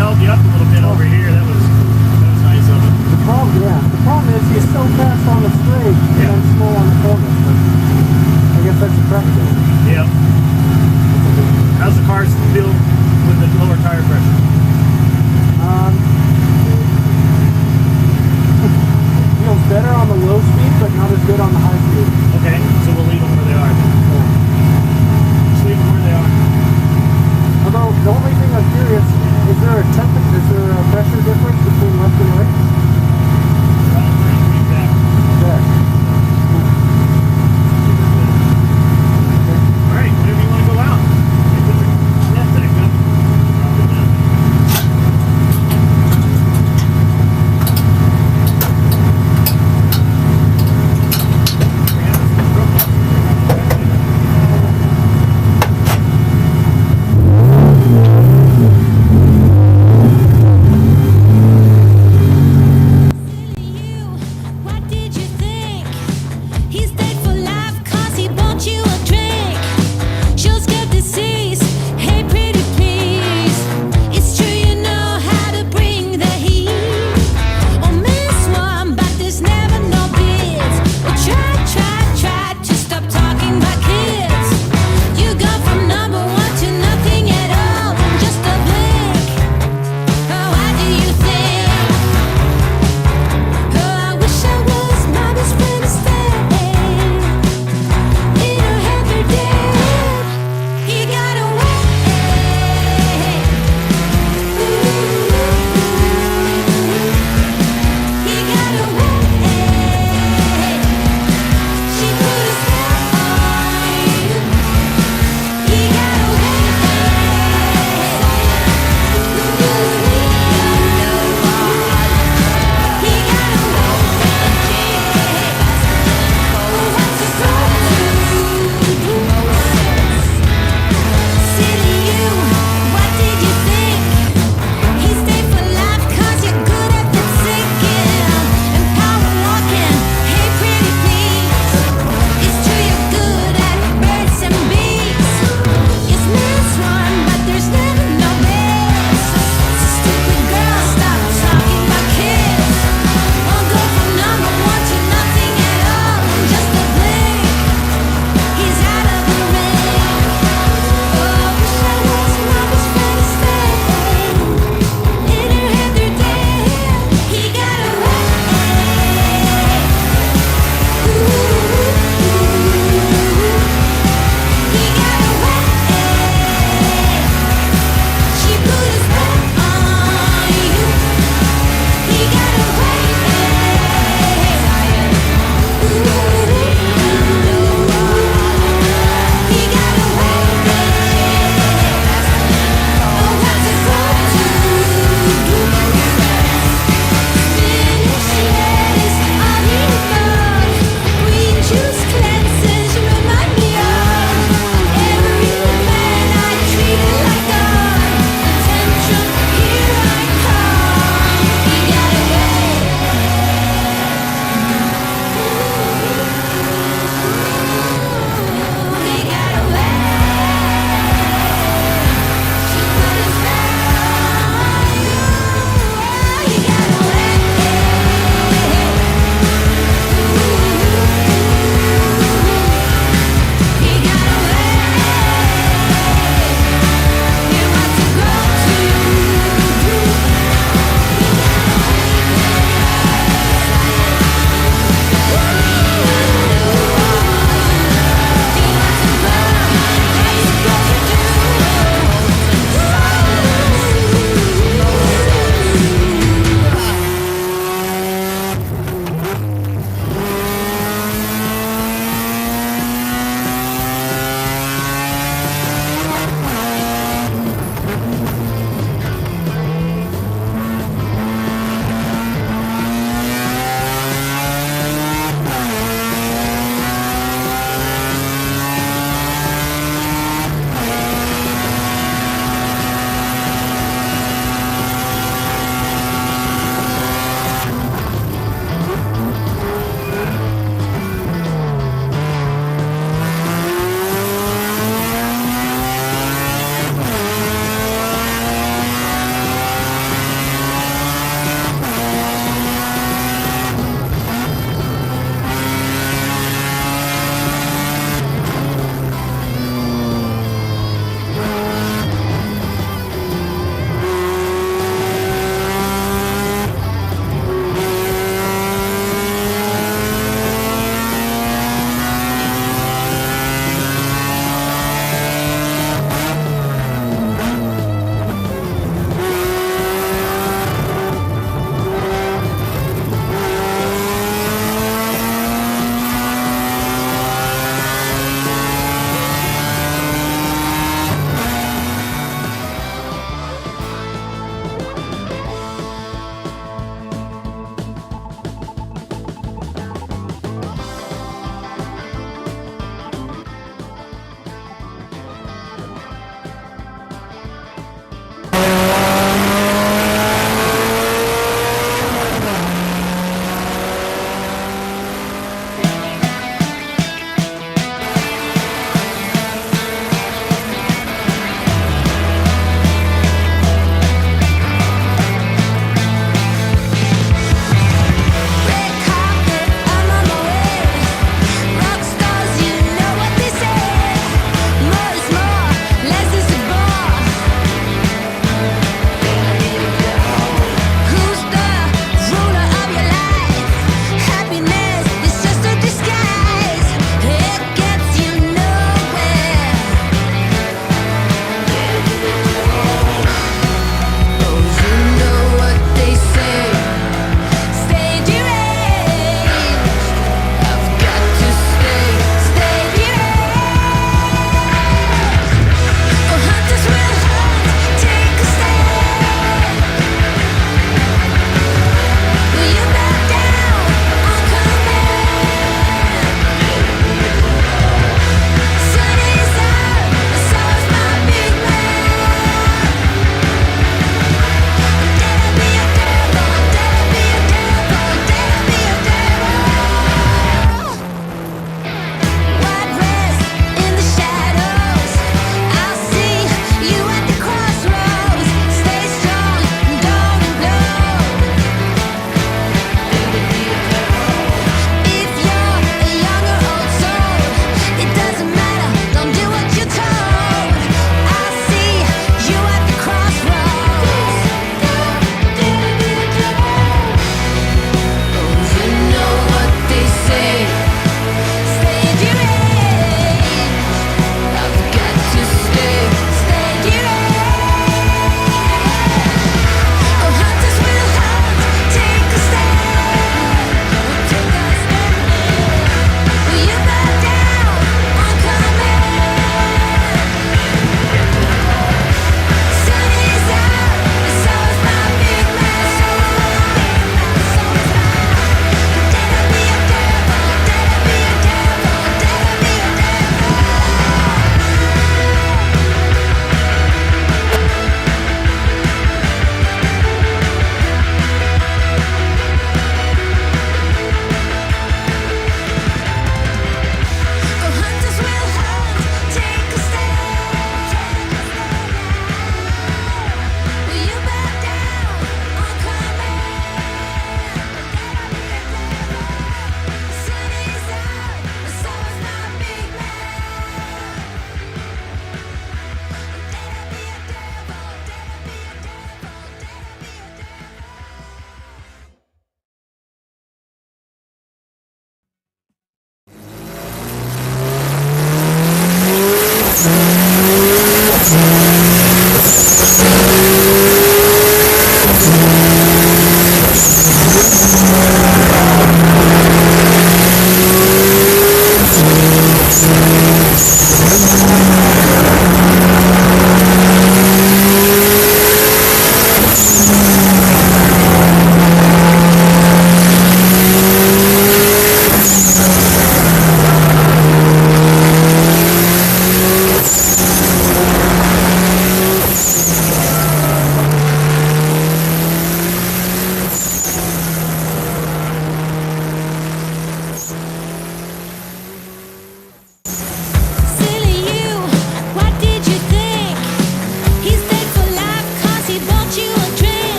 held you up a little bit over here. That was nice of him. The problem is he's so fast on the straight and slow on the corner. But I guess that's a practical. Yep. How's the car feel with the lower tire pressure? Feels better on the low speed, but not as good on the high speed. Okay, so we'll leave them where they are. Yeah. Just leave them where they are. Although the only thing I'm curious, is there a pressure difference between left and right? There. Alright, whenever you want to go out. You put your left leg up. Drop it down. Bring up the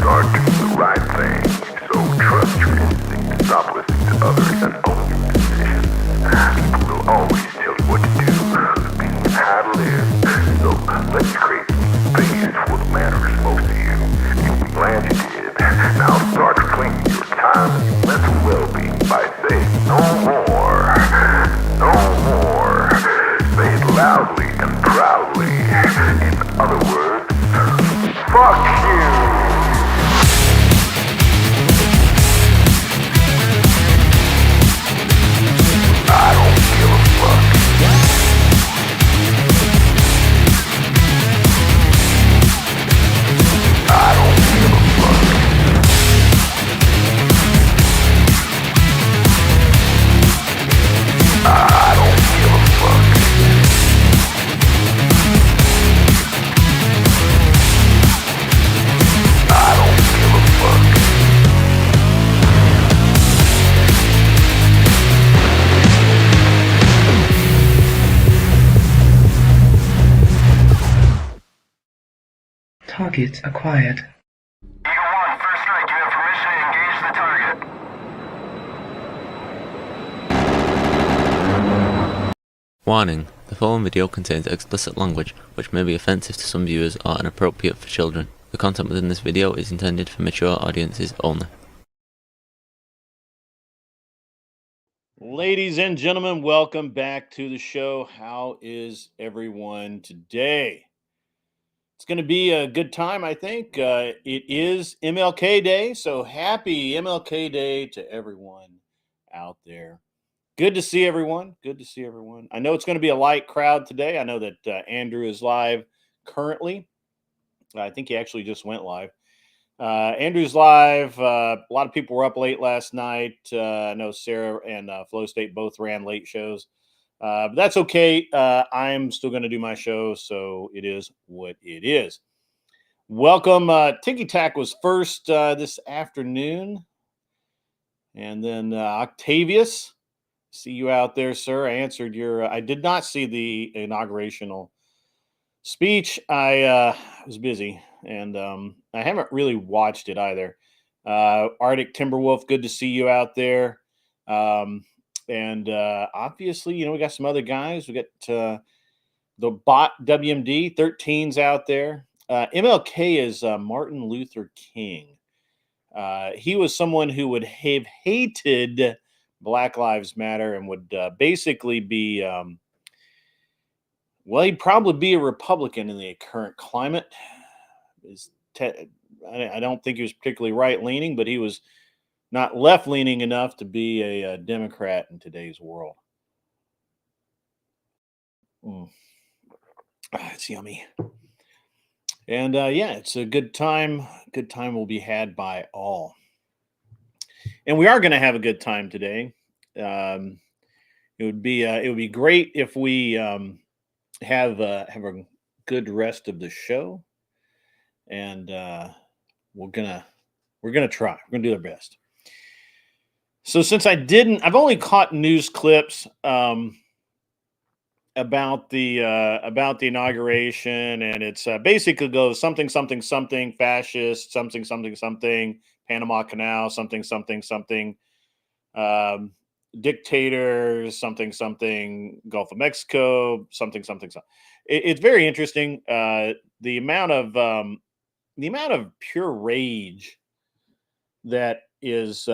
start doing the right thing. So trust your instinct, stop listening to others, and own your decisions. People will always tell you what to do, opinion how to live. So let's create space for the matters most to you. You'll be glad you did. Now start claiming your time and your mental well-being by saying no more. No more. Say it loudly and proudly. In other words, fuck you. I don't give a fuck. I don't give a fuck. I don't give a fuck. I don't give a fuck. Target acquired. Eagle 1, first strike. You have permission to engage the target. Warning: the following video contains explicit language which may be offensive to some viewers or inappropriate for children. The content within this video is intended for mature audiences only. Ladies and gentlemen, welcome back to the show. How is everyone today? It's going to be a good time, I think. It is MLK Day, so happy MLK Day to everyone out there. Good to see everyone. Good to see everyone. I know it's going to be a light crowd today. I know that Andrew is live currently. I think he actually just went live. Andrew's live. A lot of people were up late last night. I know Sarah and Flow State both ran late shows. But that's okay. I'm still going to do my show, so it is what it is. Welcome. Ticky Tac was first this afternoon. And then Octavius, see you out there, sir. I answered your, I did not see the inaugurational speech. I was busy, and I haven't really watched it either. Arctic Timberwolf, good to see you out there. And obviously, we got some other guys. We got the bot WMD 13's out there. MLK is Martin Luther King. He was someone who would have hated Black Lives Matter and would basically be, he'd probably be a Republican in the current climate. I don't think he was particularly right-leaning, but he was not left-leaning enough to be a Democrat in today's world. It's yummy. And it's a good time. Good time will be had by all. And we are going to have a good time today. It would be great if we have a good rest of the show. And we're gonna try. We're gonna do our best. So since I've only caught news clips about the inauguration, and it's basically goes something fascist, something Panama Canal, something dictators, something Gulf of Mexico, something. It's very interesting. The amount of pure rage that is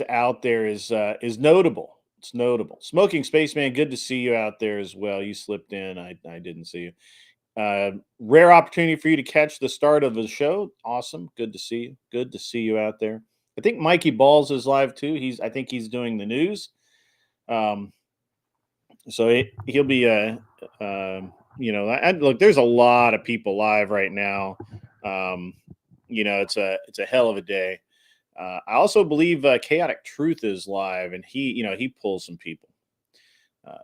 out there is notable. It's notable. Smoking Spaceman, good to see you out there as well. You slipped in. I didn't see you. Rare opportunity for you to catch the start of the show. Awesome. Good to see you. Good to see you out there. I think Mikey Balls is live too. I think he's doing the news. So he'll be look, there's a lot of people live right now. It's a hell of a day. I also believe Chaotic Truth is live, and he pulls some people.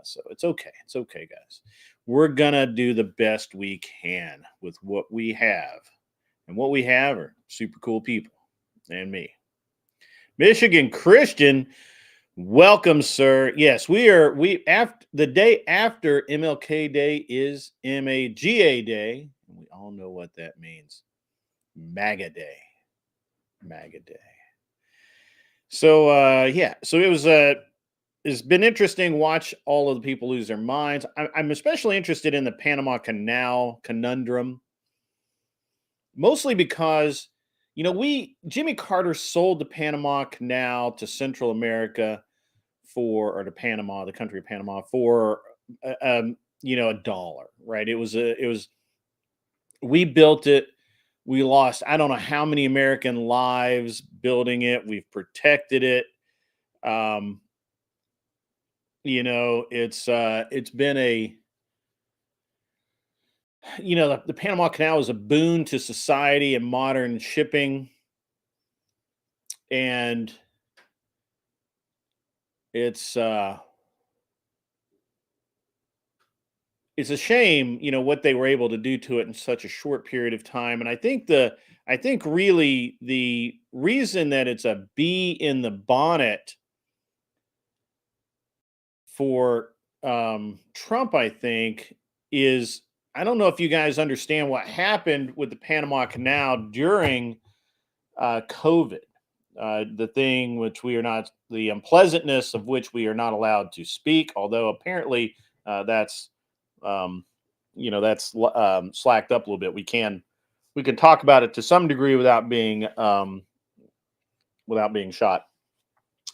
So it's okay. It's okay, guys. We're gonna do the best we can with what we have, and what we have are super cool people, and me. Michigan Christian, welcome, sir. Yes, after the day after MLK Day is MAGA Day, and we all know what that means. MAGA Day. MAGA Day. So yeah, so it's been interesting. Watch all of the people lose their minds. I'm especially interested in the Panama Canal conundrum, mostly because Jimmy Carter sold the Panama Canal to Central America or to Panama, the country of Panama, for $1, right? It was we built it. We lost I don't know how many American lives building it. We've protected it. It's been the Panama Canal is a boon to society and modern shipping, and it's a shame, what they were able to do to it in such a short period of time. And I think really the reason that it's a bee in the bonnet for Trump, I think, is I don't know if you guys understand what happened with the Panama Canal during COVID. The thing which the unpleasantness of which we are not allowed to speak, although apparently that's slacked up a little bit. We can talk about it to some degree without being shot.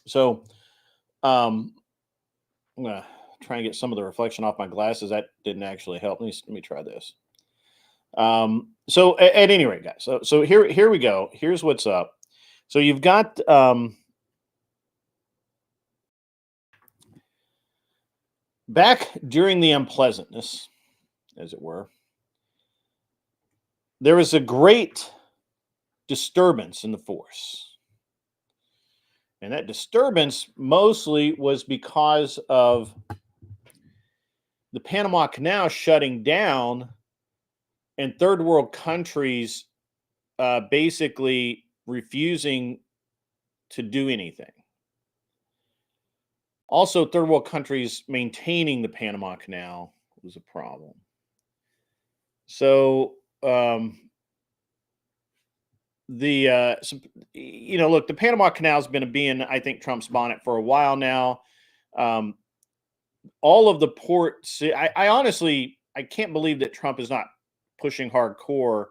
So I'm gonna try and get some of the reflection off my glasses. That didn't actually help. Let me try this. So at any rate, guys, so here we go. Here's what's up. So you've got back during the unpleasantness, as it were, there was a great disturbance in the force. And that disturbance mostly was because of the Panama Canal shutting down and third world countries basically refusing to do anything. Also, third world countries maintaining the Panama Canal was a problem. So, look, the Panama Canal has been a bee in, I think, Trump's bonnet for a while now. All of the ports, I honestly, I can't believe that Trump is not pushing hardcore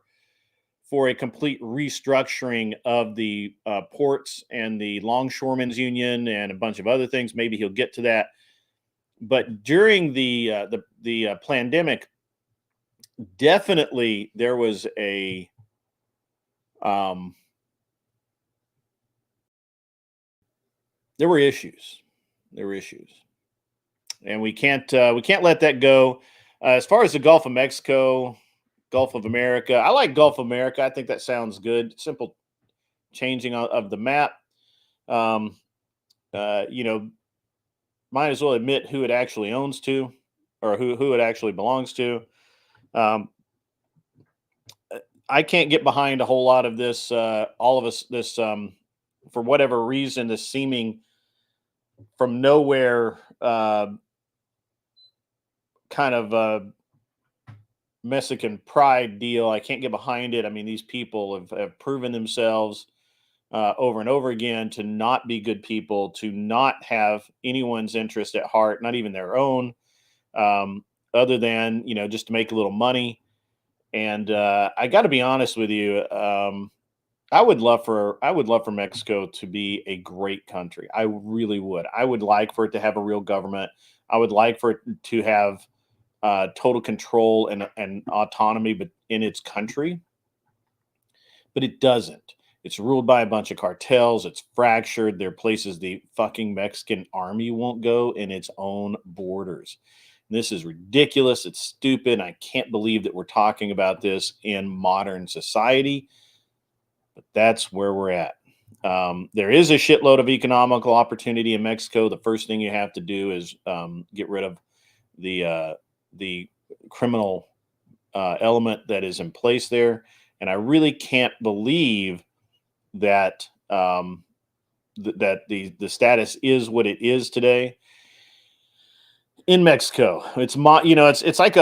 for a complete restructuring of the ports and the Longshoremen's Union and a bunch of other things. Maybe he'll get to that. But during the pandemic, definitely there was a there were issues. There were issues, and we can't let that go. As far as the Gulf of Mexico, Gulf of America, I like Gulf of America. I think that sounds good. Simple changing of the map. Might as well admit who it actually owns to, or who it actually belongs to. I can't get behind a whole lot of this. All of us, this for whatever reason, this seeming from nowhere kind of Mexican pride deal. I can't get behind it. I mean, these people have proven themselves over and over again to not be good people, to not have anyone's interest at heart, not even their own, other than, just to make a little money. And I got to be honest with you. I would love for Mexico to be a great country. I really would. I would like for it to have a real government. I would like for it to have total control and autonomy, but in its country. But it doesn't. It's ruled by a bunch of cartels. It's fractured. There are places the fucking Mexican army won't go in its own borders. This is ridiculous. It's stupid. I can't believe that we're talking about this in modern society, but that's where we're at. There is a shitload of economical opportunity in Mexico. The first thing you have to do is get rid of the criminal element that is in place there. And I really can't believe that that the status is what it is today. in Mexico. It's it's like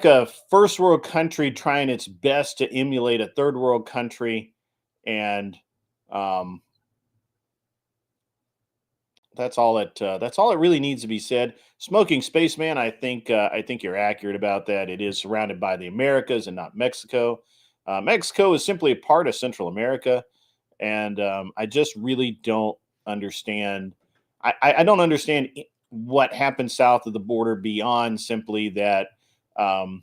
a first world country trying its best to emulate a third world country, and um, that's all it really needs to be said. Smoking Spaceman, I think you're accurate about that. It is surrounded by the Americas and not Mexico. Mexico is simply a part of Central America, and I just really don't understand. I don't understand what happens south of the border beyond simply that. Well,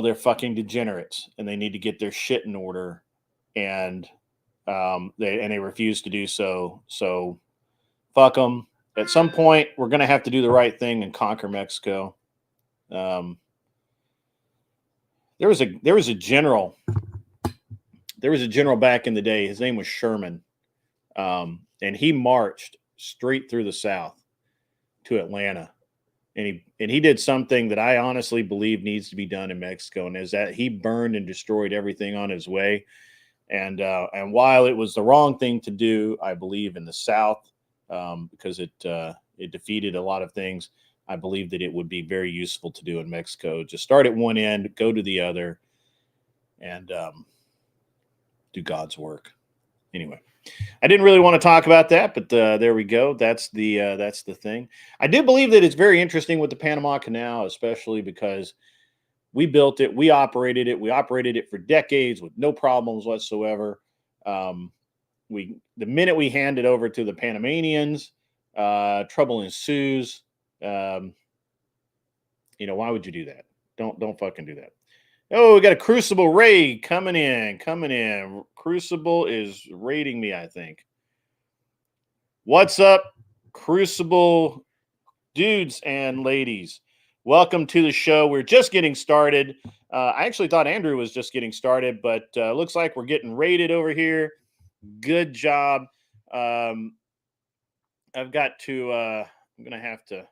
they're fucking degenerates, and they need to get their shit in order, and they refuse to do so. So fuck them. At some point, we're going to have to do the right thing and conquer Mexico. There was a general. There was a general back in the day. His name was Sherman, and he marched straight through the South to Atlanta, and he did something that I honestly believe needs to be done in Mexico, and is that he burned and destroyed everything on his way. And while it was the wrong thing to do, I believe in the South, because it defeated a lot of things. I believe that it would be very useful to do in Mexico. Just start at one end, go to the other, and do God's work. Anyway, I didn't really want to talk about that, but there we go. That's the thing. I do believe that it's very interesting with the Panama Canal, especially because we built it, we operated it for decades with no problems whatsoever. The minute we hand it over to the Panamanians, trouble ensues. Why would you do that? Don't fucking do that. Oh, we got a Crucible raid coming in. Crucible is raiding me, I think. What's up, Crucible dudes and ladies? Welcome to the show. We're just getting started. I actually thought Andrew was just getting started, but looks like we're getting raided over here. Good job. I've got to. I'm gonna have to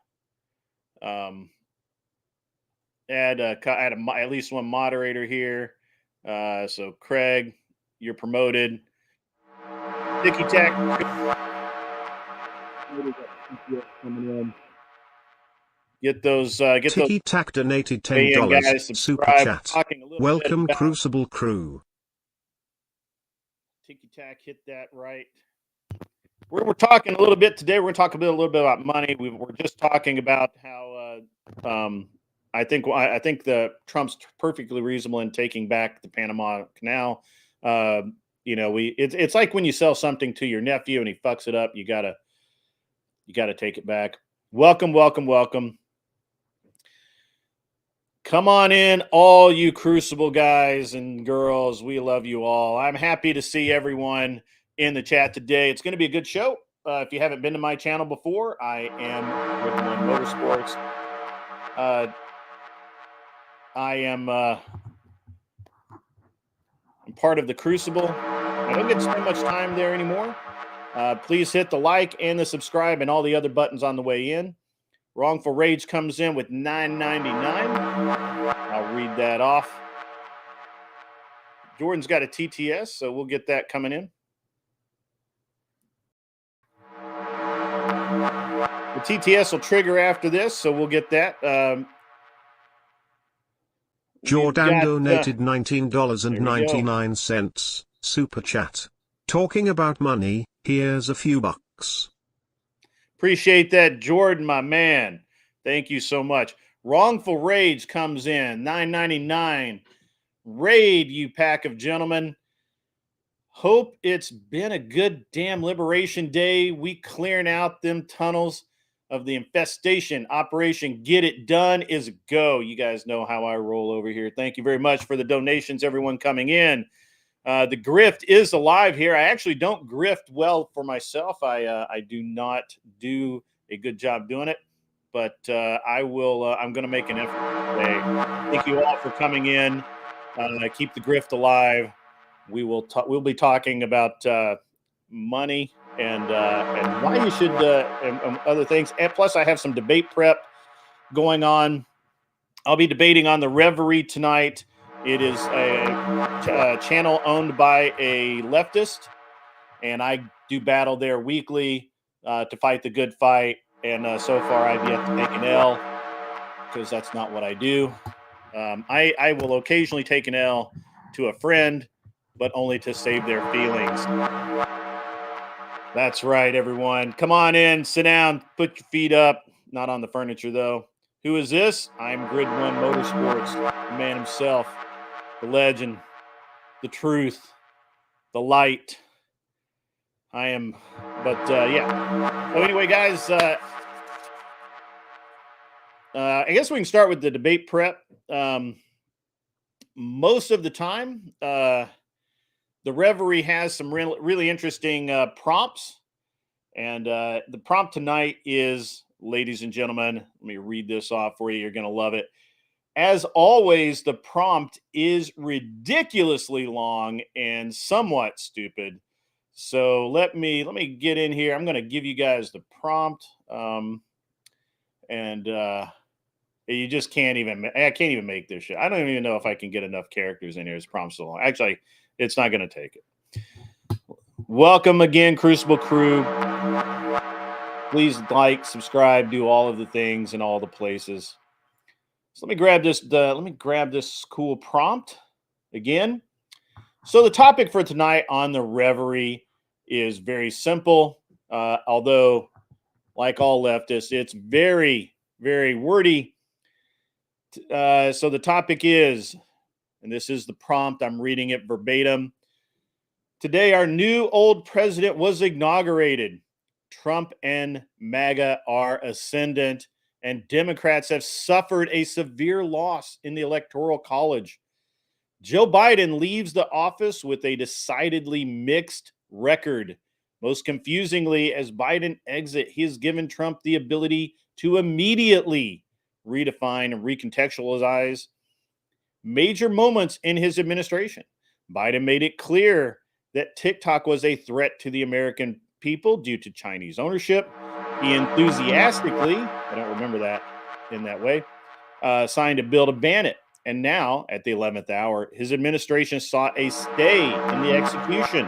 add at least one moderator here. So Craig, you're promoted. Ticky Tac coming in. Get those. Ticky Tac donated $10. Guys, Super chat. Welcome, Crucible crew. Ticky Tac hit that right. We're talking a little bit today. We're going to talk a little bit about money. We're just talking about how I think the Trump's perfectly reasonable in taking back the Panama Canal. It's like when you sell something to your nephew and he fucks it up, you gotta take it back. Welcome. Come on in, all you Crucible guys and girls. We love you all. I'm happy to see everyone in the chat today. It's going to be a good show. If you haven't been to my channel before, I am Rick Motorsports. I'm part of the Crucible. I don't get to spend much time there anymore. Please hit the like and the subscribe and all the other buttons on the way in. Wrongful Rage comes in with $9.99. I'll read that off. Jordan's got a TTS, so we'll get that coming in. The TTS will trigger after this, so we'll get that. Jordan donated $19.99. Super chat. Talking about money, here's a few bucks. Appreciate that, Jordan, my man. Thank you so much. Wrongful Rage comes in, $9.99. Raid, you pack of gentlemen. Hope it's been a good damn Liberation Day. We clearing out them tunnels of the infestation. Operation Get It Done is a go. You guys know how I roll over here. Thank you very much for the donations, everyone coming in. The grift is alive here. I actually don't grift well for myself. I do not do a good job doing it, but I will. I'm going to make an effort today. Thank you all for coming in. Keep the grift alive. We'll be talking about money and why you should and other things. And plus, I have some debate prep going on. I'll be debating on the Reverie tonight. It is a channel owned by a leftist, and I do battle there weekly to fight the good fight. and so far I've yet to take an L because that's not what I do. I will occasionally take an L to a friend, but only to save their feelings. That's right, everyone. Come on in, sit down, put your feet up. Not on the furniture, though. Who is this? I'm Grid One Motorsports, the man himself, the legend, the truth, the light. I am, but yeah. So anyway, guys, I guess we can start with the debate prep. Most of the time, the Reverie has some really interesting prompts. And the prompt tonight is, ladies and gentlemen, let me read this off for you. You're going to love it. As always, the prompt is ridiculously long and somewhat stupid. So let me get in here. I'm going to give you guys the prompt. You just can't even, I can't even make this shit. I don't even know if I can get enough characters in here. This prompt's so long. Actually, it's not going to take it. Welcome again, Crucible Crew. Please like, subscribe, do all of the things in all the places. So let me grab this. Let me grab this cool prompt again. So the topic for tonight on the Reverie is very simple, although, like all leftists, it's very, very wordy. So the topic is, and this is the prompt. I'm reading it verbatim. Today, our new old president was inaugurated. Trump and MAGA are ascendant, and Democrats have suffered a severe loss in the Electoral College. Joe Biden leaves the office with a decidedly mixed record. Most confusingly, as Biden exits, he has given Trump the ability to immediately redefine and recontextualize major moments in his administration. Biden made it clear that TikTok was a threat to the American people due to Chinese ownership. He enthusiastically, I don't remember that in that way, signed a bill to ban it. And now, at the 11th hour, his administration sought a stay in the execution.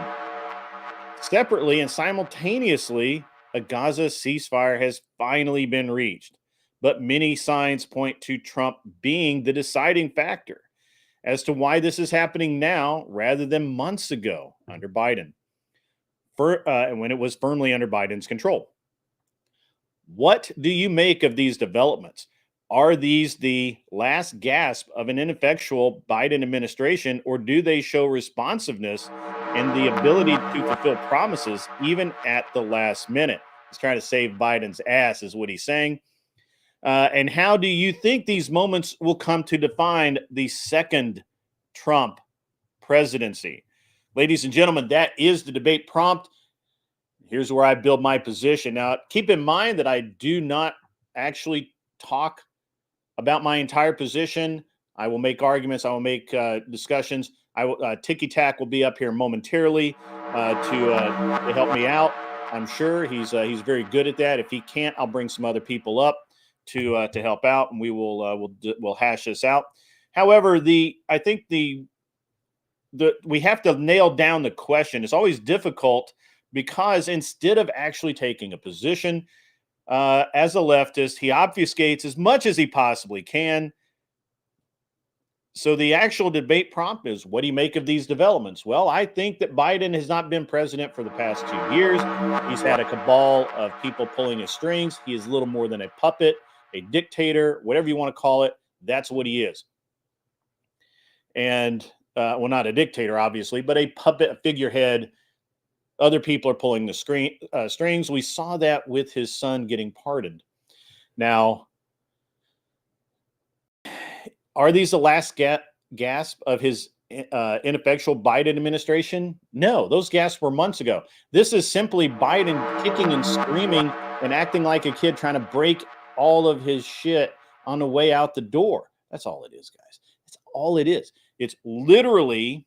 Separately and simultaneously, a Gaza ceasefire has finally been reached. But many signs point to Trump being the deciding factor as to why this is happening now rather than months ago under Biden, when it was firmly under Biden's control. What do you make of these developments? Are these the last gasp of an ineffectual Biden administration, or do they show responsiveness and the ability to fulfill promises even at the last minute? He's trying to save Biden's ass, is what he's saying. And how do you think these moments will come to define the second Trump presidency? Ladies and gentlemen, that is the debate prompt. Here's where I build my position. Now, keep in mind that I do not actually talk about my entire position. I will make arguments. I will make discussions. Ticky Tac will be up here momentarily to help me out. I'm sure he's very good at that. If he can't, I'll bring some other people up to help out, and we'll hash this out. However, I think we have to nail down the question. It's always difficult because instead of actually taking a position as a leftist, he obfuscates as much as he possibly can. So the actual debate prompt is, what do you make of these developments? Well, I think that Biden has not been president for the past 2 years. He's had a cabal of people pulling his strings. He is little more than a puppet, a dictator, whatever you want to call it. That's what he is. And, well, not a dictator, obviously, but a puppet, a figurehead. Other people are pulling the strings. We saw that with his son getting pardoned. Now, are these the last gasp of his ineffectual Biden administration? No, those gasps were months ago. This is simply Biden kicking and screaming and acting like a kid trying to break all of his shit on the way out the door. That's all it is, guys. That's all it is. It's literally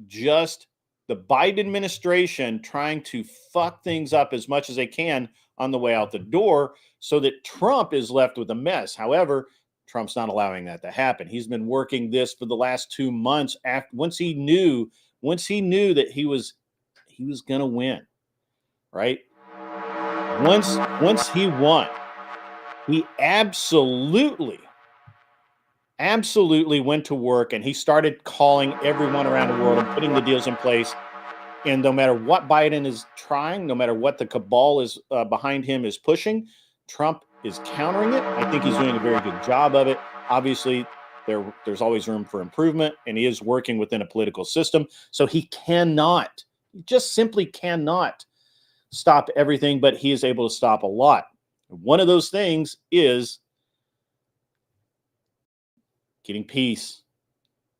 just the Biden administration trying to fuck things up as much as they can on the way out the door so that Trump is left with a mess. However, Trump's not allowing that to happen. He's been working this for the last 2 months once he knew that he was going to win, right? once he won, he absolutely went to work, and he started calling everyone around the world and putting the deals in place. And no matter what Biden is trying, no matter what the cabal is behind him is pushing, Trump is countering it. I think he's doing a very good job of it. Obviously, there's always room for improvement, and he is working within a political system. So he just simply cannot stop everything, but he is able to stop a lot. One of those things is getting peace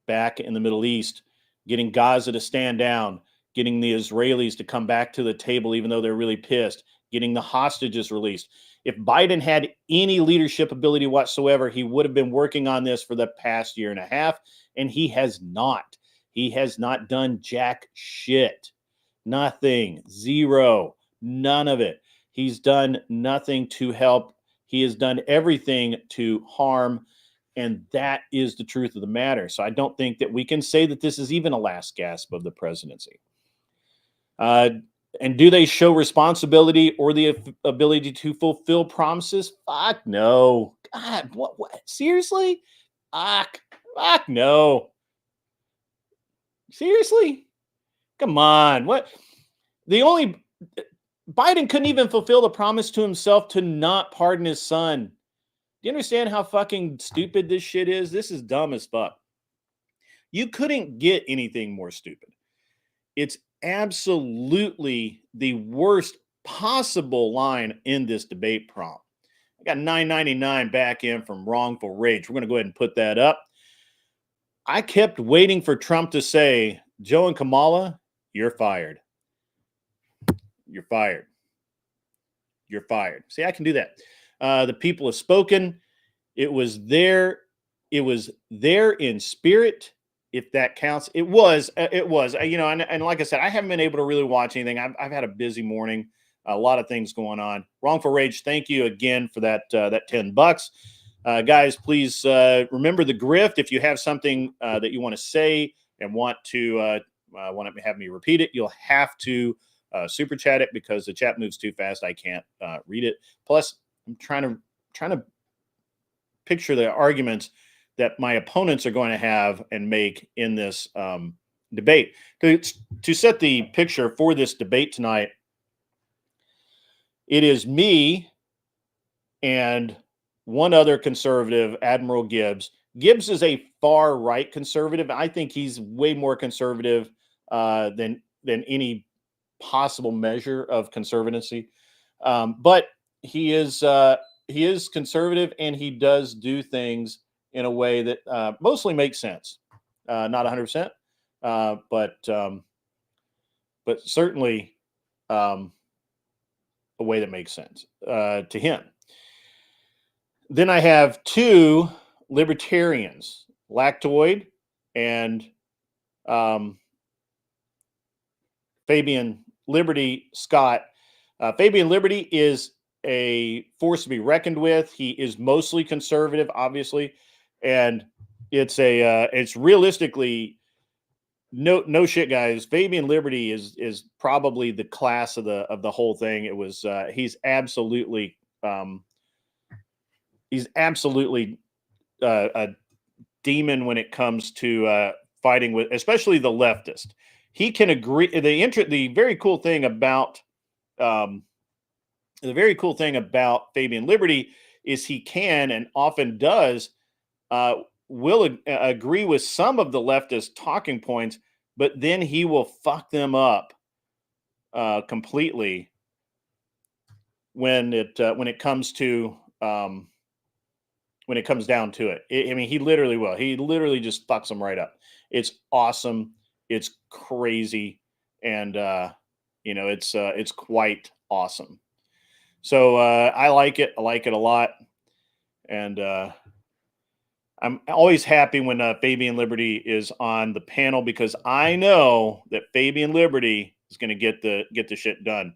back in the Middle East, getting Gaza to stand down, getting the Israelis to come back to the table, even though they're really pissed, getting the hostages released. If Biden had any leadership ability whatsoever, he would have been working on this for the past year and a half, and he has not. He has not done jack shit. Nothing. Zero. None of it. He's done nothing to help. He has done everything to harm. And that is the truth of the matter. So I don't think that we can say that this is even a last gasp of the presidency. And do they show responsibility or the ability to fulfill promises? Fuck no. God, what? Seriously? Fuck no. Seriously? Come on. What? Biden couldn't even fulfill the promise to himself to not pardon his son. Do you understand how fucking stupid this shit is? This is dumb as fuck. You couldn't get anything more stupid. It's absolutely the worst possible line in this debate prompt. I got $9.99 back in from Wrongful Rage. We're going to go ahead and put that up. I kept waiting for Trump to say, Joe and Kamala, you're fired. You're fired. You're fired. See, I can do that. The people have spoken. It was there in spirit, if that counts. It was, and like I said, I haven't been able to really watch anything. I've had a busy morning, a lot of things going on. Wrongful Rage, thank you again for that $10. Guys, please remember the grift. If you have something that you want to say and want to have me repeat it, you'll have to super chat it, because the chat moves too fast. I can't read it. Plus, I'm trying to picture the arguments that my opponents are going to have and make in this debate. To set the picture for this debate tonight, it is me and one other conservative, Admiral Gibbs. Gibbs is a far right conservative. I think he's way more conservative than any possible measure of conservacy. But he is conservative, and he does do things in a way that mostly makes sense. Not 100%, but certainly a way that makes sense to him. Then I have two libertarians, Lactoid and Fabian Liberty Scott. Fabian Liberty is a force to be reckoned with. He is mostly conservative, obviously, and it's realistically no shit, guys. Fabian Liberty is probably the class of the whole thing. It was he's absolutely a demon when it comes to fighting with, especially the leftist. He can agree. The very cool thing about Fabian Liberty is he can, and often does, will agree with some of the leftist talking points, but then he will fuck them up completely when it comes down to it. I mean, he literally will. He literally just fucks them right up. It's awesome. It's crazy, and it's quite awesome. So I like it. I like it a lot, and I'm always happy when Fabian Liberty is on the panel, because I know that Fabian Liberty is going to get the shit done.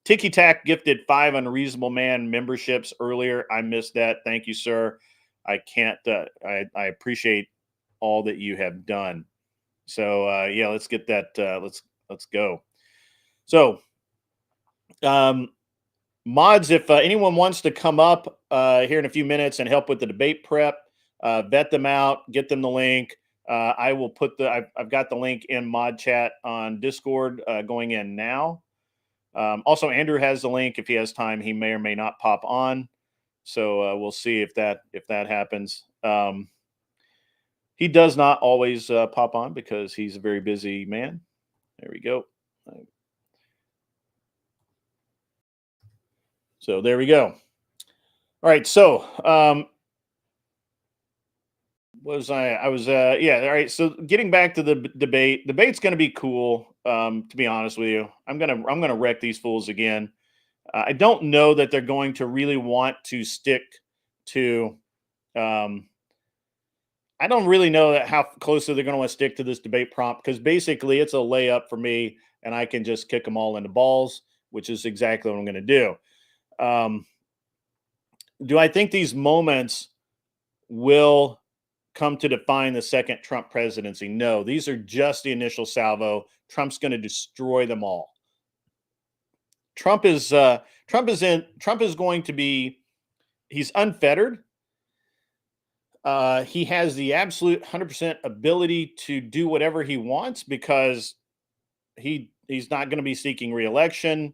Ticky Tac gifted 5 Unreasonable Man memberships earlier. I missed that. Thank you, sir. I can't. I appreciate all that you have done. So yeah, let's get that. Let's go. So Mods, if anyone wants to come up here in a few minutes and help with the debate prep, vet them out, get them the link. I will put I've got the link in mod chat on Discord going in now. Also, Andrew has the link. If he has time, he may or may not pop on. So we'll see if that happens. He does not always pop on because he's a very busy man. There we go. So there we go. All right. So I was yeah. All right. So getting back to the debate's going to be cool. To be honest with you, I'm gonna wreck these fools again. I don't know that they're going to really want to stick to. I don't really know how closely they're going to want to stick to this debate prompt because basically it's a layup for me, and I can just kick them all into balls, which is exactly what I'm going to do. Do I think these moments will come to define the second Trump presidency? No, these are just the initial salvo. Trump's going to destroy them all. Trump is going to be, he's unfettered. He has the absolute 100% ability to do whatever he wants because he's not going to be seeking re-election.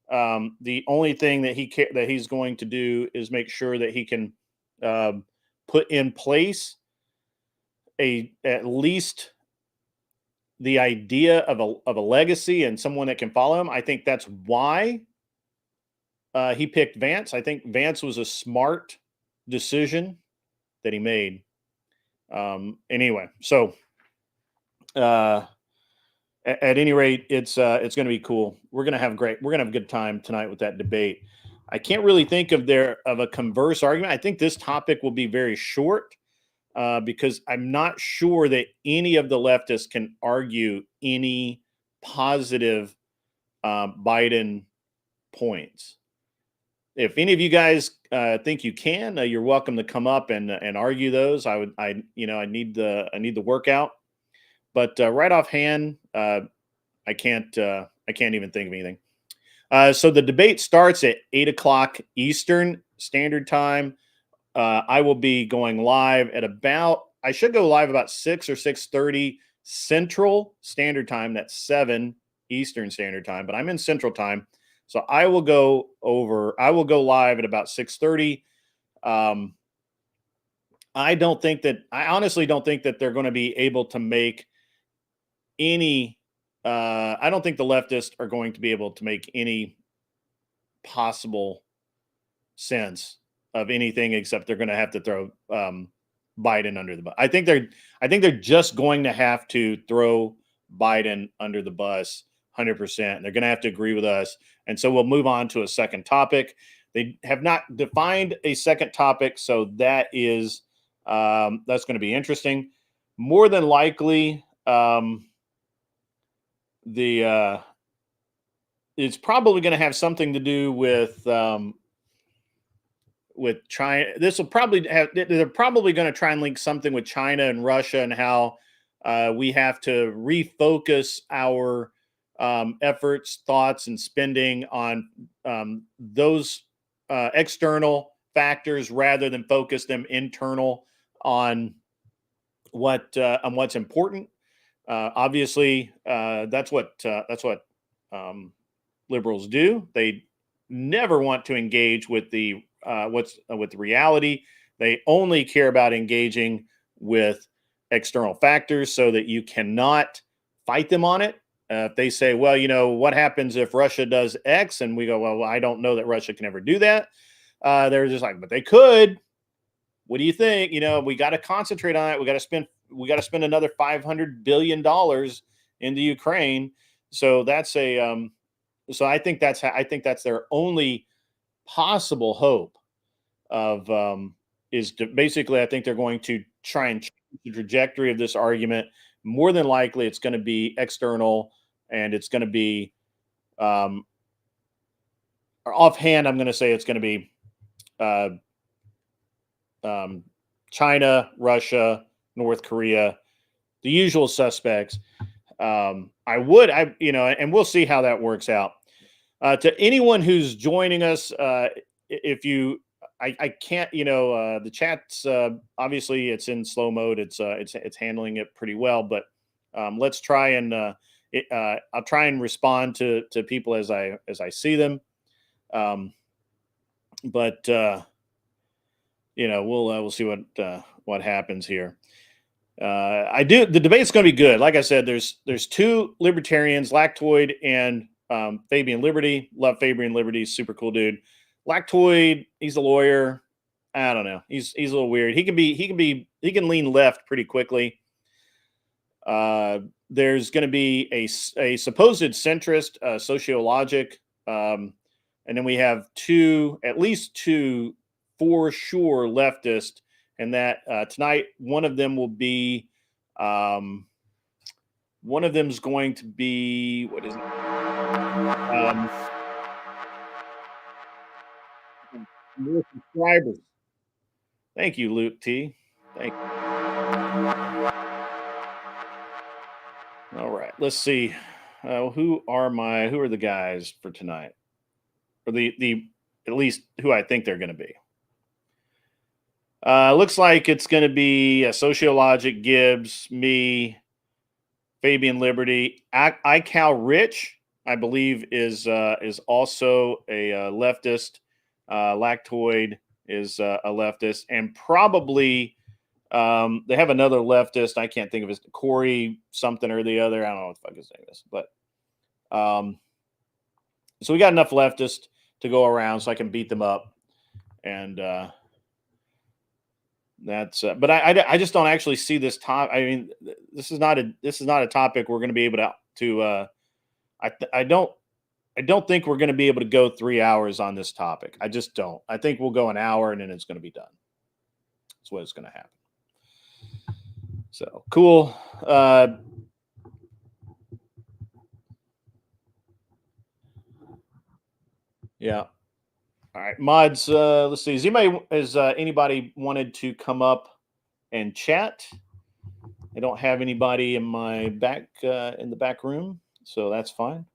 The only thing that he's going to do is make sure that he can put in place at least the idea of a legacy and someone that can follow him. I think that's why he picked Vance. I think Vance was a smart decision that he made. Anyway, so at any rate, it's going to be cool. We're going to have a good time tonight with that debate. I can't really think of a converse argument. I think this topic will be very short because I'm not sure that any of the leftists can argue any positive Biden points. If any of you guys think you can, you're welcome to come up and argue those. I need the workout, but right offhand, I can't even think of anything. So the debate starts at 8:00 Eastern Standard Time. I will be going live at I should go live about 6 or 6:30 Central Standard Time. That's 7 Eastern Standard Time, but I'm in Central Time. So I will go live at about 6:30. I honestly don't think that they're going to be able to make any, I don't think the leftists are going to be able to make any possible sense of anything except they're going to have to throw Biden under the bus. I think they're just going to have to throw Biden under the bus 100%. They're going to have to agree with us. And so we'll move on to a second topic. They have not defined a second topic, so that is that's going to be interesting. More than likely, it's probably going to have something to do with China. They're probably going to try and link something with China and Russia and how we have to refocus our efforts, thoughts, and spending on those external factors rather than focus them internal on what's important. Obviously, that's what liberals do. They never want to engage with with reality. They only care about engaging with external factors so that you cannot fight them on it. If they say, well, what happens if Russia does X? And we go, well, I don't know that Russia can ever do that. They're just like, but they could. What do you think? We got to concentrate on it. We got to spend another $500 billion into Ukraine. So that's so I think that's their only possible hope of is to basically, I think they're going to try and change the trajectory of this argument. More than likely, it's going to be external, and it's going to be offhand. I'm going to say it's going to be China, Russia, North Korea, the usual suspects. And we'll see how that works out. To anyone who's joining us, if you, I can't, the chat's obviously it's in slow mode. It's handling it pretty well, but let's try and I'll try and respond to people as I see them. But we'll see what happens here. The debate's going to be good. Like I said, there's two libertarians, Lactoid and Fabian Liberty. Love Fabian Liberty, super cool dude. Lactoid, he's a lawyer. I don't know. He's a little weird. He can lean left pretty quickly. There's going to be a supposed centrist, sociologic, and then we have at least two for sure leftist, and that tonight one of them will be one of them's going to be, what is it? More subscribers. Thank you, Luke T. Thank you. All right, let's see. Who are the guys for tonight? Or the at least who I think they're going to be. Looks like it's going to be Sociologic, Gibbs, me, Fabian Liberty, iCal Rich, I believe is also a leftist. Lactoid is a leftist, and probably they have another leftist. I can't think of his Corey something or the other. I don't know what the fuck his name is, but so we got enough leftists to go around, so I can beat them up, and that's. But I just don't actually see this top. I mean, this is not a topic we're going to be able to. I don't think we're going to be able to go 3 hours on this topic. I just don't. I think we'll go an hour and then it's going to be done. That's what is going to happen. So cool. Yeah. All right, mods. Let's see. Has anybody wanted to come up and chat? I don't have anybody in my back in the back room, so that's fine.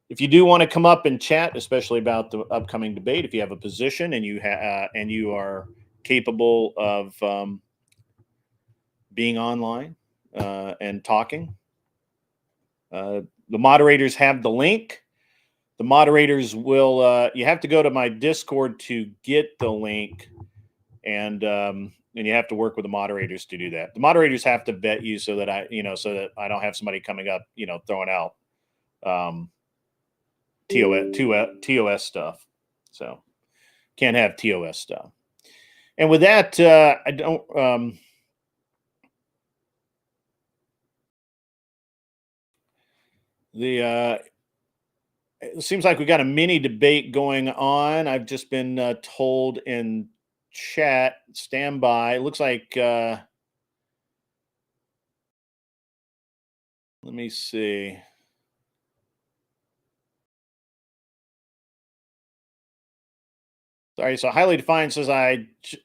If you do want to come up and chat, especially about the upcoming debate, if you have a position and you are capable of being online and talking, the moderators have the link. The moderators will. You have to go to my Discord to get the link, and you have to work with the moderators to do that. The moderators have to vet you so that I don't have somebody coming up, throwing out TOS stuff. So can't have TOS stuff. And with that, I don't. It seems like we got a mini debate going on. I've just been told in chat, stand by. It looks like, let me see. Sorry, so Highly Defined says,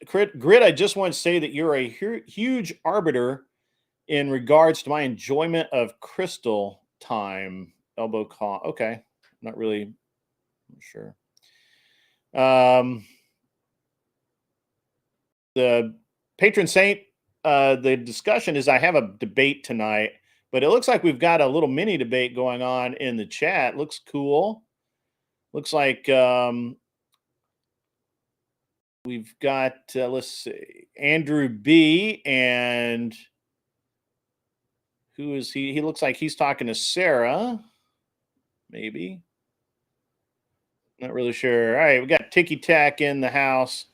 Grid, I just want to say that you're a huge arbiter in regards to my enjoyment of Crystal time. Elbow call. Okay. Not really sure. The patron saint, the discussion is I have a debate tonight, but it looks like we've got a little mini debate going on in the chat. Looks cool. Looks like we've got, let's see, Andrew B. and who is he? He looks like he's talking to Sarah, maybe. Not really sure. All right, we got Ticky Tac in the house.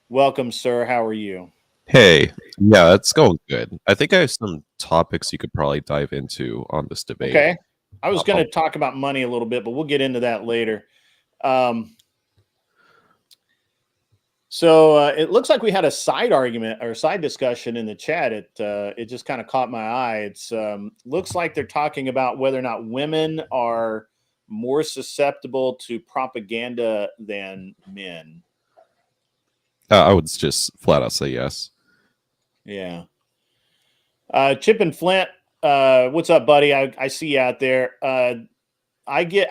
Welcome, sir. How are you? Hey, yeah, it's going good. I think I have some topics you could probably dive into on this debate. Okay. I was going to talk about money a little bit, but we'll get into that later. So it looks like we had a side argument or side discussion in the chat. It just kind of caught my eye. It's looks like they're talking about whether or not women are more susceptible to propaganda than men. I would just flat out say yes. Yeah. Chip and Flint, what's up, buddy? I see you out there. I get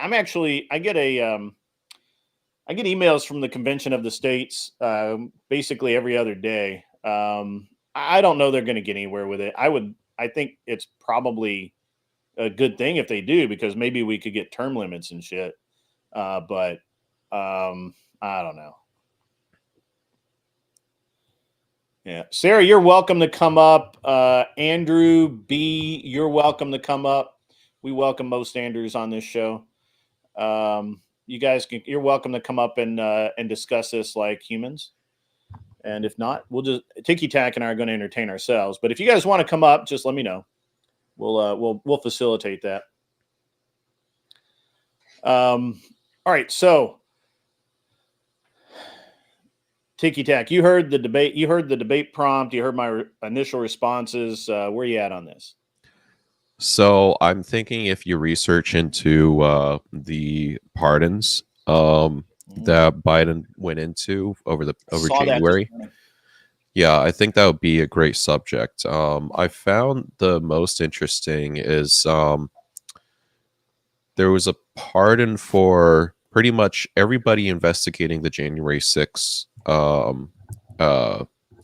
emails from the Convention of the States basically every other day. I don't know they're going to get anywhere with it. I think it's probably a good thing if they do, because maybe we could get term limits and shit. But I don't know. Yeah, Sarah, you're welcome to come up. Andrew B, you're welcome to come up. We welcome most Andrews on this show. You guys you're welcome to come up and discuss this like humans. And if not, we'll just Ticky Tac and I are going to entertain ourselves. But if you guys want to come up, just let me know. We'll facilitate that. All right, so Ticky Tac, you heard the debate. You heard the debate prompt. You heard my initial responses. Where are you at on this? So I'm thinking if you research into the pardons that Biden went into over January, yeah, I think that would be a great subject. I found the most interesting is there was a pardon for pretty much everybody investigating the January 6th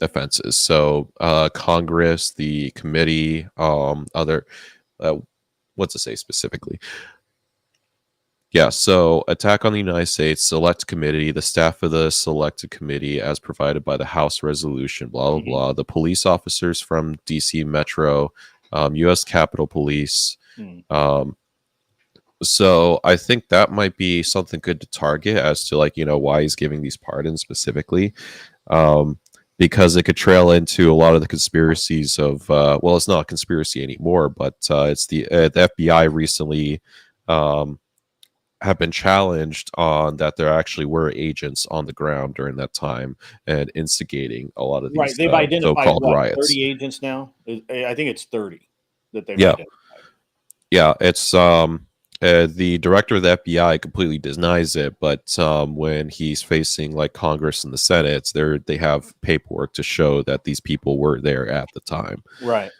offenses. So Congress, the committee, other what's it say specifically? Yeah, so attack on the United States Select Committee, the staff of the selected committee as provided by the House resolution, blah, blah, blah. The police officers from DC Metro, U.S. Capitol Police. So I think that might be something good to target as to, like, why he's giving these pardons specifically. Because it could trail into a lot of the conspiracies of, well, it's not a conspiracy anymore, but it's the FBI recently have been challenged on that there actually were agents on the ground during that time and instigating a lot of these right. They've identified so-called riots. 30 agents now. I think it's 30 that they've identified. Yeah, it's the director of the FBI completely denies it, but when he's facing like Congress and the Senate, they have paperwork to show that these people were there at the time. Right.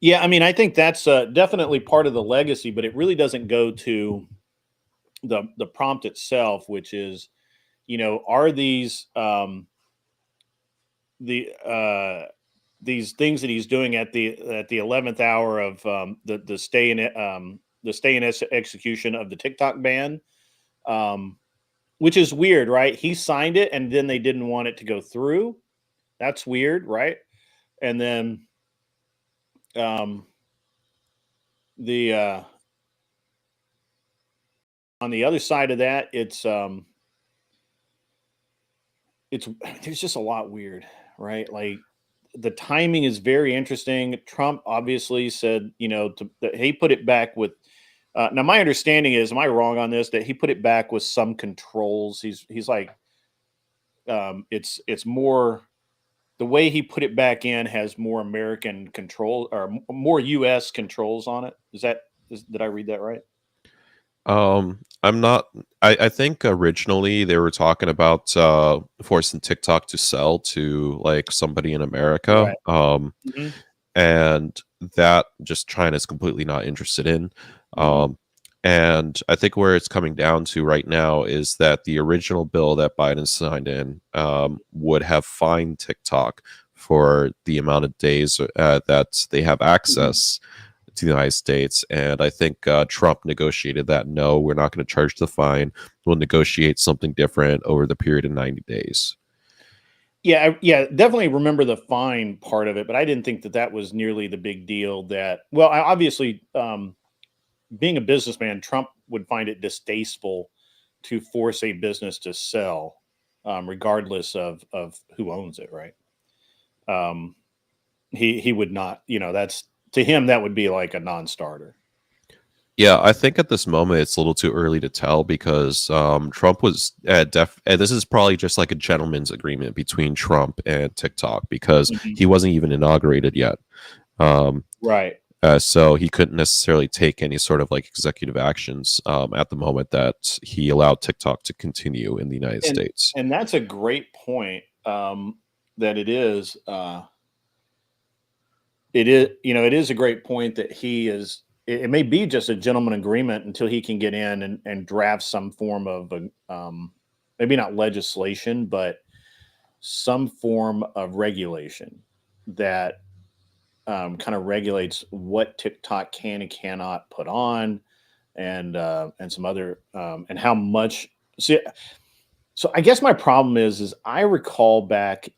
Yeah, I mean, I think that's definitely part of the legacy, but it really doesn't go to the prompt itself, which is, are these these things that he's doing at the 11th hour of the stay in execution of the TikTok ban, which is weird, right? He signed it and then they didn't want it to go through. That's weird, right? And then on the other side of that, it's there's just a lot weird, right? Like, the timing is very interesting. Trump obviously said, that he put it back with. Now, my understanding is, am I wrong on this? That he put it back with some controls. He's like, it's more. The way he put it back in has more American control or more U.S. controls on it. Did I read that right? I'm not. I think originally they were talking about forcing TikTok to sell to like somebody in America, right. And that just China's completely not interested in. And I think where it's coming down to right now is that the original bill that Biden signed in would have fined TikTok for the amount of days that they have access to the United States. And I think Trump negotiated that. No, we're not going to charge the fine. We'll negotiate something different over the period of 90 days. Yeah, definitely remember the fine part of it, but I didn't think that was nearly the big deal that, well, obviously, being a businessman, Trump would find it distasteful to force a business to sell, regardless of who owns it, right? He would not, that's, to him, that would be like a non-starter. Yeah, I think at this moment it's a little too early to tell because Trump was and this is probably just like a gentleman's agreement between Trump and TikTok because he wasn't even inaugurated yet. Right. So he couldn't necessarily take any sort of like executive actions at the moment that he allowed TikTok to continue in the United States. And that's a great point. That it is a great point that he is it may be just a gentleman agreement until he can get in and draft some form of maybe not legislation, but some form of regulation that kind of regulates what TikTok can and cannot put on, and some other and how much. See, so I guess my problem is I recall back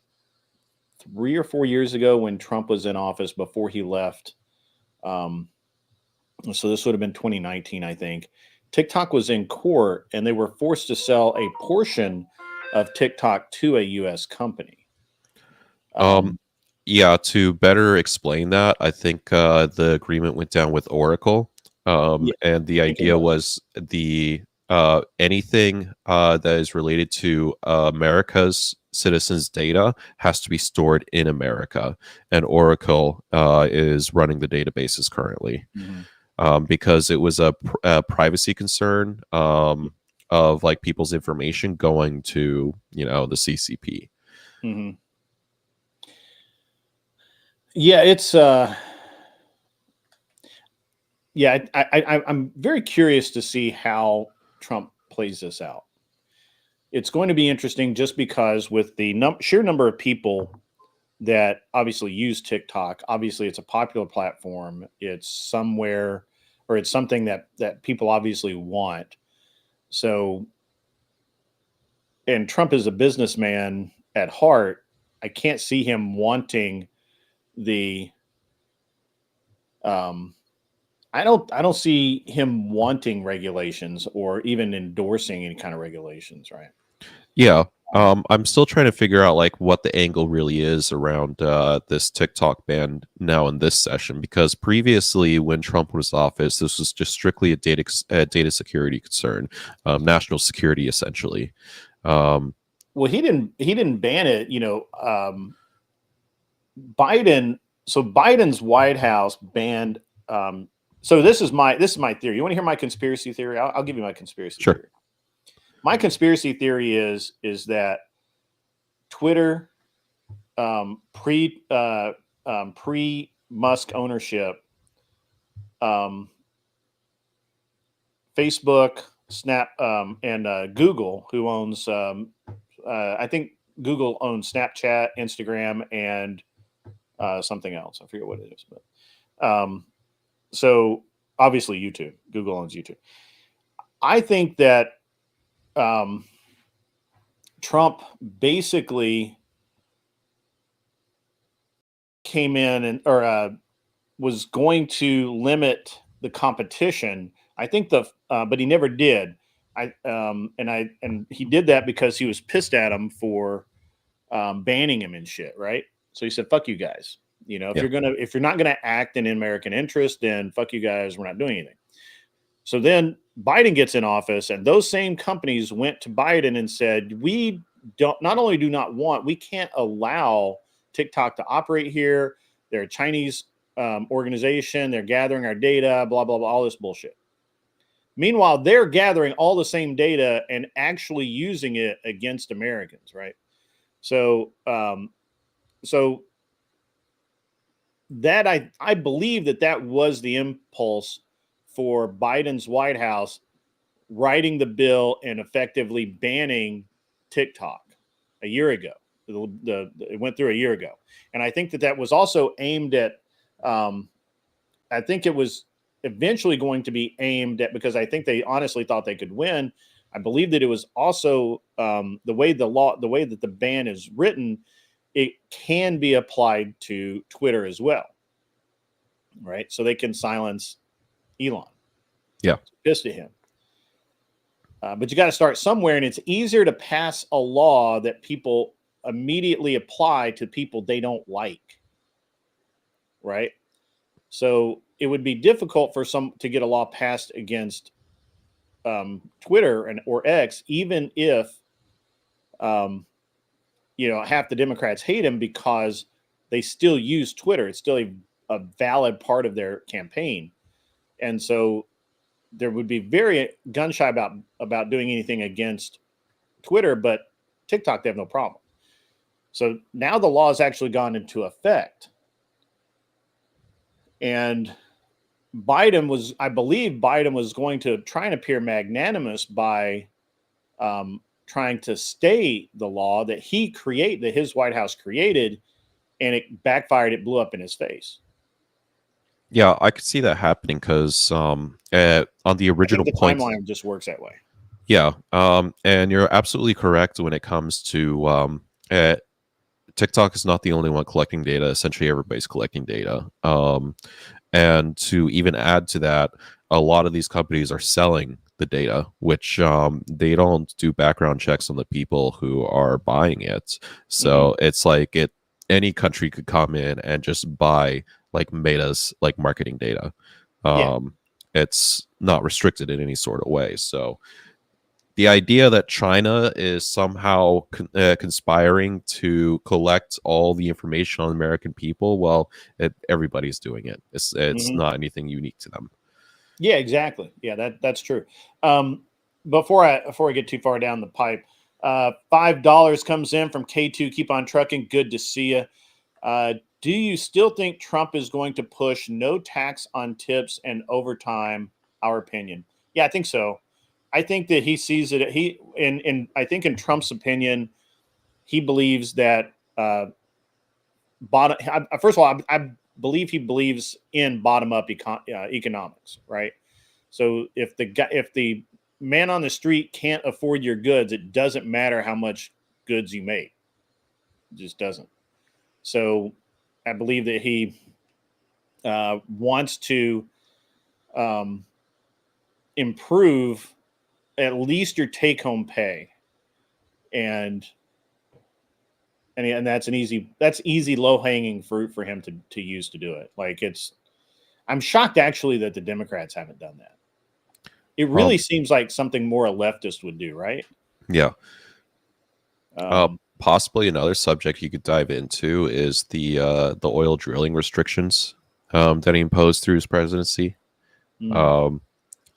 3 or 4 years ago when Trump was in office before he left. So this would have been 2019, I think. TikTok was in court and they were forced to sell a portion of TikTok to a U.S. company. Yeah, to better explain that, I think the agreement went down with Oracle, and the idea was the anything that is related to America's citizens' data has to be stored in America, and Oracle is running the databases currently. Because it was a privacy concern of like people's information going to the CCP. Yeah, it's I'm very curious to see how Trump plays this out. It's going to be interesting just because with the sheer number of people that obviously use TikTok. Obviously, it's a popular platform. It's somewhere, or it's something that people obviously want. So, and Trump is a businessman at heart. I can't see him wanting the. I don't see him wanting regulations or even endorsing any kind of regulations, right? Yeah. I'm still trying to figure out like what the angle really is around this TikTok ban now in this session, because previously when Trump was in office, this was just strictly a data security concern, national security essentially. Well, he didn't ban it. Biden. So Biden's White House banned. So this is my theory. You want to hear my conspiracy theory? I'll give you my conspiracy theory. My conspiracy theory is that Twitter, pre Musk ownership, Facebook, Snap, and Google, who owns, I think Google owns Snapchat, Instagram, and something else. I forget what it is, but so obviously YouTube. Google owns YouTube. I think that Trump basically came in and was going to limit the competition. I think but he never did. And he did that because he was pissed at him for banning him and shit, right? So he said, "Fuck you guys. If you're not gonna act in American interest, then fuck you guys. We're not doing anything." So then Biden gets in office, and those same companies went to Biden and said, "We not only do not want, we can't allow TikTok to operate here. They're a Chinese organization. They're gathering our data, blah, blah, blah, all this bullshit." Meanwhile, they're gathering all the same data and actually using it against Americans, right? So, that I believe that was the impulse for Biden's White House writing the bill and effectively banning TikTok a year ago. It went through a year ago. And I think that was also aimed at, I think it was eventually going to be aimed at, because I think they honestly thought they could win. I believe that it was also the way that the ban is written, it can be applied to Twitter as well, right? So they can silence Elon. Yeah. Pissed at him. But you got to start somewhere, and it's easier to pass a law that people immediately apply to people they don't like, right? So it would be difficult for some to get a law passed against Twitter or X, even if half the Democrats hate him, because they still use Twitter. It's still a valid part of their campaign. And so there would be very gun shy about doing anything against Twitter, but TikTok, they have no problem. So now the law has actually gone into effect. And I believe Biden was going to try and appear magnanimous by trying to stay the law that his White House created, and it backfired. It blew up in his face. Yeah, I could see that happening because on the I think original the point, timeline just works that way. yeah, and you're absolutely correct when it comes to TikTok is not the only one collecting data. Essentially, everybody's collecting data. And to even add to that, a lot of these companies are selling the data, which they don't do background checks on the people who are buying it. So it's like any country could come in and just buy like Meta's like marketing data. It's not restricted in any sort of way. So the idea that China is somehow conspiring to collect all the information on American people, well, everybody's doing it. It's not anything unique to them. Yeah, exactly. Yeah, that's true. Before I get too far down the pipe, $5 comes in from K2. Keep on trucking. Good to see you. Do you still think Trump is going to push no tax on tips and overtime? Our opinion. Yeah, I think so. I think that he sees it. I think in Trump's opinion, he believes that first of all, I believe he believes in bottom up economics, right? So if the man on the street can't afford your goods, it doesn't matter how much goods you make. It just doesn't. So I believe that he wants to improve at least your take-home pay, and that's easy low-hanging fruit for him to use to do it. Like I'm shocked actually that the Democrats haven't done that. It really seems like something more a leftist would do, right? Yeah. Possibly another subject you could dive into is the oil drilling restrictions that he imposed through his presidency.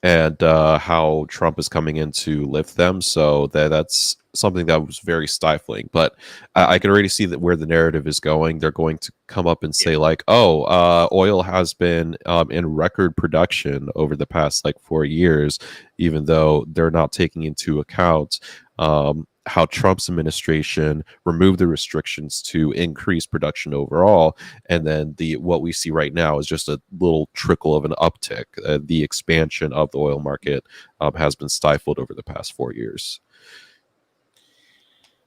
And how Trump is coming in to lift them. So that's something that was very stifling. But I can already see that where the narrative is going. They're going to come up and say like, "Oh, oil has been in record production over the past like 4 years," even though they're not taking into account how Trump's administration removed the restrictions to increase production overall, and then what we see right now is just a little trickle of an uptick. The expansion of the oil market has been stifled over the past 4 years.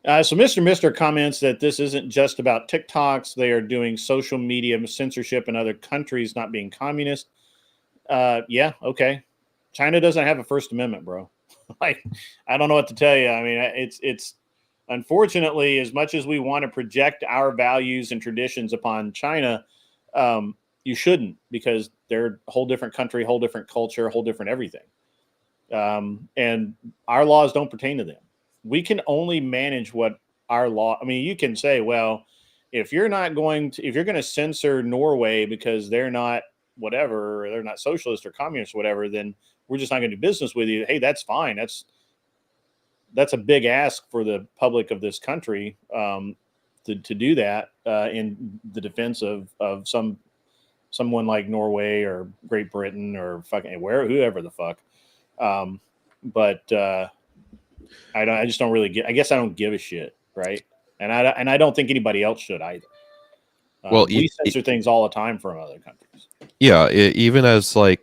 So Mr. comments that this isn't just about TikToks. They are doing social media censorship in other countries, not being communist. Yeah, okay. China doesn't have a First Amendment, bro. Like, I don't know what to tell you. I mean, it's unfortunately, as much as we want to project our values and traditions upon China, you shouldn't, because they're a whole different country, whole different culture, whole different everything. And our laws don't pertain to them. We can only manage what our law. I mean, you can say, well, if you're going to censor Norway because they're not whatever, or they're not socialist or communist or whatever, then we're just not going to do business with you. Hey, that's fine. That's a big ask for the public of this country to do that in the defense of someone like Norway or Great Britain or fucking whoever the fuck. But I just don't really get. I guess I don't give a shit, right? And I don't think anybody else should either. Well, we censor things all the time from other countries. Yeah, even as like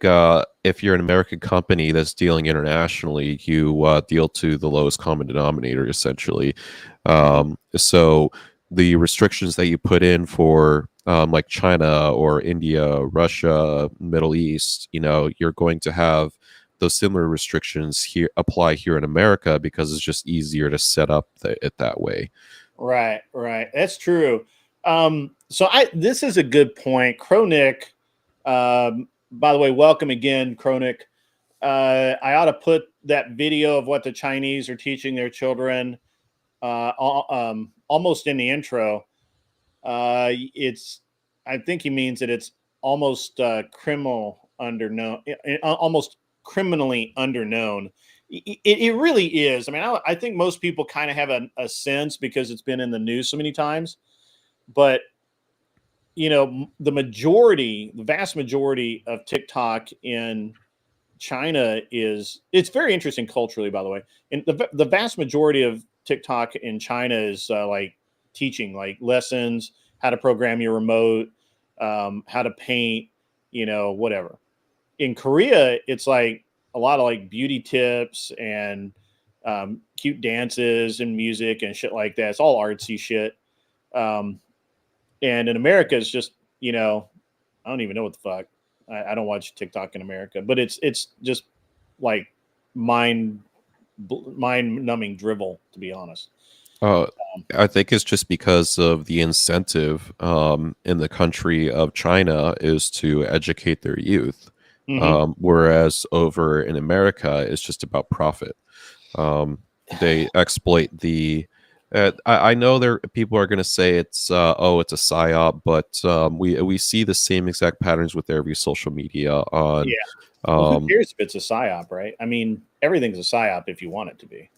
if you're an American company that's dealing internationally, you deal to the lowest common denominator essentially. So the restrictions that you put in for like China or India, Russia, Middle East, you're going to have those similar restrictions here apply here in America because it's just easier to set up it that way. Right. That's true. So this is a good point. Kronick, by the way, welcome again, Kronick. I ought to put that video of what the Chinese are teaching their children almost in the intro. I think he means that it's almost almost criminally underknown. It really is. I mean, I think most people kind of have a sense because it's been in the news so many times. But the vast majority of TikTok in China it's very interesting culturally, by the way. And the vast majority of TikTok in China is like teaching, like lessons, how to program your remote, how to paint, whatever. In Korea, it's like a lot of like beauty tips and cute dances and music and shit like that. It's all artsy shit. And in America, it's just, I don't even know what the fuck. I don't watch TikTok in America, but it's just like mind numbing drivel, to be honest. I think it's just because of the incentive in the country of China is to educate their youth, whereas over in America, it's just about profit. They exploit the. I know there people are going to say it's it's a psyop, but we see the same exact patterns with every social media on. Yeah. Well, who cares if it's a psyop, right? I mean, everything's a psyop if you want it to be.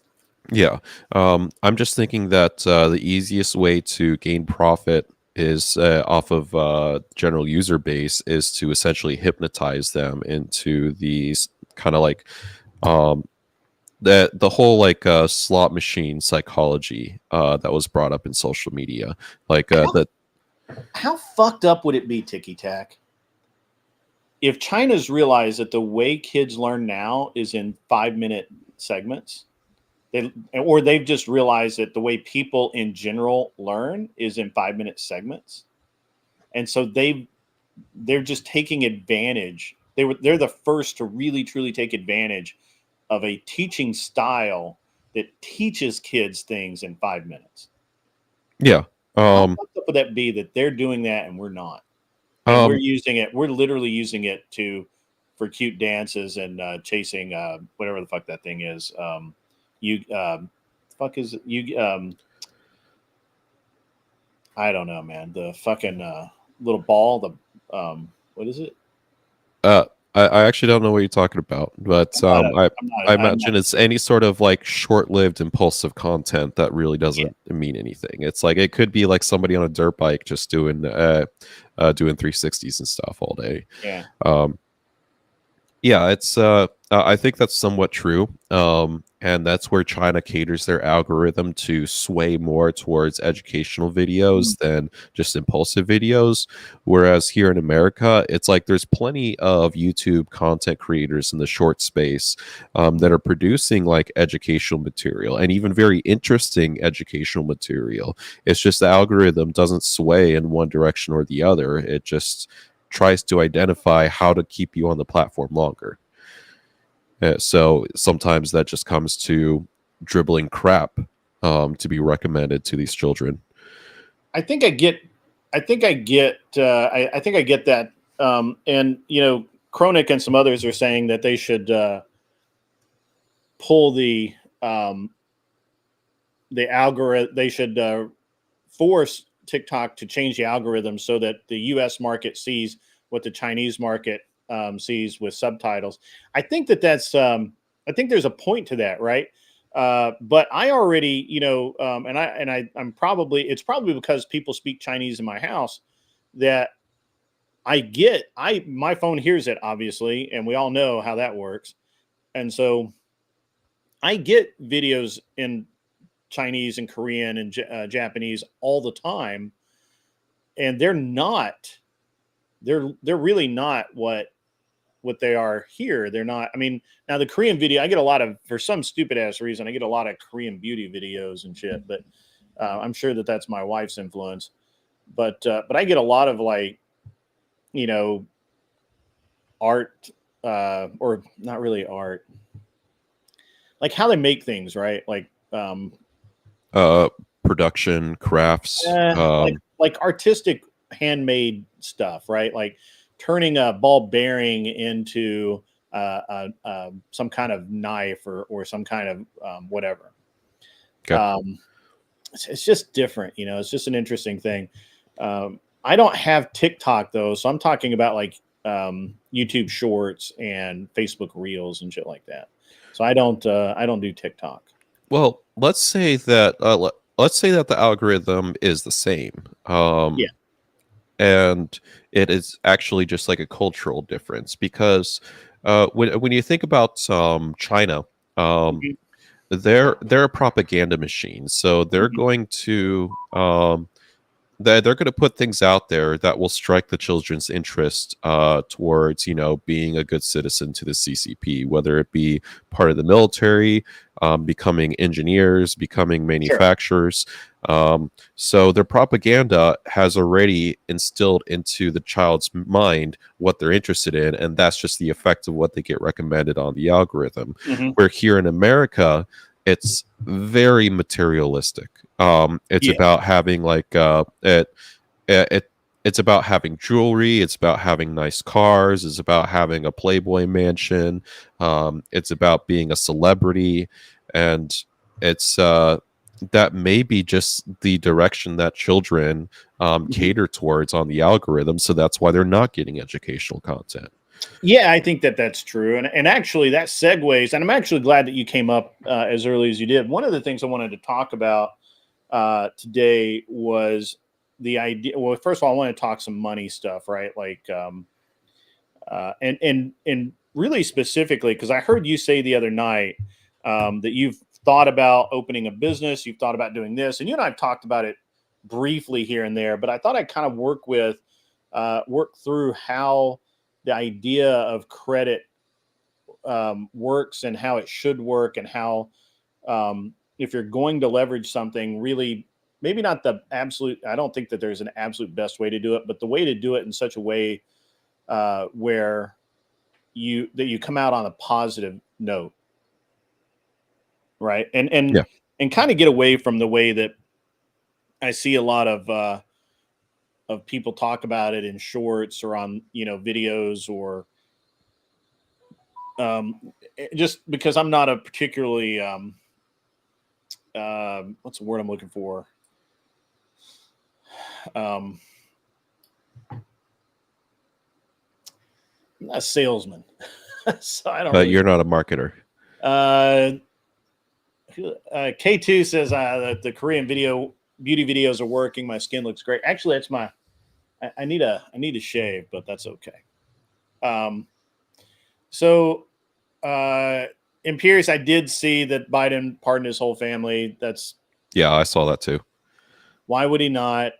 Yeah. I'm just thinking that the easiest way to gain profit is off of general user base is to essentially hypnotize them into these kind of like the whole like slot machine psychology that was brought up in social media. Like how fucked up would it be, Ticky Tac, if China's realized that the way kids learn now is in 5-minute segments? They've just realized that the way people in general learn is in 5-minute segments, and so they're just taking advantage. They're the first to really truly take advantage of a teaching style that teaches kids things in 5 minutes. Yeah. How fucked up would that be that they're doing that and we're not? And we're using it. We're literally using it for cute dances and chasing whatever the fuck that thing is. Fuck is it? I don't know, man. The fucking little ball. What is it? I actually don't know what you're talking about, but I imagine it's any sort of like short-lived impulsive content that really doesn't mean anything. It's like it could be like somebody on a dirt bike just doing 360s and stuff all day. Yeah. It's I think that's somewhat true. And that's where China caters their algorithm to sway more towards educational videos than just impulsive videos. Whereas here in America, it's like there's plenty of YouTube content creators in the short space that are producing like educational material and even very interesting educational material. It's just the algorithm doesn't sway in one direction or the other. It just tries to identify how to keep you on the platform longer. So sometimes that just comes to dribbling crap to be recommended to these children. I think I get that. And Kronik and some others are saying that they should pull the algorithm. They should force TikTok to change the algorithm so that the U.S. market sees what the Chinese market sees with subtitles. I think that's I think there's a point to that, right? But I already, I'm probably, it's probably because people speak Chinese in my house that my phone hears it, obviously, and we all know how that works. And so I get videos in Chinese and Korean and Japanese all the time, and they're really not what they are here. They're not. I mean, now the Korean video, I get a lot of, for some stupid ass reason, I get a lot of Korean beauty videos and shit. But I'm sure that that's my wife's influence. But I get a lot of like, art or not really art, like how they make things, right? Like production crafts, like artistic handmade stuff, right? Like turning a ball bearing into some kind of knife or some kind of whatever. Okay. It's just different, it's just an interesting thing. I don't have TikTok though, so I'm talking about like YouTube Shorts and Facebook Reels and shit like that. So I don't do TikTok. Well, let's say that the algorithm is the same. and it is actually just like a cultural difference because when you think about China, um, Mhm. they're a propaganda machine, so they're Mhm. going to they're going to put things out there that will strike the children's interest towards, being a good citizen to the CCP, whether it be part of the military, becoming engineers, becoming Sure. manufacturers. So their propaganda has already instilled into the child's mind what they're interested in, and that's just the effect of what they get recommended on the algorithm. Mhm. Where here in America, it's very materialistic. It's Yeah. about having it it's about having jewelry, it's about having nice cars, it's about having a Playboy mansion, it's about being a celebrity, and it's that may be just the direction that children Mhm. cater towards on the algorithm, so that's why they're not getting educational content. Yeah, I think that that's true, and actually that segues. And I'm actually glad that you came up as early as you did. One of the things I wanted to talk about today was the idea. Well, first of all, I want to talk some money stuff, right? Like, and really specifically, because I heard you say the other night that you've thought about opening a business, you've thought about doing this, and you and I've talked about it briefly here and there. But I thought I'd kind of work through how the idea of credit works and how it should work, and how if you're going to leverage something, really maybe not the absolute. I don't think that there's an absolute best way to do it, but the way to do it in such a way where you come out on a positive note, right? Yeah. And kind of get away from the way that I see a lot of people talk about it in shorts or on videos, or just because I'm not a particularly what's the word I'm looking for? Um, I'm not a salesman, so I don't But really. you're not a marketer. Uh, K2 says that the Korean beauty videos are working. My skin looks great. Actually, that's my. I need a shave, but that's okay. Um, so Imperious, I did see that Biden pardoned his whole family. That's Yeah, I saw that too. why would he not?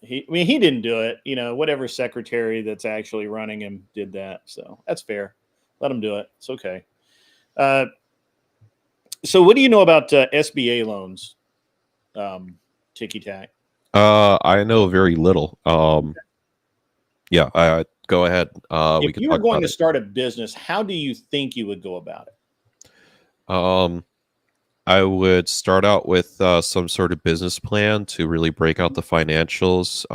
I mean, he didn't do it. Whatever secretary that's actually running him did that. So that's fair. Let him do it. It's okay. Uh, so what do you know about SBA loans? Ticky Tac. I know very little. Yeah, go ahead. We If could you were talk going about to it. start a business, how do you think you would go about it? Um, I would start out with some sort of business plan to really break out the financials.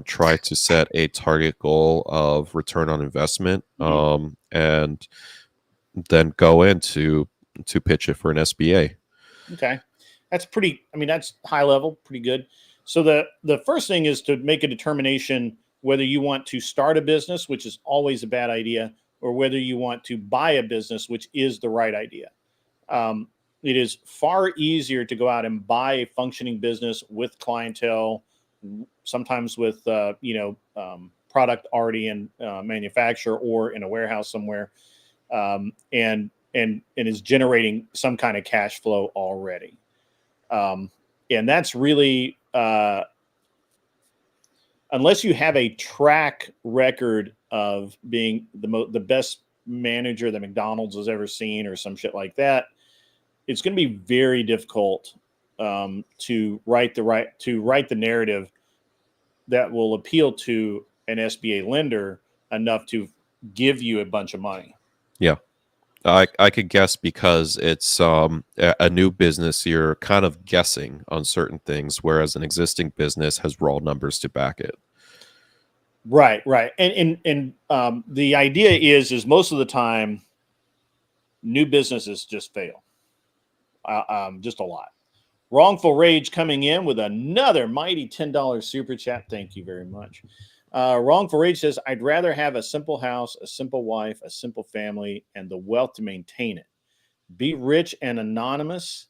Try to set a target goal of return on investment, Mhm. and then go into to pitch it for an SBA. Okay, that's pretty. I mean, that's high level, pretty good. So the first thing is to make a determination whether you want to start a business, which is always a bad idea, or whether you want to buy a business, which is the right idea. Um, it is far easier to go out and buy a functioning business with clientele, sometimes with product already in manufacture or in a warehouse somewhere, and is generating some kind of cash flow already. Um, and that's really unless you have a track record of being the best manager that McDonald's has ever seen or some shit like that, it's going to be very difficult to write the narrative that will appeal to an SBA lender enough to give you a bunch of money. Yeah. I could guess because it's a new business. You're kind of guessing on certain things, whereas an existing business has raw numbers to back it. Right, right. And the idea is most of the time new businesses just fail. Just a lot. Wrongful Rage coming in with another mighty $10 super chat. Thank you very much. Wrongful Rage says, I'd rather have a simple house, a simple wife, a simple family, and the wealth to maintain it. Be rich and anonymous,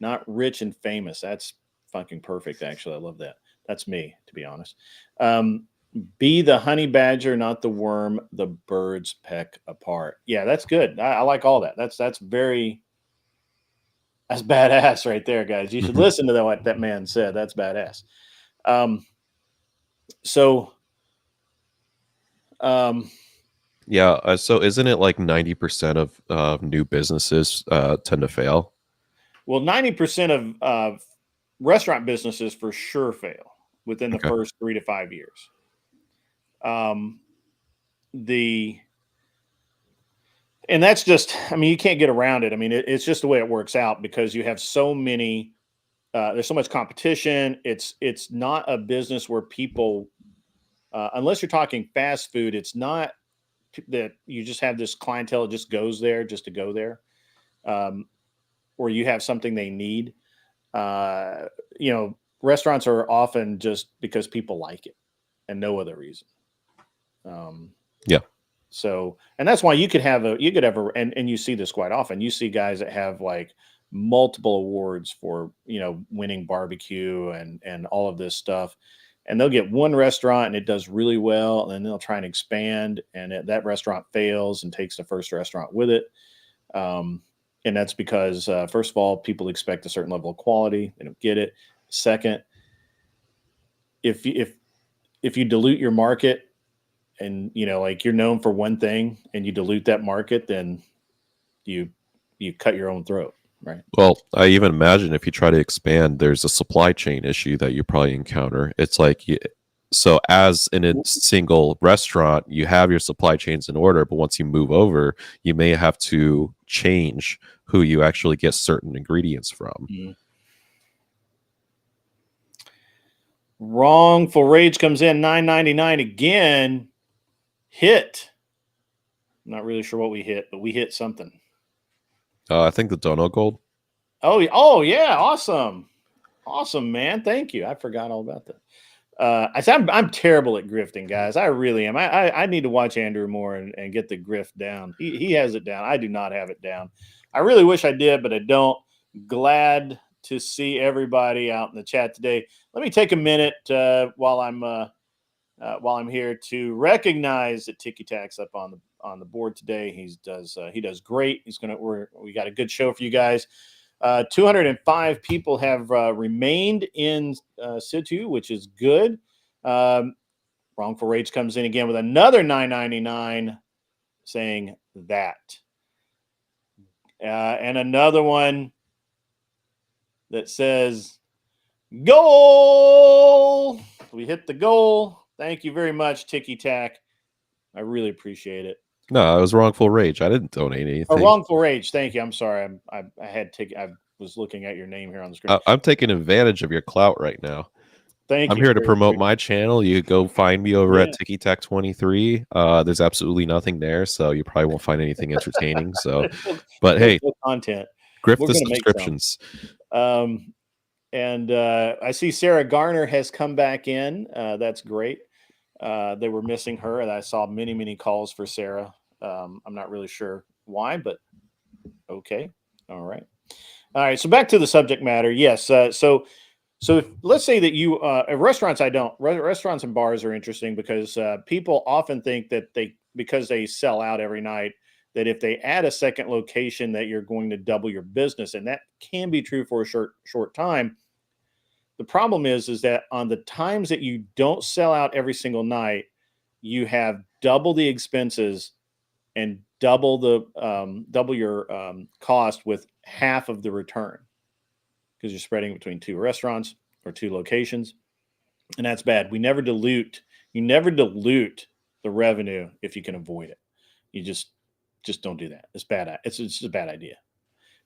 not rich and famous. That's fucking perfect, actually. I love that. That's me, to be honest. Be the honey badger, not the worm the birds peck apart. Yeah, that's good. I like all that. That's badass right there, guys. You should Mhm. listen to what that man said. That's badass. Um, so, um, Yeah. So isn't it like 90% of new businesses tend to fail? well, 90% of restaurant businesses for sure fail within the Okay. first 3 to 5 years. Um, the and that's just, I mean, you can't get around it. I mean, it's just the way it works out because you have so many. There's so much competition. It's not a business where people, unless you're talking fast food, it's not that you just have this clientele that just goes there just to go there, um, or you have something they need. Uh, Restaurants are often just because people like it and no other reason. Um, Yeah. So, and that's why you could have and you see this quite often. You see guys that have like multiple awards for, winning barbecue and all of this stuff. And they'll get one restaurant and it does really well. And then they'll try and expand and that restaurant fails and takes the first restaurant with it. And that's because, first of all, people expect a certain level of quality. They don't get it. Second, if you dilute your market, and like you're known for one thing and you dilute that market, then you cut your own throat, right? Well, I even imagine if you try to expand, there's a supply chain issue that you probably encounter. It's like, so as in a single restaurant, you have your supply chains in order, but once you move over, you may have to change who you actually get certain ingredients from. Mm. Wrongful Rage comes in $9.99 again. Hit. Not really sure what we hit, but we hit something. I think the dono gold. Oh yeah, awesome, man. Thank you. I forgot all about that. I said I'm terrible at grifting, guys. I really am. I need to watch Andrew more and get the grift down. He has it down. I do not have it down. I really wish I did, but I don't. Glad to see everybody out in the chat today. Let me take a minute while I'm here to recognize that Ticky Tac's up on the board today. He does great. We got a good show for you guys. 205 people have remained in situ, which is good. Wrongful Rage comes in again with another $9.99 saying that. And another one that says goal. We hit the goal. Thank you very much, Ticky Tac. I really appreciate it. No, it was wrongful rage. I didn't donate anything. Wrongful Rage. Thank you. I'm sorry. I was looking at your name here on the screen. I'm taking advantage of your clout right now. Thank I'm you. here to promote my channel. You go find me over at Yeah. Ticky Tac 23. There's absolutely nothing there, so you probably won't find anything entertaining. So, but hey, content. grift We're the gonna make subscriptions. And I see Sarah Garner has come back in. That's great. They were missing her, and I saw many calls for Sarah. I'm not really sure why, but okay. All right. So back to the subject matter. Yes. So let's say that you restaurants. Restaurants and bars are interesting because people often think that because they sell out every night, that if they add a second location that you're going to double your business, and that can be true for a short time. The problem is that on the times that you don't sell out every single night, you have double the expenses and double your cost with half of the return because you're spreading between two restaurants or two locations, and that's bad. You never dilute the revenue if you can avoid it. You just don't do that. It's bad. It's just a bad idea.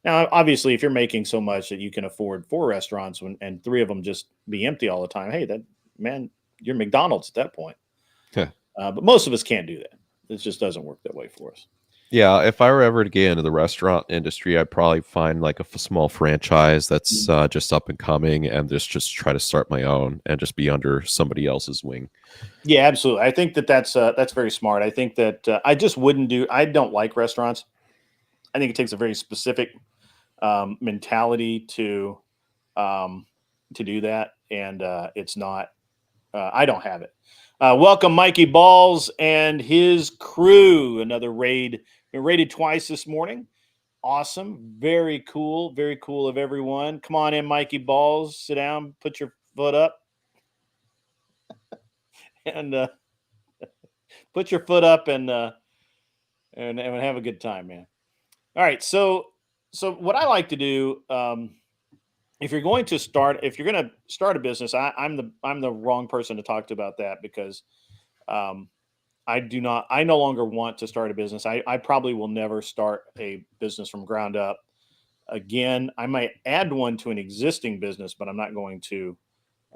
Now, obviously, if you're making so much that you can afford 4 restaurants and 3 of them just be empty all the time, hey, you're McDonald's at that point. Yeah. But most of us can't do that. It just doesn't work that way for us. Yeah, if I were ever to get into the restaurant industry, I'd probably find like a small franchise that's just up and coming, and just try to start my own and just be under somebody else's wing. Yeah, absolutely. I think that's very smart. I think that I just wouldn't do. I don't like restaurants. I think it takes a very specific mentality to do that, and it's not I don't have it. Welcome, Mikey Balls and his crew. Another raid. Been raided twice this morning. Awesome. Very cool. Very cool of everyone. Come on in, Mikey Balls. Sit down. Put your foot up. And put your foot up and have a good time, man. All right. So what I like to do, if you're going to start a business, I'm the wrong person to talk to about that because I no longer want to start a business. I probably will never start a business from ground up again. I might add one to an existing business, but I'm not going to,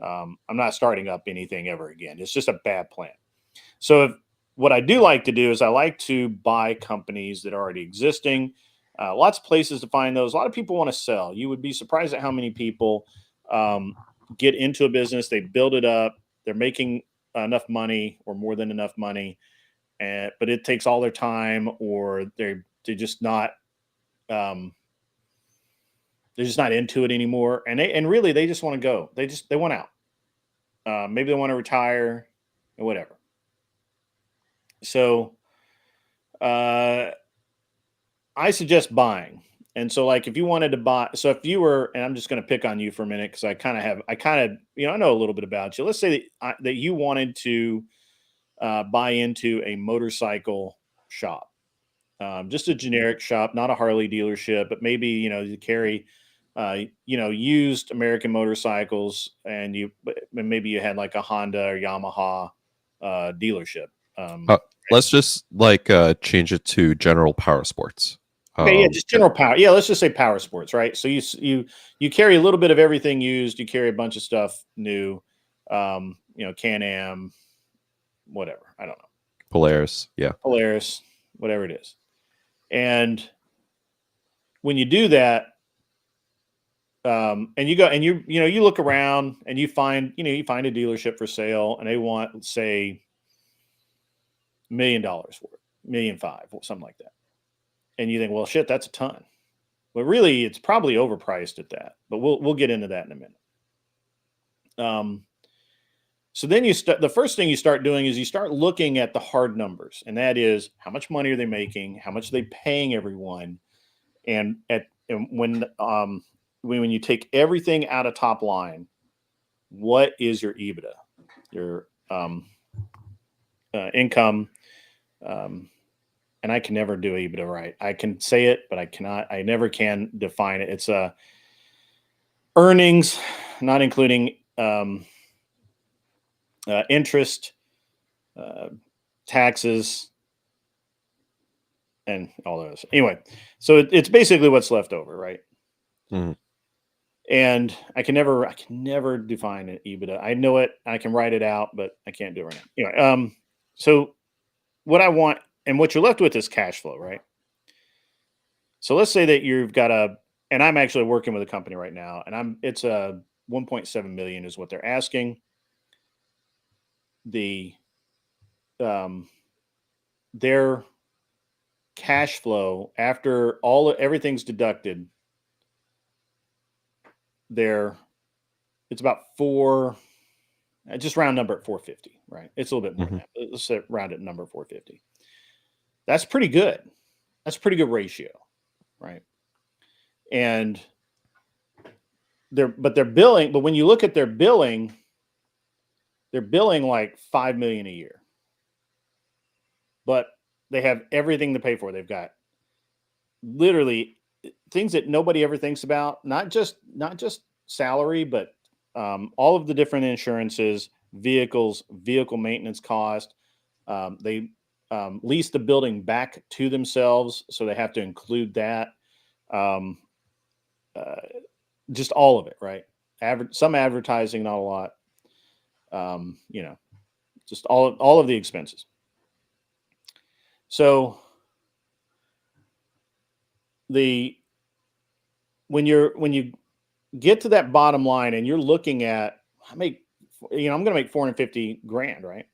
I'm not starting up anything ever again. It's just a bad plan. So what I do like to do is I like to buy companies that are already existing. Lots of places to find those. A lot of people want to sell. You would be surprised at how many people get into a business. They build it up. They're making enough money or more than enough money, but it takes all their time, or they're just not into it anymore. And really they just want to go. They want out. Maybe they want to retire or whatever. So I suggest buying. And so like if you wanted to buy, so if you were, and I'm just going to pick on you for a minute because I know a little bit about you. Let's say that you wanted to buy into a motorcycle shop, just a generic shop, not a Harley dealership, but maybe, you carry, used American motorcycles, and maybe you had like a Honda or Yamaha dealership. Let's just change it to general power sports. Okay, yeah, just general power. Yeah, let's just say power sports, right? So you carry a little bit of everything used. You carry a bunch of stuff new. Can-Am, whatever. I don't know. Polaris, whatever it is. And when you do that, and you go and you look around and you find a dealership for sale, and they want, let's say, $1 million worth, $1.5 million, something like that. And you think, well, shit, that's a ton. But really, it's probably overpriced at that. But we'll get into that in a minute. So then the first thing you start doing is you start looking at the hard numbers, and that is how much money are they making, how much are they paying everyone, and when you take everything out of top line, what is your EBITDA, your income? And I can never do EBITDA right. I can say it, but I never can define it. It's earnings, not including interest, taxes, and all those. Anyway, so it's basically what's left over, right? Mm-hmm. And I can never define an EBITDA. I know it. I can write it out, but I can't do it right now. Anyway, so what I want and what you're left with is cash flow, right? So let's say that you've got and I'm actually working with a company right now, and it's a 1.7 million is what they're asking. Their cash flow after everything's deducted, it's about just round number at 450, right? It's a little bit more than that. Let's say round it number 450. That's pretty good. That's a pretty good ratio, right? And they're billing, but when you look at their billing, they're billing like $5 million a year. But they have everything to pay for. They've got literally things that nobody ever thinks about, not just salary, but all of the different insurances, vehicles, vehicle maintenance cost. They lease the building back to themselves, so they have to include that. Just all of it, right? Some advertising, not a lot. Just all of the expenses. So when you get to that bottom line and you're looking at, I'm going to make 450 grand, right?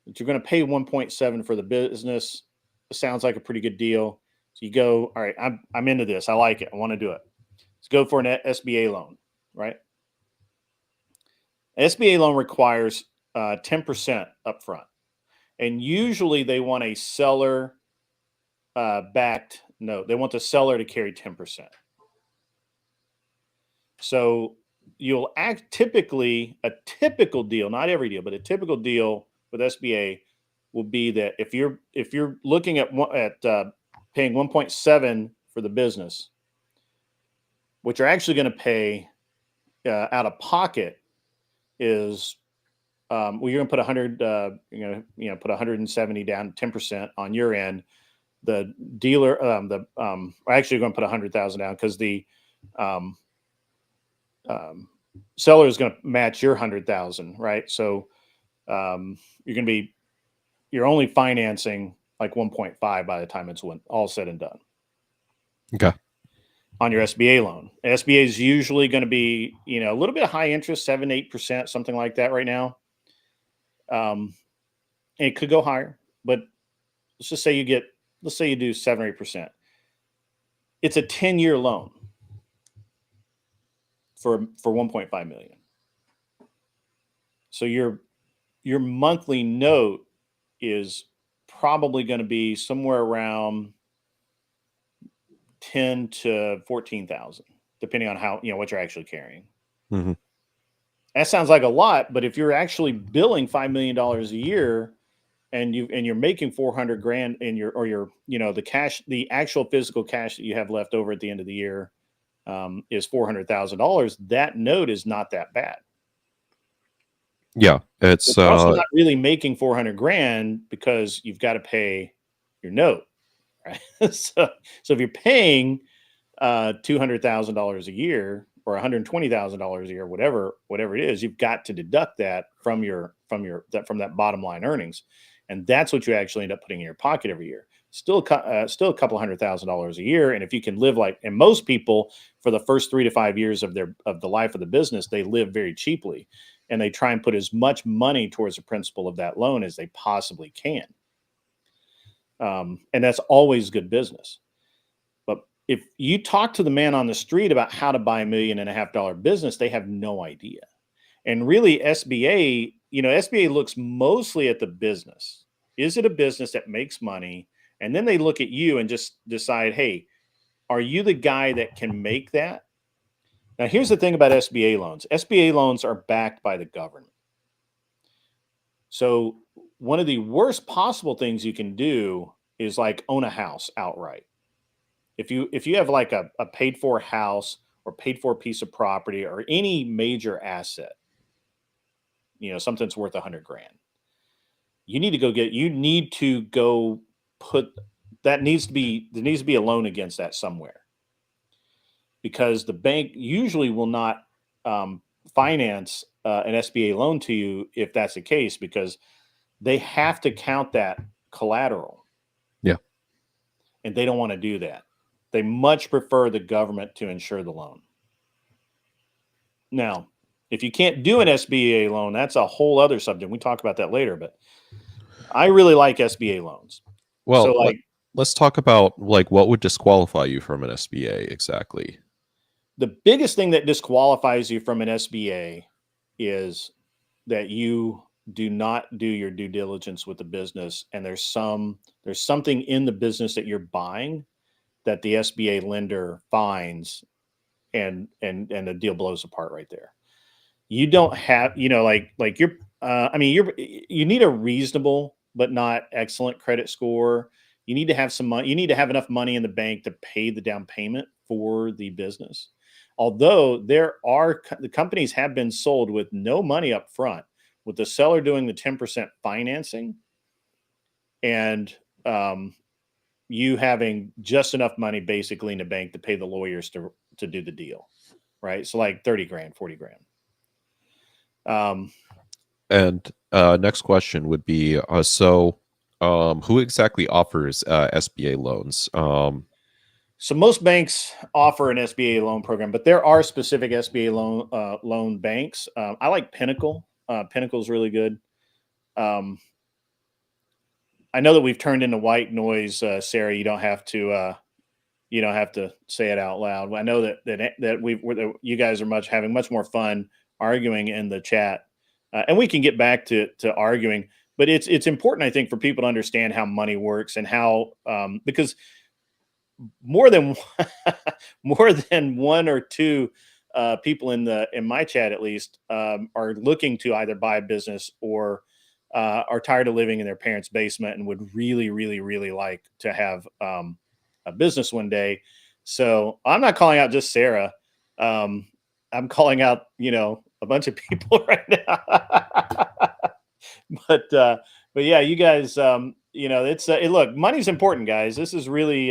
But you're going to pay 1.7 for the business. It sounds like a pretty good deal. So you go, all right, I'm into this. I like it. I want to do it. Let's go for an SBA loan, right? SBA loan requires 10% upfront, and usually they want a seller backed note. They want the seller to carry 10%. So you'll typically, a typical deal, not every deal, but a typical deal with SBA will be that if you're looking at paying 1.7 for the business, what you're actually going to pay out of pocket is you're going to put 100, put 170 down, 10% on your end. The dealer, actually, you're going to put 100,000 down because the seller is going to match your 100,000, right? So you're only financing like 1.5 by the time it's all said and done. Okay. On your SBA loan, SBA is usually going to be a little bit of high interest, 7-8%, something like that right now. And it could go higher, but let's just say you do 7 or 8%. It's a 10-year loan for 1.5 million. So your monthly note is probably going to be somewhere around 10 to 14,000, depending on how what you're actually carrying. Mm-hmm. That sounds like a lot, but if you're actually billing $5 million a year and you're making 400 grand in the actual physical cash that you have left over at the end of the year is $400,000, that note is not that bad. Yeah, it's also not really making 400 grand because you've got to pay your note, right? so if you're paying $200,000 a year or $120,000 a year, whatever it is, you've got to deduct that from that bottom line earnings, and that's what you actually end up putting in your pocket every year. Still a couple $100,000 a year, and if you can live and most people for the first 3 to 5 years of the life of the business, they live very cheaply, and they try and put as much money towards the principal of that loan as they possibly can. And that's always good business. But if you talk to the man on the street about how to buy $1.5 million business, they have no idea. And really, SBA looks mostly at the business. Is it a business that makes money? And then they look at you and just decide, hey, are you the guy that can make that? Now, here's the thing about SBA loans. SBA loans are backed by the government. So one of the worst possible things you can do is like own a house outright. If you have like a paid for house or paid for piece of property or any major asset, something that's worth 100 grand, there needs to be a loan against that somewhere, because the bank usually will not finance an SBA loan to you if that's the case, because they have to count that collateral. Yeah. And they don't want to do that. They much prefer the government to insure the loan. Now, if you can't do an SBA loan, that's a whole other subject. We talk about that later, but I really like SBA loans. Well, so let's talk about what would disqualify you from an SBA exactly. The biggest thing that disqualifies you from an SBA is that you do not do your due diligence with the business, and there's something in the business that you're buying that the SBA lender finds, and the deal blows apart right there. You don't have, you need a reasonable but not excellent credit score. You need to have some money. You need to have enough money in the bank to pay the down payment for the business. Although the companies have been sold with no money up front, with the seller doing the 10% financing, and you having just enough money basically in the bank to pay the lawyers to do the deal, right? So like 30 grand, 40 grand. And next question would be, who exactly offers SBA loans? So most banks offer an SBA loan program, but there are specific SBA loan banks. I like Pinnacle. Pinnacle's really good. I know that we've turned into white noise, Sarah. You don't have to say it out loud. I know that you guys are having much more fun arguing in the chat, and we can get back to arguing. But it's important, I think, for people to understand how money works and how because more than more than one or two people in my chat at least are looking to either buy a business or are tired of living in their parents' basement and would really, really, really like to have a business one day. So I'm not calling out just Sarah. I'm calling out, a bunch of people right now. But yeah, you guys, it's look, money's important, guys. This is really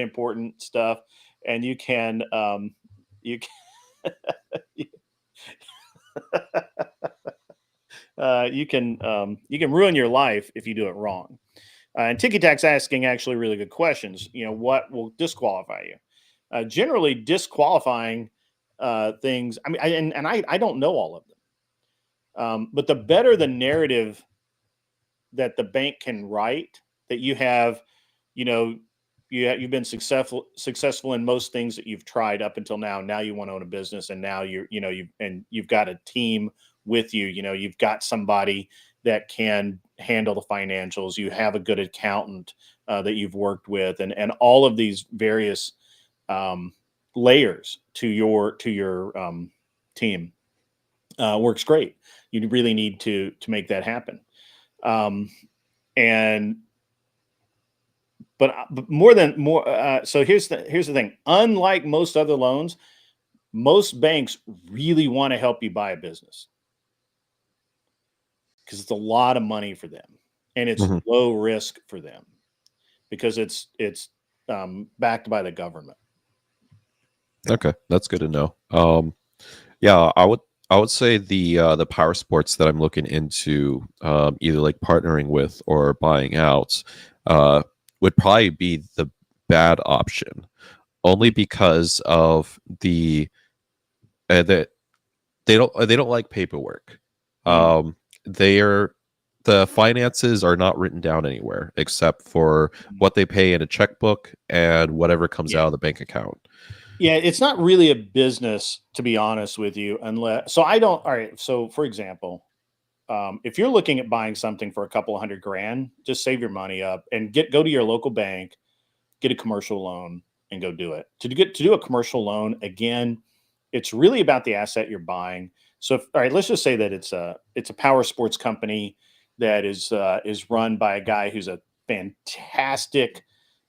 important stuff, and you can you can you can ruin your life if you do it wrong. And Ticky Tac's asking actually really good questions. What will disqualify you? Generally, disqualifying things. I mean, I don't know all of them, but the better the narrative that the bank can write, that you have, you've been successful in most things that you've tried up until now. Now you want to own a business, and now you've got a team with you. You've got somebody that can handle the financials. You have a good accountant that you've worked with, and all of these various layers to your team works great. You really need to make that happen. So here's the thing. Unlike most other loans, most banks really want to help you buy a business because it's a lot of money for them, and it's low risk for them because it's backed by the government. Okay, that's good to know. Yeah, I would say the power sports that I'm looking into, either like partnering with or buying out, would probably be the bad option, only because of that they don't like paperwork. The finances are not written down anywhere except for what they pay in a checkbook and whatever comes out of the bank account. Yeah, it's not really a business, to be honest with you, unless. All right. So, for example, if you're looking at buying something for a couple of $100,000, just save your money up and go to your local bank, get a commercial loan, and go do it. To do a commercial loan, again, it's really about the asset you're buying. So, all right, let's just say that it's a power sports company that is run by a guy who's a fantastic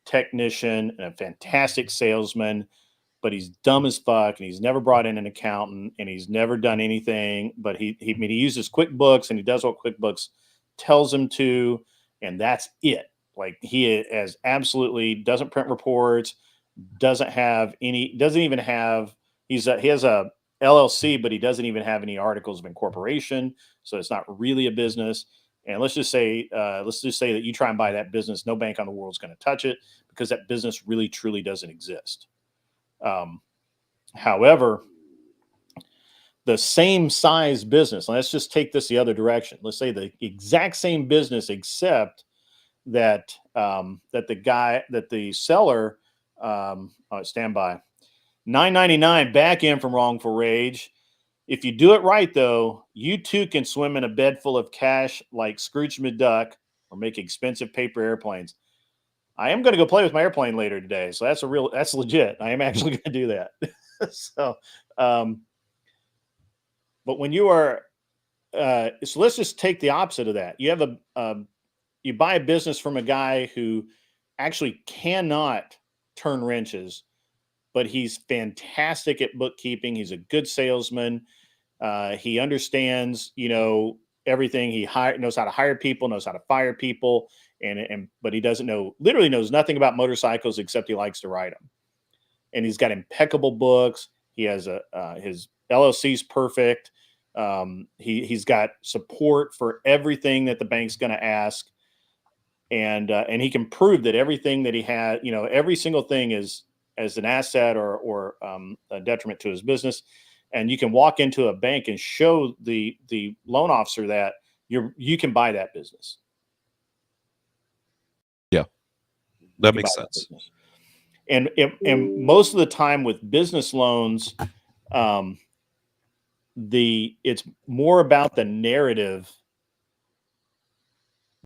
technician and a fantastic salesman, but he's dumb as fuck, and he's never brought in an accountant, and he's never done anything. But he uses QuickBooks, and he does what QuickBooks tells him to, and that's it. Like, he absolutely doesn't print reports, he has a LLC, but he doesn't even have any articles of incorporation, so it's not really a business. And let's just say that you try and buy that business, no bank on the world is going to touch it because that business really truly doesn't exist. However, the same size business, let's just take this the other direction. Let's say the exact same business, except that the seller, stand by, $9.99 back in from Wrongful Rage. If you do it right, though, you too can swim in a bed full of cash like Scrooge McDuck or make expensive paper airplanes. I am going to go play with my airplane later today. So that's legit. I am actually going to do that. So, but when you are, so let's just take the opposite of that. You have you buy a business from a guy who actually cannot turn wrenches, but he's fantastic at bookkeeping. He's a good salesman. He understands, everything. He knows how to hire people, knows how to fire people. But he literally knows nothing about motorcycles except he likes to ride them. And he's got impeccable books. He has his LLC's perfect. He's got support for everything that the bank's going to ask. And he can prove that everything that he had, every single thing is as an asset or a detriment to his business. And you can walk into a bank and show the loan officer that you can buy that business. That makes sense. And most of the time with business loans, it's more about the narrative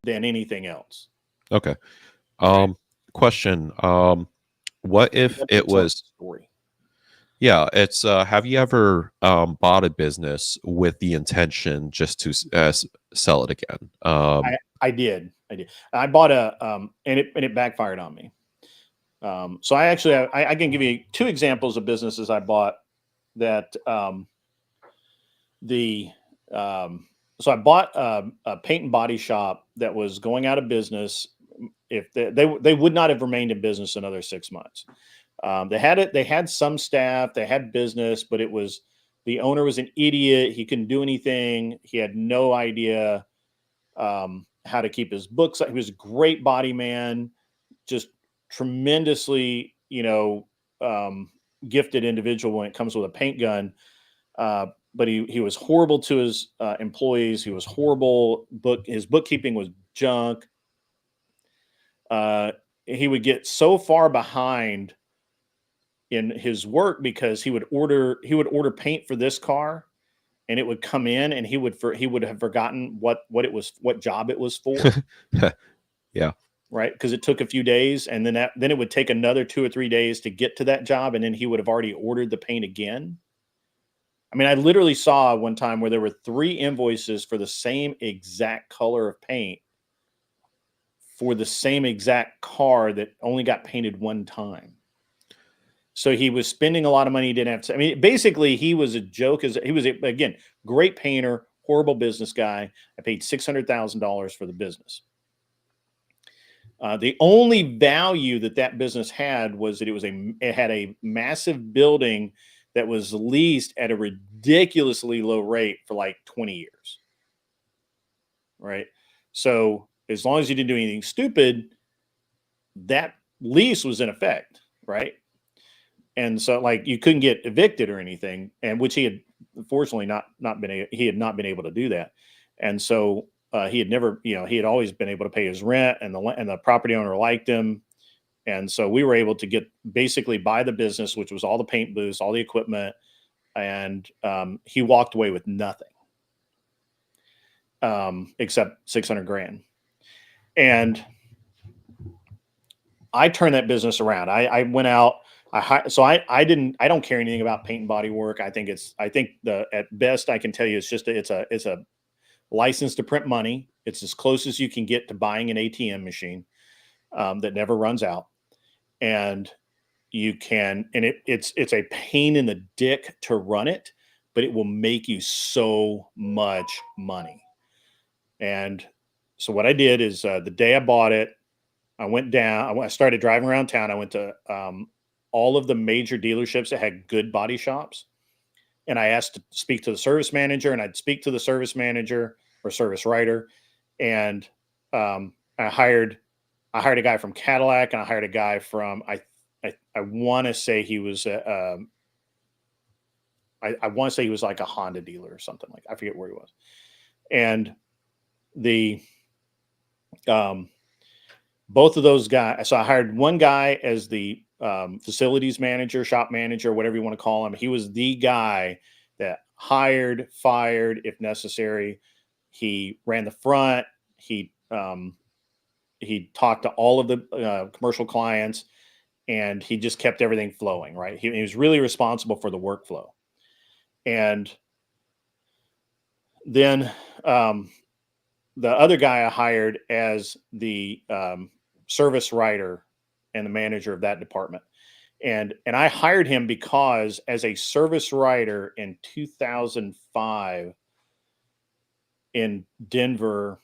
than anything else. Okay. Question. What if That's it telling was? the story. Yeah, it's. Have you ever bought a business with the intention just to sell it again? I did. I bought and it backfired on me. So I actually I can give you 2 examples of businesses I bought that so I bought a paint and body shop that was going out of business. If they would not have remained in business another 6 months. They had some staff, they had business, but the owner was an idiot. He couldn't do anything. He had no idea how to keep his books. He was a great body man, just tremendously, gifted individual when it comes with a paint gun. But he was horrible to his employees. He was horrible. His bookkeeping was junk. He would get so far behind in his work because he would order paint for this car, and it would come in, and he would have forgotten what job it was for. Yeah. Right, because it took a few days, and then it would take another 2 or 3 days to get to that job, and then he would have already ordered the paint again. I mean, I literally saw one time where there were 3 invoices for the same exact color of paint for the same exact car that only got painted one time. So he was spending a lot of money. He didn't have to. I mean, basically, he was a joke. He was again, great painter, horrible business guy. I paid $600,000 for the business. The only value that business had was that it had a massive building that was leased at a ridiculously low rate for like 20 years. Right. So as long as you didn't do anything stupid, that lease was in effect. Right. And so like you couldn't get evicted or anything, and which he had fortunately not been able to do that. And so he had always been able to pay his rent, and the property owner liked him. And so we were able to basically buy the business, which was all the paint booths, all the equipment. And he walked away with nothing except $600,000. And I turned that business around. I went out. I don't care anything about paint and body work. I think at best I can tell you it's a license to print money. It's as close as you can get to buying an ATM machine that never runs out. And it's a pain in the dick to run it, but it will make you so much money. And so what I did is the day I bought it, I went down. I started driving around town. I went to all of the major dealerships that had good body shops, and I asked to speak to the service manager, and I'd speak to the service manager or service writer, and I hired a guy from Cadillac, and I hired a guy from I want to say he was I want to say he was like a Honda dealer or something like. I forget where he was, and the both of those guys. So I hired one guy as the facilities manager, shop manager, whatever you want to call him. He was the guy that hired, fired if necessary. He ran the front. He talked to all of the commercial clients, and he just kept everything flowing. Right. He was really responsible for the workflow. And then the other guy I hired as the service writer and the manager of that department. And I hired him because as a service writer in 2005 in Denver,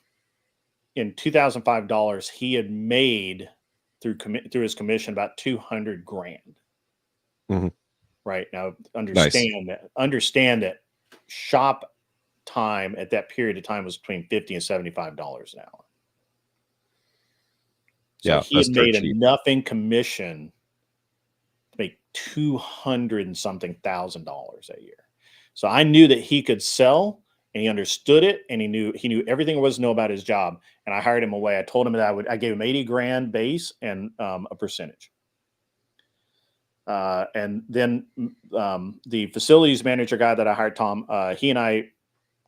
in $2005, he had made through his commission about $200,000. Mm-hmm. Right. Now understand that shop time at that period of time was between $50 and $75 an hour. So yeah, he had made enough in commission to make $200 and something thousand a year. So I knew that he could sell, and he understood it, and he knew everything there was to know about his job. And I hired him away. I told him that I gave him $80,000 base and a percentage. And then the facilities manager guy that I hired, Tom, he and I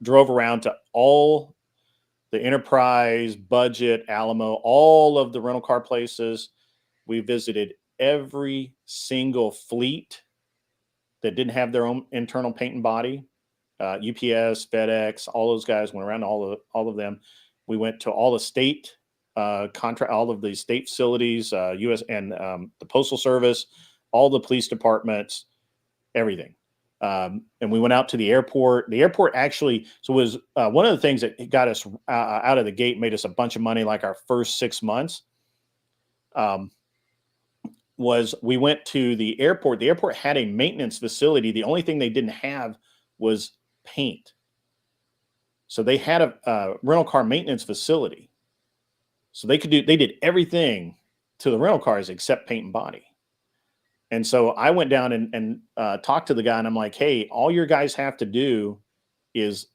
drove around to all the Enterprise, Budget, Alamo, all of the rental car places. We visited every single fleet that didn't have their own internal paint and body. UPS, FedEx, all those guys went around to all of them. We went to all the state contract, all of the state facilities, U.S. and the Postal Service, all the police departments, everything. And we went out to the airport. The airport actually, so was one of the things that got us out of the gate, made us a bunch of money like our first 6 months. Was we went to the airport. The airport had a maintenance facility. The only thing they didn't have was paint. So they had a rental car maintenance facility. So they did everything to the rental cars except paint and body. And so I went down and talked to the guy, and I'm like, hey, all your guys have to do is,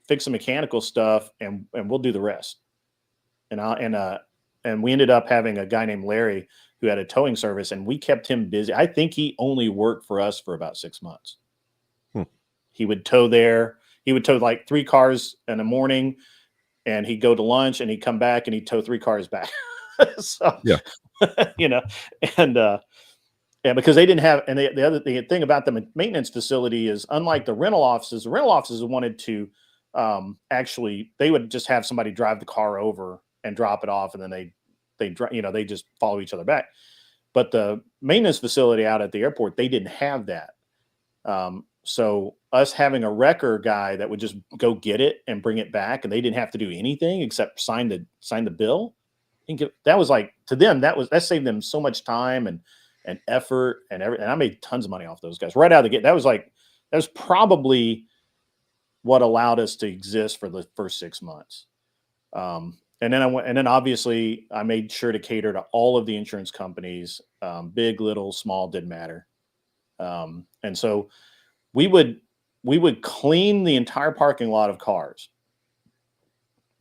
fix the mechanical stuff, and we'll do the rest. And we ended up having a guy named Larry who had a towing service, and we kept him busy. I think he only worked for us for about 6 months. He would tow there. He would tow like 3 cars in the morning, and he'd go to lunch, and he'd come back, and he'd tow 3 cars back. So, Yeah. And because they didn't have, and the thing about the maintenance facility is, unlike the rental offices wanted to actually, they would just have somebody drive the car over and drop it off, and then they just follow each other back. But the maintenance facility out at the airport, they didn't have that. So us having a wrecker guy that would just go get it and bring it back, and they didn't have to do anything except sign the bill. That was like, to them, that saved them so much time and effort and everything. And I made tons of money off those guys right out of the gate. That was probably what allowed us to exist for the first 6 months. And then obviously I made sure to cater to all of the insurance companies, big, little, small, didn't matter. And so we would clean the entire parking lot of cars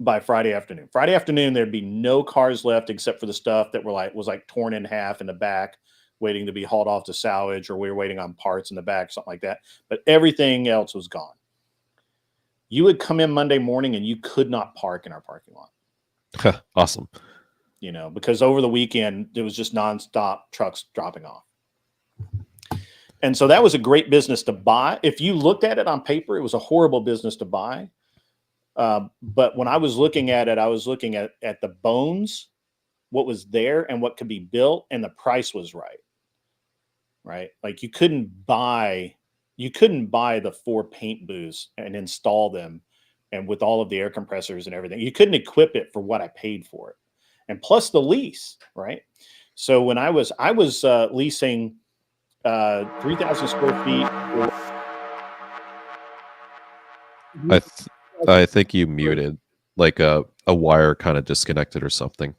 by Friday afternoon. Friday afternoon, there'd be no cars left except for the stuff that was torn in half in the back, waiting to be hauled off to salvage, or we were waiting on parts in the back, something like that. But everything else was gone. You would come in Monday morning and you could not park in our parking lot. Awesome. Because over the weekend, it was just nonstop trucks dropping off. And so that was a great business to buy. If you looked at it on paper, it was a horrible business to buy. But when I was looking at it, I was looking at the bones, what was there and what could be built, and the price was right. Right? Like you couldn't buy the 4 paint booths and install them, and with all of the air compressors and everything. You couldn't equip it for what I paid for it. And plus the lease, right? So when I was leasing 3,000 square feet. I think you muted, like a wire kind of disconnected or something.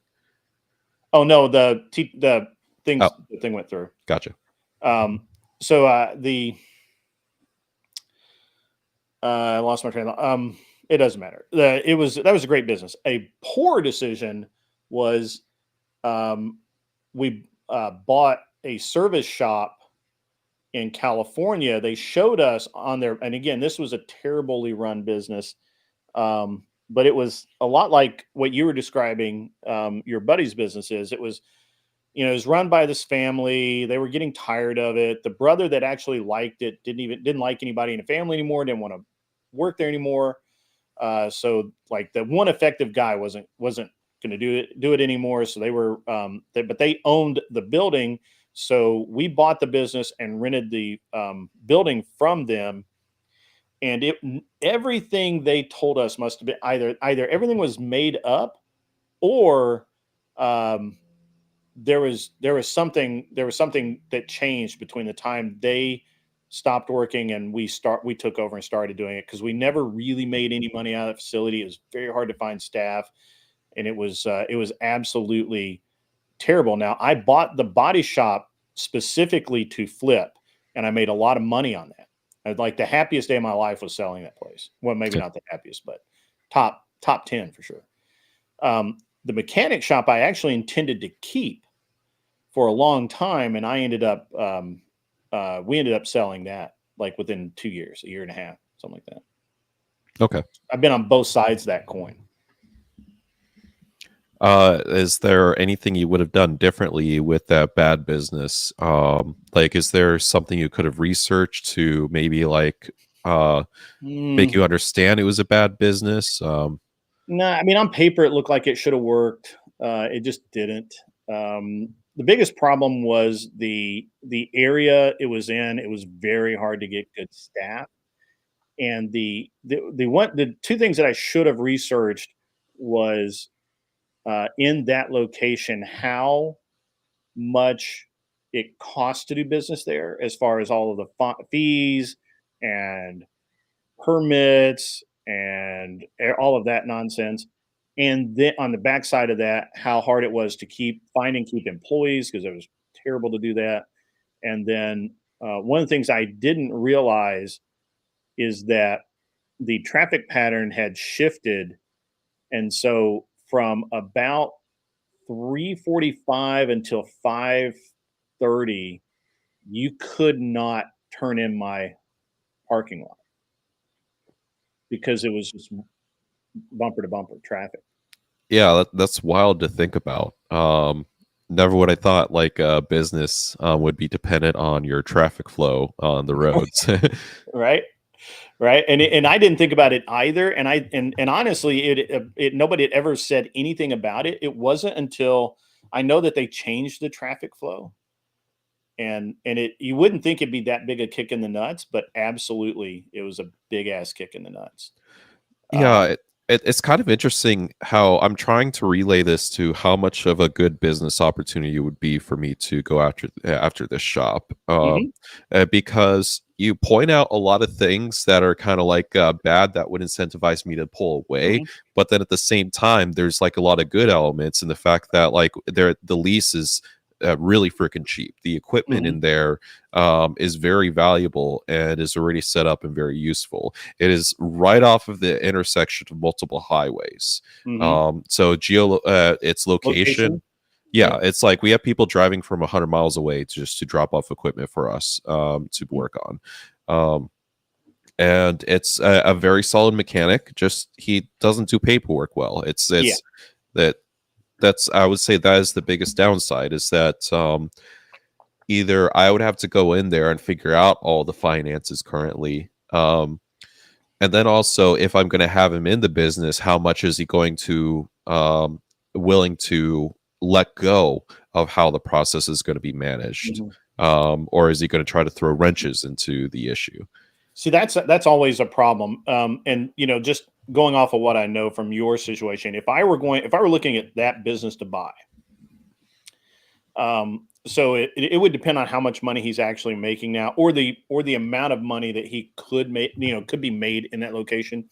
Oh no, the thing went through. Gotcha. I lost my train of thought. It doesn't matter. That was a great business. A poor decision was we bought a service shop in California. They showed us on their, and again, this was a terribly run business, but it was a lot like what you were describing. Your buddy's business is. It was run by this family. They were getting tired of it. The brother that actually liked it didn't like anybody in the family anymore. Didn't want to work there anymore. So like the one effective guy wasn't going to do it anymore. So they were, but they owned the building. So we bought the business and rented the building from them. And everything they told us must have been either everything was made up, or there was something that changed between the time they stopped working and we took over and started doing it, because we never really made any money out of the facility. It was very hard to find staff, and it was absolutely terrible. Now, I bought the body shop specifically to flip, and I made a lot of money on that. Like the happiest day of my life was selling that place. Well, maybe not the happiest, but top 10 for sure. The mechanic shop I actually intended to keep for a long time, and I ended up we ended up selling that like within 2 years, a year and a half, something like that. Okay. I've been on both sides of that coin. Is there anything you would have done differently with that bad business? Like, is there something you could have researched to maybe like make you understand it was a bad business? No, I mean, on paper, it looked like it should have worked. It just didn't. The biggest problem was the area it was in. It was very hard to get good staff, and the two things that I should have researched was in that location how much it costs to do business there, as far as all of the fees and permits and all of that nonsense. And then on the backside of that, how hard it was to keep employees, because it was terrible to do that. And then one of the things I didn't realize is that the traffic pattern had shifted. And so from about 3:45 until 5:30, you could not turn in my parking lot because it was just bumper to bumper traffic. Yeah, that's wild to think about. Never would I thought like a business would be dependent on your traffic flow on the roads. Right. Right. And I didn't think about it either. And honestly, it nobody had ever said anything about it. It wasn't until I know that they changed the traffic flow. And you wouldn't think it'd be that big a kick in the nuts, but absolutely it was a big ass kick in the nuts. Yeah, it's kind of interesting how I'm trying to relay this to how much of a good business opportunity it would be for me to go after this shop, because you point out a lot of things that are kind of like bad that would incentivize me to pull away, but then at the same time, there's like a lot of good elements in the fact that like the lease is really freaking cheap. The equipment in there is very valuable and is already set up and very useful. It is right off of the intersection of multiple highways. So its location. Yeah, it's like we have people driving from 100 miles away just to drop off equipment for us to work on. And it's a very solid mechanic. Just he doesn't do paperwork well. It's that's I would say that is the biggest downside, is that either I would have to go in there and figure out all the finances currently, and then also if I'm going to have him in the business, how much is he going to willing to let go of how the process is going to be managed, or is he going to try to throw wrenches into the issue? See, that's always a problem. And just going off of what I know from your situation, if I were looking at that business to buy, so it would depend on how much money he's actually making now, or the amount of money that he could make, could be made in that location,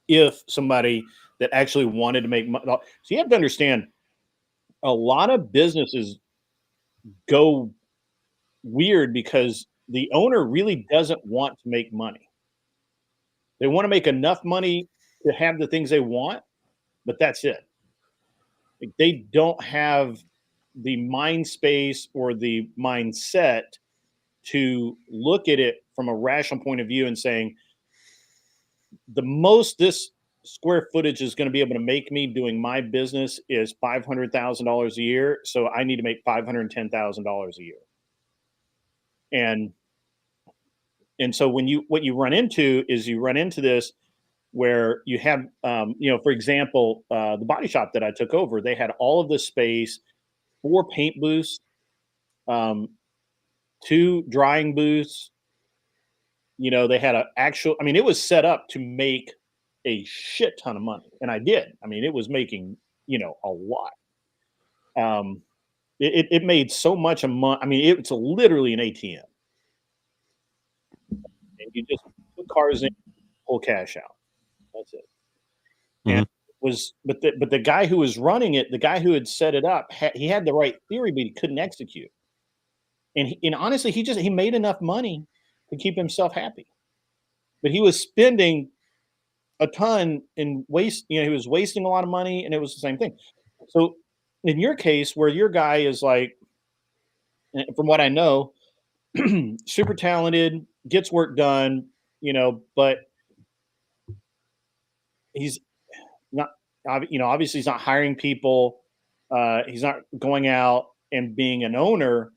if somebody that actually wanted to make money. So you have to understand, a lot of businesses go weird because the owner really doesn't want to make money. They want to make enough money to have the things they want, but that's it. Like, they don't have the mind space or the mindset to look at it from a rational point of view and saying, the most this square footage is going to be able to make me doing my business is $500,000 a year. So I need to make $510,000 a year. And so what you run into is this where you have, for example, the body shop that I took over, they had all of this space, 4 paint booths, 2 drying booths. They had it was set up to make a shit ton of money. And I did. I mean, it was making, a lot. It made so much a month. I mean, it's literally an ATM. And you just put cars in, pull cash out. That's it. And but the guy who was running it, the guy who had set it up, he had the right theory, but he couldn't execute. And honestly, he made enough money to keep himself happy, but he was spending a ton in waste. He was wasting a lot of money, and it was the same thing. So in your case, where your guy is like, from what I know, super talented, gets work done, but he's not, obviously he's not hiring people. He's not going out and being an owner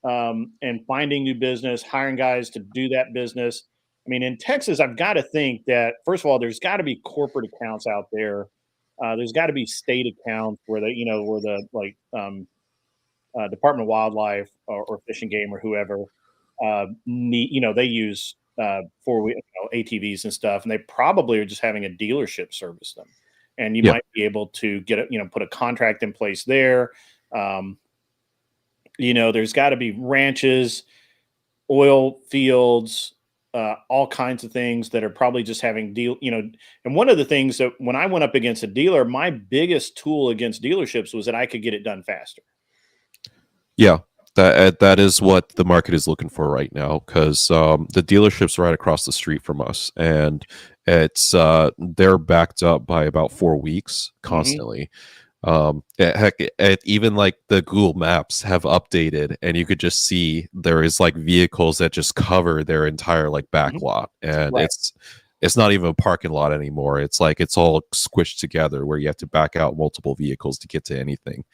and finding new business, hiring guys to do that business. I mean, in Texas, I've got to think that first of all, there's got to be corporate accounts out there. There's got to be state accounts where where the Department of Wildlife or Fish and Game or whoever they use for ATVs and stuff, and they probably are just having a dealership service them, and you Yeah. might be able to get put a contract in place there. There's got to be ranches, oil fields, all kinds of things that are probably just having and one of the things that when I went up against a dealer, my biggest tool against dealerships was that I could get it done faster. Yeah, that is what the market is looking for right now, because the dealership's right across the street from us, and it's they're backed up by about 4 weeks constantly. Heck, even like the Google Maps have updated, and you could just see there is like vehicles that just cover their entire like back lot, and Right. it's not even a parking lot anymore. It's like it's all squished together where you have to back out multiple vehicles to get to anything.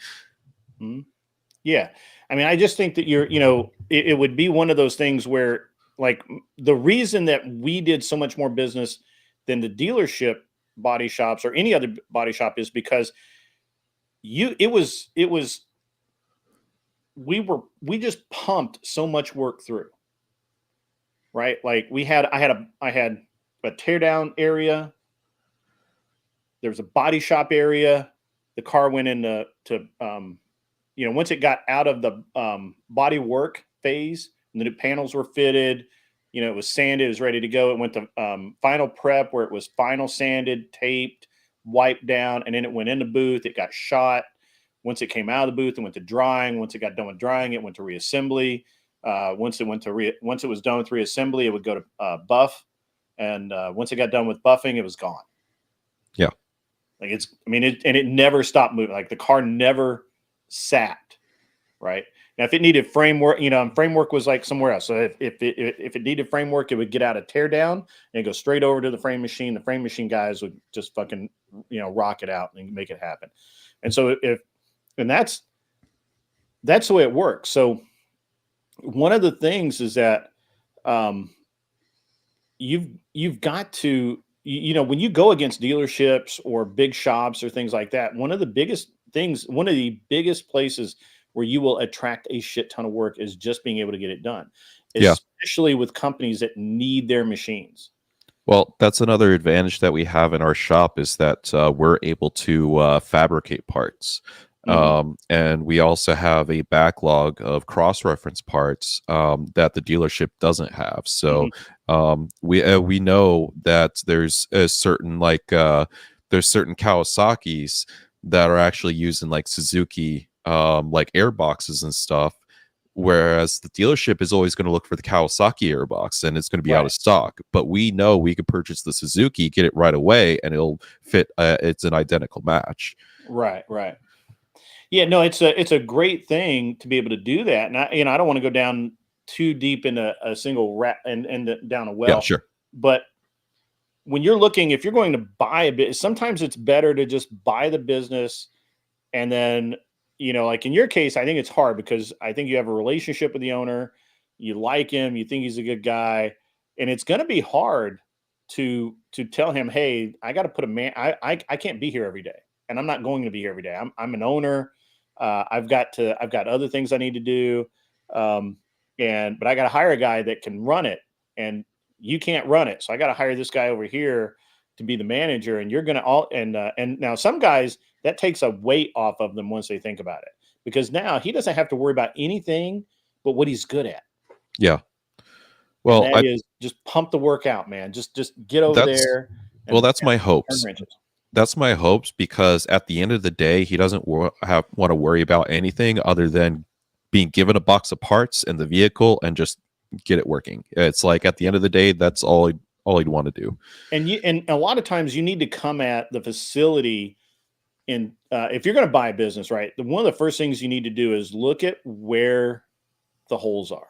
Yeah. I mean, I just think that it would be one of those things where like the reason that we did so much more business than the dealership body shops or any other body shop is because we just pumped so much work through, right? Like I had a tear down area. There was a body shop area. The car went into once it got out of the body work phase and the new panels were fitted, it was sanded, it was ready to go. It went to final prep where it was final sanded, taped, wiped down, and then it went in the booth. It got shot. Once it came out of the booth, it went to drying. Once it got done with drying, it went to reassembly. Once it was done with reassembly, it would go to buff. And once it got done with buffing, it was gone. Yeah. Like it never stopped moving. Like the car never sat, right? Now, if it needed framework, framework was like somewhere else. So if it needed framework, it would get out of tear down and go straight over to the frame machine. The frame machine guys would just fucking, rock it out and make it happen. And so that's the way it works. So one of the things is that you've got to, when you go against dealerships or big shops or things like that, one of the biggest places where you will attract a shit ton of work is just being able to get it done, especially with companies that need their machines. Well, that's another advantage that we have in our shop is that we're able to fabricate parts. And we also have a backlog of cross-reference parts that the dealership doesn't have. So we know that there's a certain there's certain Kawasaki's that are actually using like Suzuki like airboxes and stuff, whereas the dealership is always going to look for the Kawasaki airbox and it's going to be out of stock. But we know we could purchase the Suzuki, get it right away, and it'll fit. It's an identical match. Right. Yeah, no, it's a great thing to be able to do that. And I don't want to go down too deep into a single rat and down a well. Yeah, sure. But when you're looking, if you're going to buy a bit, sometimes it's better to just buy the business. And then, like in your case, I think it's hard because I think you have a relationship with the owner. You like him. You think he's a good guy. And it's going to be hard to tell him, hey, I got to put a man. I can't be here every day. And I'm not going to be here every day. I'm an owner. I've got other things I need to do. But I got to hire a guy that can run it, and you can't run it. So I got to hire this guy over here to be the manager, and you're going to and now some guys that takes a weight off of them once they think about it, because now he doesn't have to worry about anything but what he's good at. Yeah. Well, that is just pump the work out, man. Just get over there. That's my hopes. That's my hopes, because at the end of the day, he doesn't want to worry about anything other than being given a box of parts and the vehicle and just get it working. It's like at the end of the day, that's all he'd want to do. And a lot of times you need to come at the facility if you're going to buy a business, right? One of the first things you need to do is look at where the holes are.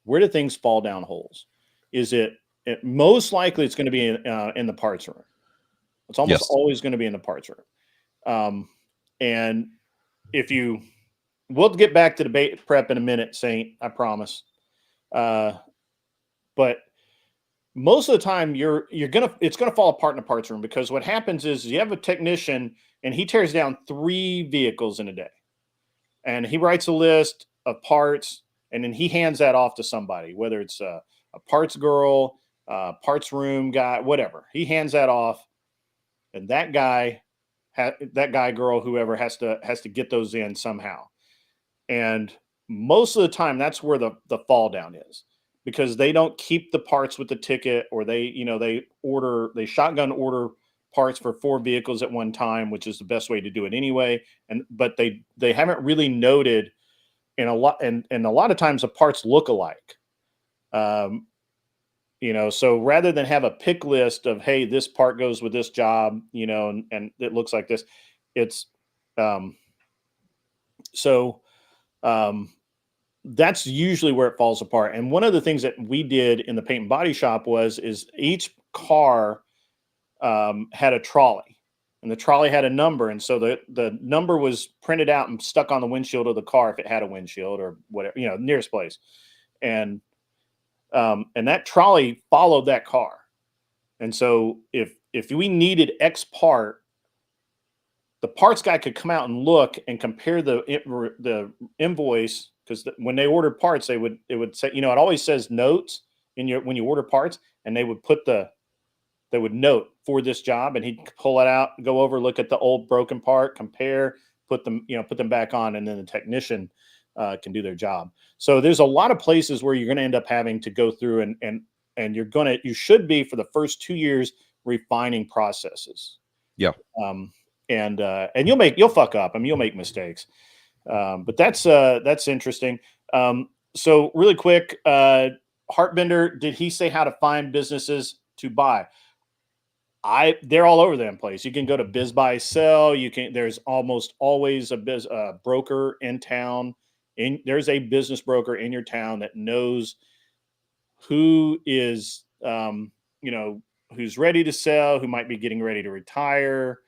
Where do things fall down holes? Is it most likely it's going to be in the parts room. It's almost Yes. always going to be in the parts room. And if you, we'll get back to debate prep in a minute, Saint, I promise. But most of the time it's gonna fall apart in the parts room, because what happens is you have a technician and he tears down 3 vehicles in a day, and he writes a list of parts, and then he hands that off to somebody, whether it's a parts girl, parts room guy, whatever. He hands that off, and that guy, girl, whoever has to get those in somehow. And most of the time, that's where the fall down is, because they don't keep the parts with the ticket, or they shotgun order parts for 4 vehicles at one time, which is the best way to do it anyway. But they haven't really noted, and a lot of times the parts look alike. So rather than have a pick list of, hey, this part goes with this job, and it looks like this, it's that's usually where it falls apart. And one of the things that we did in the paint and body shop is each car had a trolley, and the trolley had a number. And so the number was printed out and stuck on the windshield of the car, if it had a windshield or whatever, nearest place. And that trolley followed that car. And so if we needed X part, the parts guy could come out and look and compare the invoice, because when they ordered parts, it would say, it always says notes when you order parts, and they would note for this job, and he'd pull it out, go over, look at the old broken part, compare, put them back on, and then the technician can do their job. So there's a lot of places where you're going to end up having to go through, and you should be, for the first 2 years, refining processes. Yeah. And you'll fuck up. I mean, you'll make mistakes. But that's interesting. So really quick, Heartbender, did he say how to find businesses to buy? They're all over the place. You can go to Biz Buy Sell. There's almost always a broker in town. There's a business broker in your town that knows who is, who's ready to sell, who might be getting ready to retire,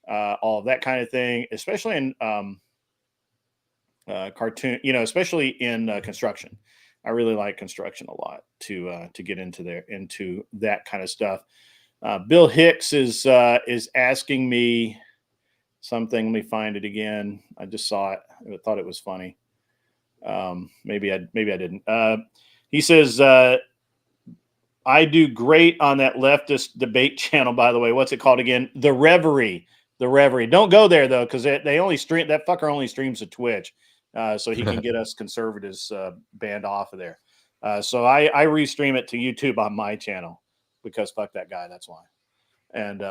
all of that kind of thing, especially in cartoon, especially in construction. I really like construction a lot to get into that kind of stuff. Bill Hicks is asking me something. Let me find it again. I just saw it. I thought it was funny. Maybe I didn't. He says, I do great on that leftist debate channel, by the way. What's it called again? The Reverie. The Reverie. Don't go there, though, because they only stream, that fucker only streams to Twitch. So he can get us conservatives banned off of there. So I restream it to YouTube on my channel, because fuck that guy. That's why. And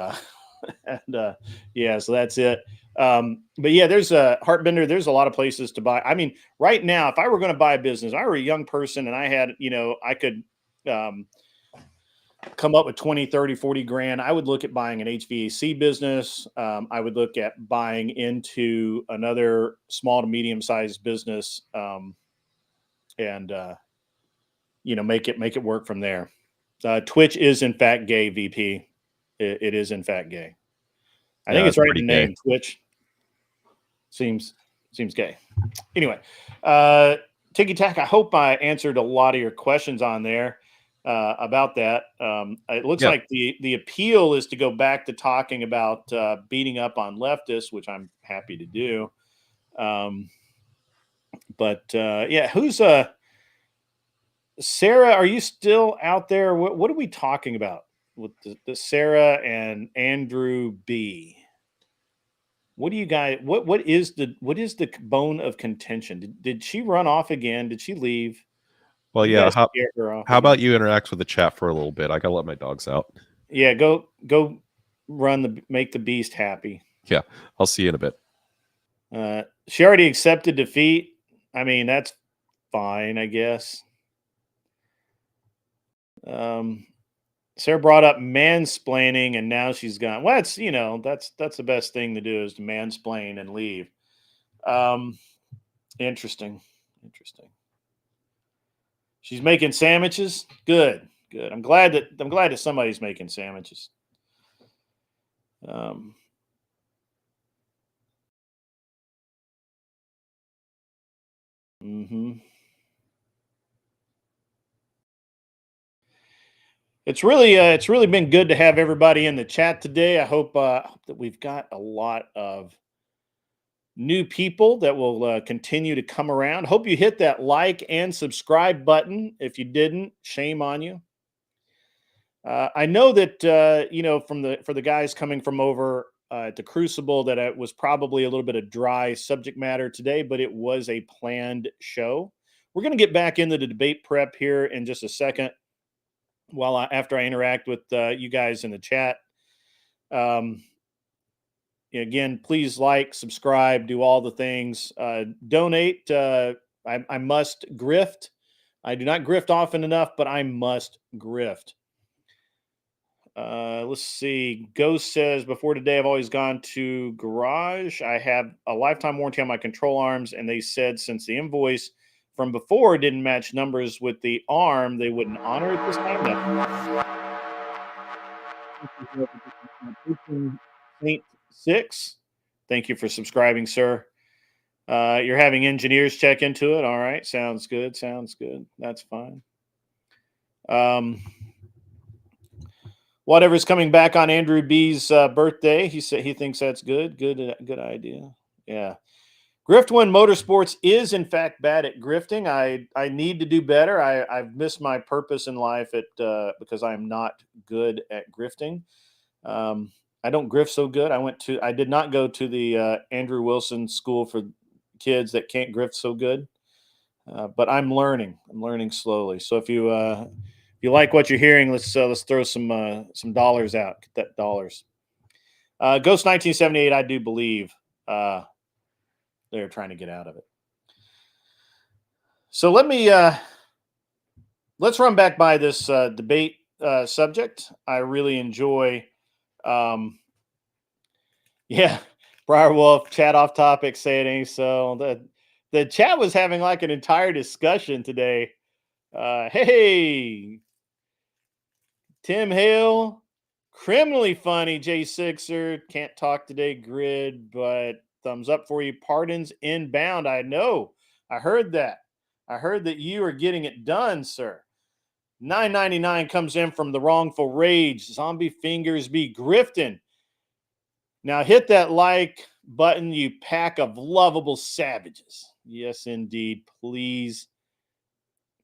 yeah, so that's it. But yeah, there's a Heartbender. There's a lot of places to buy. I mean, right now, if I were going to buy a business, I were a young person and I had, I could come up with 20, 30, 40 grand. I would look at buying an HVAC business. I would look at buying into another small to medium sized business, and make it work from there. Twitch is in fact gay, VP. It is in fact gay. I think it's right in the name. Twitch seems gay. Anyway, Ticky Tac, I hope I answered a lot of your questions on there about that. It looks like the appeal is to go back to talking about beating up on leftists, which I'm happy to do. But yeah, who's Sarah? Are you still out there? What are we talking about with the Sarah and Andrew B? What do you guys? What is the bone of contention? Did she run off again? Did she leave? Well, yeah. How about you interact with the chat for a little bit? I gotta let my dogs out. Yeah, go make the beast happy. Yeah, I'll see you in a bit. She already accepted defeat. I mean, that's fine, I guess. Sarah brought up mansplaining, and now she's gone. Well, that's the best thing to do, is to mansplain and leave. Interesting. She's making sandwiches. Good, good. I'm glad that somebody's making sandwiches. Mm-hmm. It's really been good to have everybody in the chat today. I hope that we've got a lot of new people that will continue to come around. Hope you hit that like and subscribe button. If you didn't, shame on you. I know that for the guys coming from over at the Crucible that it was probably a little bit of dry subject matter today, but it was a planned show. We're going to get back into the debate prep here in just a second. After I interact with you guys in the chat. Again, please like, subscribe, do all the things. Donate. I must grift. I do not grift often enough, but I must grift. Let's see. Ghost says, before today, I've always gone to garage. I have a lifetime warranty on my control arms, and they said since the invoice from before didn't match numbers with the arm, they wouldn't honor it this time. Saint 6. Thank you for subscribing, sir. You're having engineers check into it. All right. Sounds good. Sounds good. That's fine. Whatever's coming back on Andrew B's birthday, he said he thinks that's good. Good idea. Yeah. Grift1 Motorsports is in fact bad at grifting. I need to do better. I've missed my purpose in life because I'm not good at grifting. I don't grift so good. I did not go to the Andrew Wilson School for kids that can't grift so good. But I'm learning. I'm learning slowly. So if you like what you're hearing, let's throw some dollars out. Get that dollars. Ghost 1978, I do believe they're trying to get out of it. So let's run back by this debate subject. I really enjoy. Yeah, Briar Wolf, chat off topic, say it ain't so. The chat was having like an entire discussion today. Hey, Tim Hale, criminally funny, J6er, can't talk today, Grid, but thumbs up for you. Pardons inbound. I know. I heard that. I heard that you are getting it done, sir. $9.99 comes in from the wrongful rage. Zombie fingers be grifting. Now hit that like button, you pack of lovable savages. Yes, indeed. Please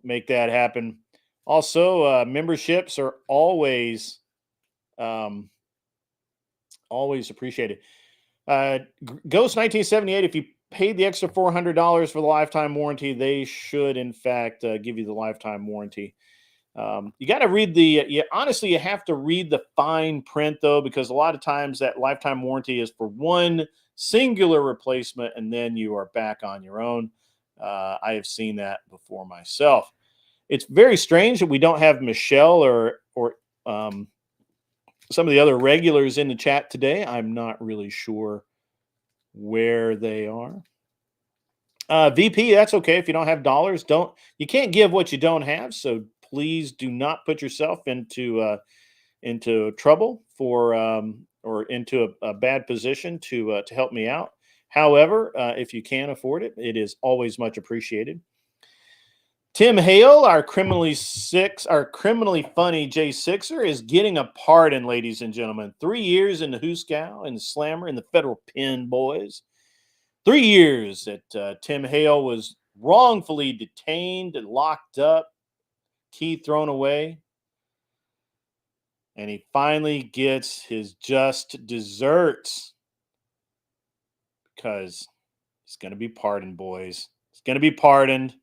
make that happen. Also, memberships are always appreciated. Ghost 1978, if you paid the extra $400 for the lifetime warranty, they should, in fact, give you the lifetime warranty. You got to read honestly, you have to read the fine print, though, because a lot of times that lifetime warranty is for one singular replacement, and then you are back on your own. I have seen that before myself. It's very strange that we don't have Michelle or some of the other regulars in the chat today. I'm not really sure where they are. VP, that's okay. If you don't have dollars, you can't give what you don't have. So please do not put yourself into trouble or into a bad position to help me out. However, if you can afford it, it is always much appreciated. Tim Hale, our criminally funny J6er, is getting a pardon, ladies and gentlemen. 3 years in the Hooskow, in the Slammer, in the federal pen, boys. 3 years that Tim Hale was wrongfully detained and locked up, key thrown away. And he finally gets his just desserts because he's going to be pardoned, boys. He's going to be pardoned.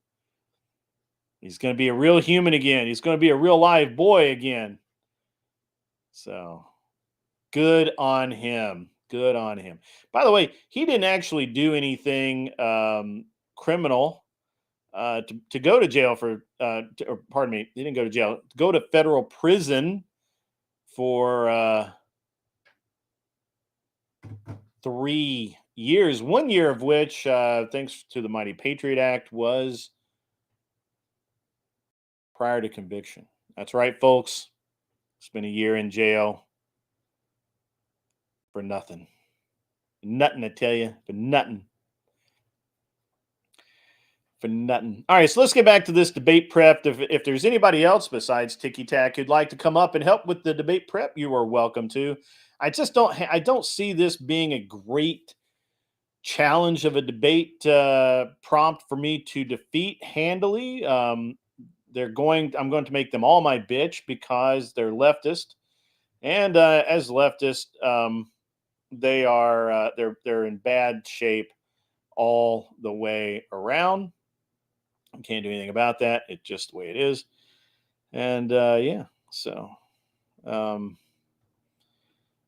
He's going to be a real human again. He's going to be a real live boy again. So good on him. Good on him. By the way, he didn't actually do anything criminal to go to jail for, or pardon me, he didn't go to jail. To go to federal prison for 3 years, 1 year of which, thanks to the mighty Patriot Act, was prior to conviction. That's right, folks. Spent a year in jail for nothing. Nothing, I tell you, for nothing. For nothing. All right, so let's get back to this debate prep. If there's anybody else besides Ticky Tac who'd like to come up and help with the debate prep, you are welcome to. I just don't see this being a great challenge of a debate prompt for me to defeat handily. I'm going to make them all my bitch because they're leftist, and as leftist, they're in bad shape all the way around. I can't do anything about that. It's just the way it is. And yeah, so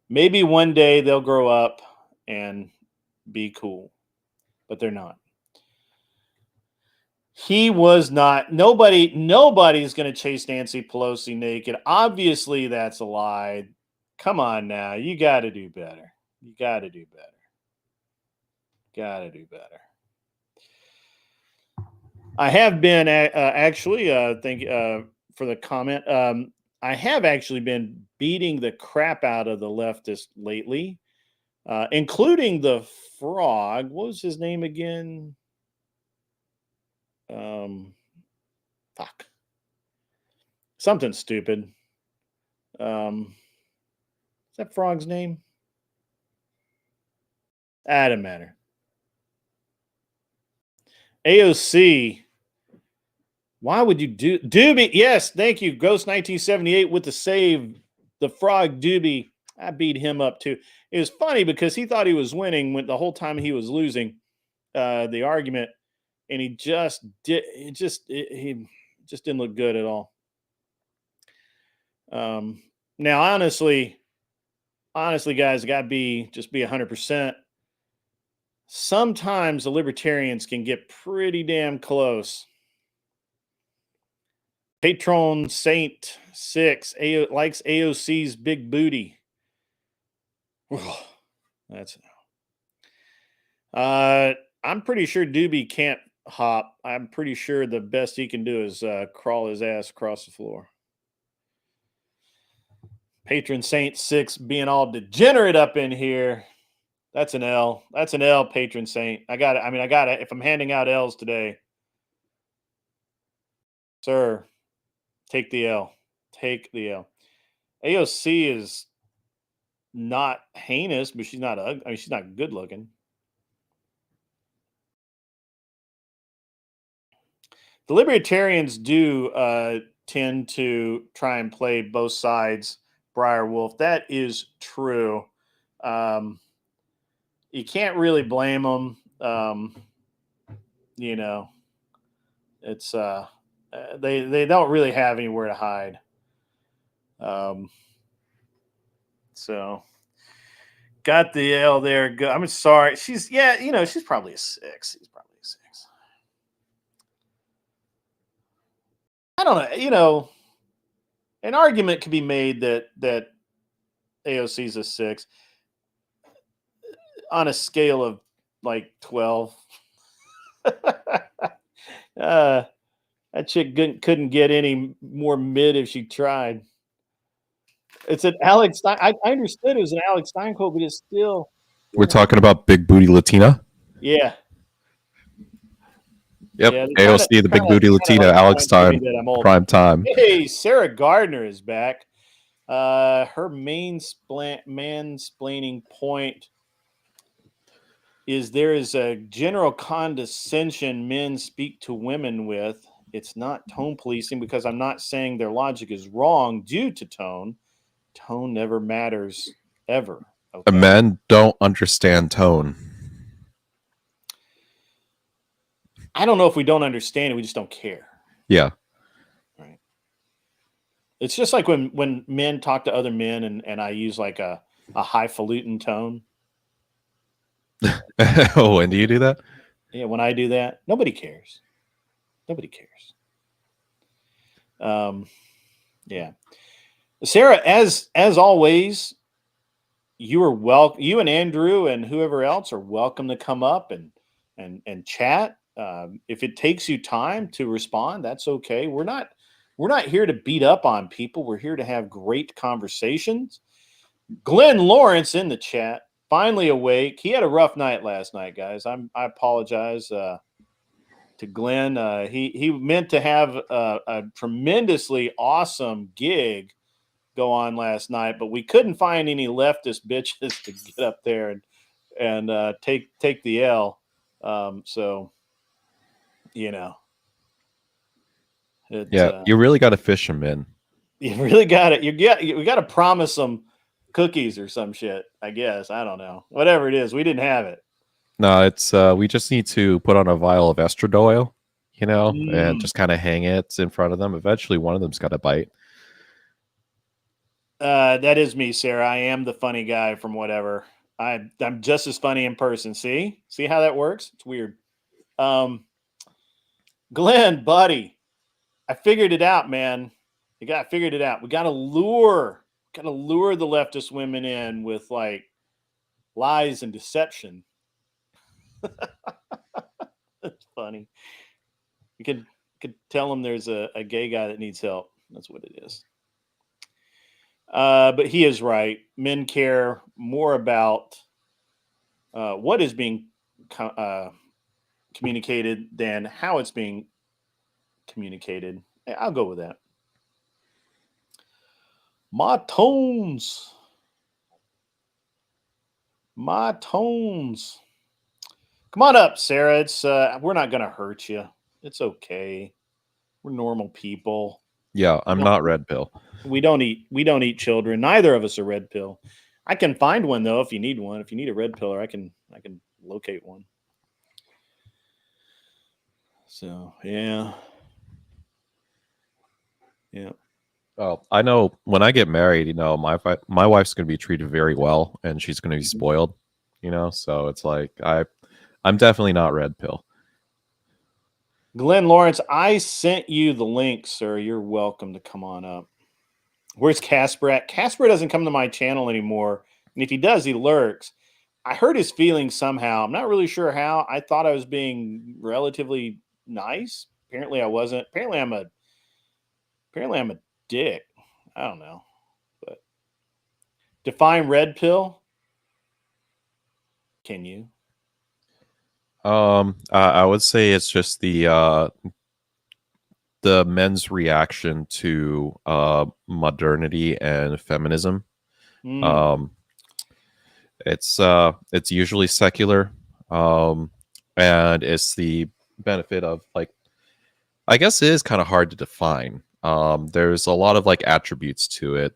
maybe one day they'll grow up and be cool, but they're not. He was not. Nobody's going to chase Nancy Pelosi naked. Obviously, that's a lie. Come on now. You got to do better. You got to do better. Got to do better. I have been actually, thank you for the comment. I have actually been beating the crap out of the leftist lately, including the frog. What was his name again? Fuck. Something stupid. Is that frog's name? Doesn't matter. AOC. Why would you do Doobie? Yes, thank you. Ghost 1978 with the save. The frog Doobie. I beat him up too. It was funny because he thought he was winning when the whole time he was losing the argument, and he just didn't look good at all. Now, honestly, guys, got to be 100%. Sometimes the libertarians can get pretty damn close. Patron Saint 6 likes AOC's big booty. That's I'm pretty sure Doobie can't hop. I'm pretty sure the best he can do is crawl his ass across the floor. Patron Saint 6 being all degenerate up in here. That's an L. That's an L, Patron Saint. I got it. If I'm handing out L's today, sir, take the L. Take the L. AOC is not heinous, but she's not ugly. I mean, she's not good looking. The libertarians do tend to try and play both sides. Briar Wolf. That is true. You can't really blame them. It's they don't really have anywhere to hide. So got the L there. I'm sorry. She's probably a 6. She's probably a 6. I don't know. An argument could be made that AOC's a 6. On a scale of like 12. That chick couldn't get any more mid if she tried. It's an Alex Stein. I understood it was an Alex Stein quote, but it's still. We're talking about big booty Latina. Yeah. Yep. Yeah, AOC, the big booty Latina, like Alex Stein, prime time. Hey, Sarah Gardner is back. Her mansplaining point is there is a general condescension men speak to women with. It's not tone policing because I'm not saying their logic is wrong due to tone. Tone never matters ever. Okay? Men don't understand tone. I don't know if we don't understand it. We just don't care. Yeah. Right. It's just like when men talk to other men and I use like a highfalutin tone. Oh, when do you do that? Yeah, when I do that, nobody cares. Nobody cares. Yeah. Sarah, as always, you are welcome. You and Andrew and whoever else are welcome to come up and chat. If it takes you time to respond, that's okay. We're We're not here to beat up on people. We're here to have great conversations. Glenn Lawrence in the chat, finally awake. He had a rough night last night, guys. I apologize to Glenn. He meant to have a tremendously awesome gig go on last night, but we couldn't find any leftist bitches to get up there and take the L. So, you know. You really got to fish them in. You really got it. We got to promise them cookies or some shit. I guess I don't know. Whatever it is, we didn't have it. No, it's we just need to put on a vial of estradiol, and just kind of hang it in front of them. Eventually, one of them's got to bite. That is me, Sarah. I am the funny guy from whatever. I'm just as funny in person. See how that works? It's weird. Glenn, buddy. I figured it out, man. I figured it out. We got to lure the leftist women in with like lies and deception. That's funny. You could tell them there's a gay guy that needs help. That's what it is. But he is right. Men care more about what is being communicated than how it's being communicated. I'll go with that. My tones. Come on up, Sarah. It's we're not gonna hurt you. It's okay. We're normal people. Yeah, I'm not red pill. We don't eat children. Neither of us are red pill. I can find one though if you need one. If you need a red pillar, I can locate one. So yeah. Oh, I know when I get married, my wife's going to be treated very well, and she's going to be spoiled. So it's like I'm definitely not red pill. Glenn Lawrence, I sent you the link, sir. You're welcome to come on up. Where's Casper at? Casper doesn't come to my channel anymore, and if he does, he lurks. I hurt his feelings somehow. I'm not really sure how. I thought I was being relatively nice. Apparently, I wasn't. Apparently, I'm a dick. I don't know. But define red pill. Can you? I would say it's just the men's reaction to modernity and feminism. It's usually secular, and it's the benefit of I guess it is kind of hard to define. There's a lot of attributes to it.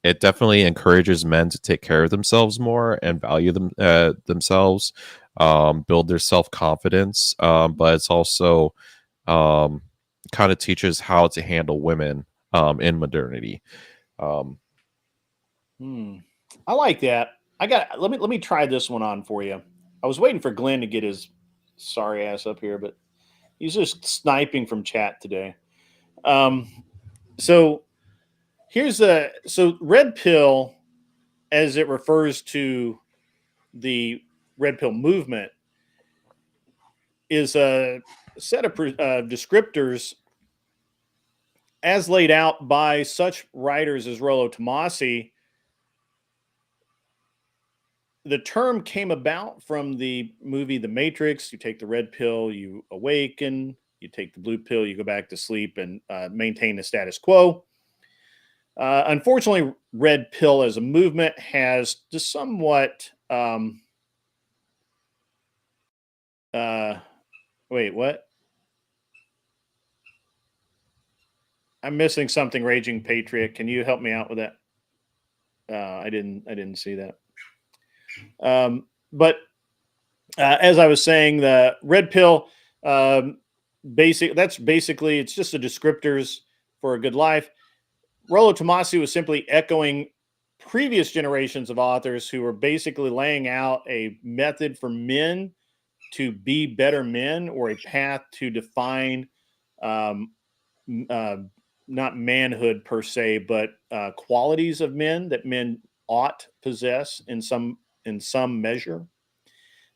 It definitely encourages men to take care of themselves more and value themselves, build their self-confidence. But it's also kind of teaches how to handle women in modernity. I like that. Let me try this one on for you. I was waiting for Glenn to get his sorry ass up here, but he's just sniping from chat today. So red pill, as it refers to the red pill movement, is a set of descriptors as laid out by such writers as Rollo Tomassi. The term came about from the movie The Matrix. You take the red pill, you awaken. You take the blue pill, you go back to sleep and maintain the status quo. Unfortunately, red pill as a movement has just somewhat... wait, what? I'm missing something, Raging Patriot. Can you help me out with that? I didn't see that. But as I was saying, the red pill... that's basically, it's just the descriptors for a good life. Rollo Tomassi was simply echoing previous generations of authors who were basically laying out a method for men to be better men, or a path to define not manhood per se, but qualities of men that men ought possess in some measure.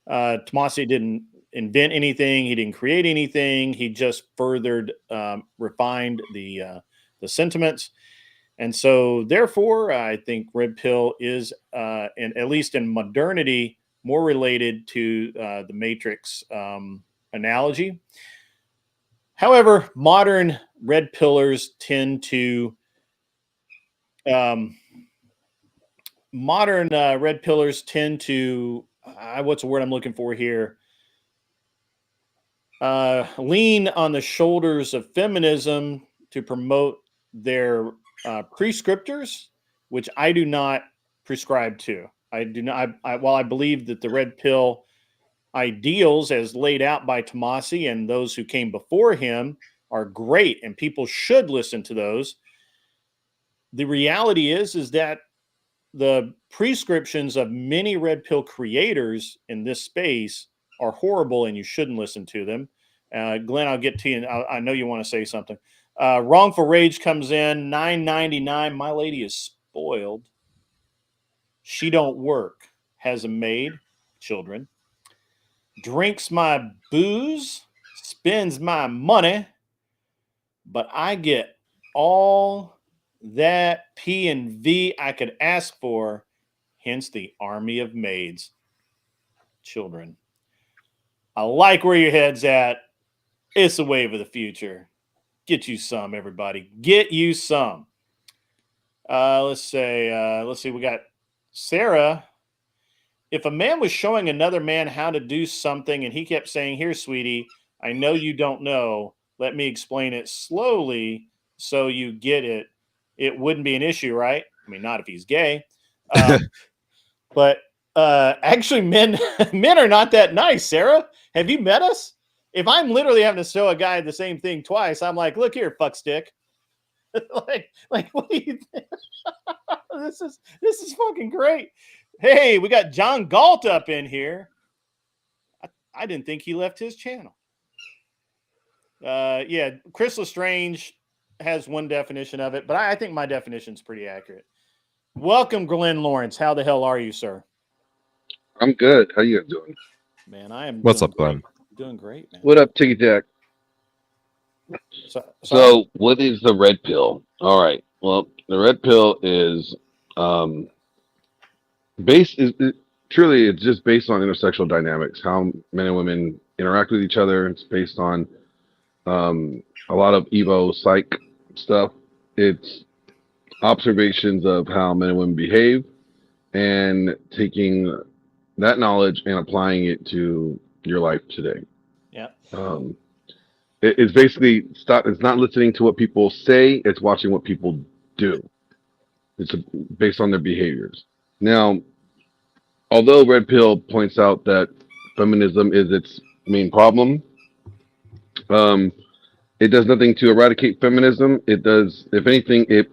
Tomassi didn't invent anything. He didn't create anything. He just furthered, refined the sentiments. And so, therefore, I think red pill is, at least in modernity, more related to the Matrix analogy. However, modern red pillars tend to what's the word I'm looking for here? Lean on the shoulders of feminism to promote their prescriptors, which I do not prescribe to. I do not. While I believe that the red pill ideals, as laid out by Tomasi and those who came before him, are great, and people should listen to those. The reality is that the prescriptions of many red pill creators in this space are horrible, and you shouldn't listen to them. Glenn, I'll get to you. I know you want to say something. Wrongful Rage comes in, $9.99. My lady is spoiled. She don't work. Has a maid, children. Drinks my booze, spends my money, but I get all that P and V I could ask for, hence the army of maids. Children. I like where your head's at. It's the wave of the future. Get you some, everybody. Get you some. Let's see. We got Sarah. If a man was showing another man how to do something and he kept saying, "Here, sweetie, I know you don't know. Let me explain it slowly so you get it," it wouldn't be an issue, right? I mean, not if he's gay. But actually, men are not that nice, Sarah. Have you met us? If I'm literally having to show a guy the same thing twice, I'm like, "Look here, fuck stick." like, what do you think? This is fucking great. Hey, we got John Galt up in here. I didn't think he left his channel. Yeah, Chris Lestrange has one definition of it, but I think my definition is pretty accurate. Welcome, Glenn Lawrence. How the hell are you, sir? I'm good. How you doing? Man, I am. What's up, Glenn? Doing great, man. What up, Ticky Tac? So, what is the red pill? All right. Well, the red pill is truly it's just based on intersexual dynamics, how men and women interact with each other. It's based on a lot of Evo psych stuff. It's observations of how men and women behave and taking that knowledge and applying it to your life today. Yeah. It's basically it's not listening to what people say, it's watching what people do. It's based on their behaviors. Now, although Red Pill points out that feminism is its main problem, it does nothing to eradicate feminism. It does, if anything, it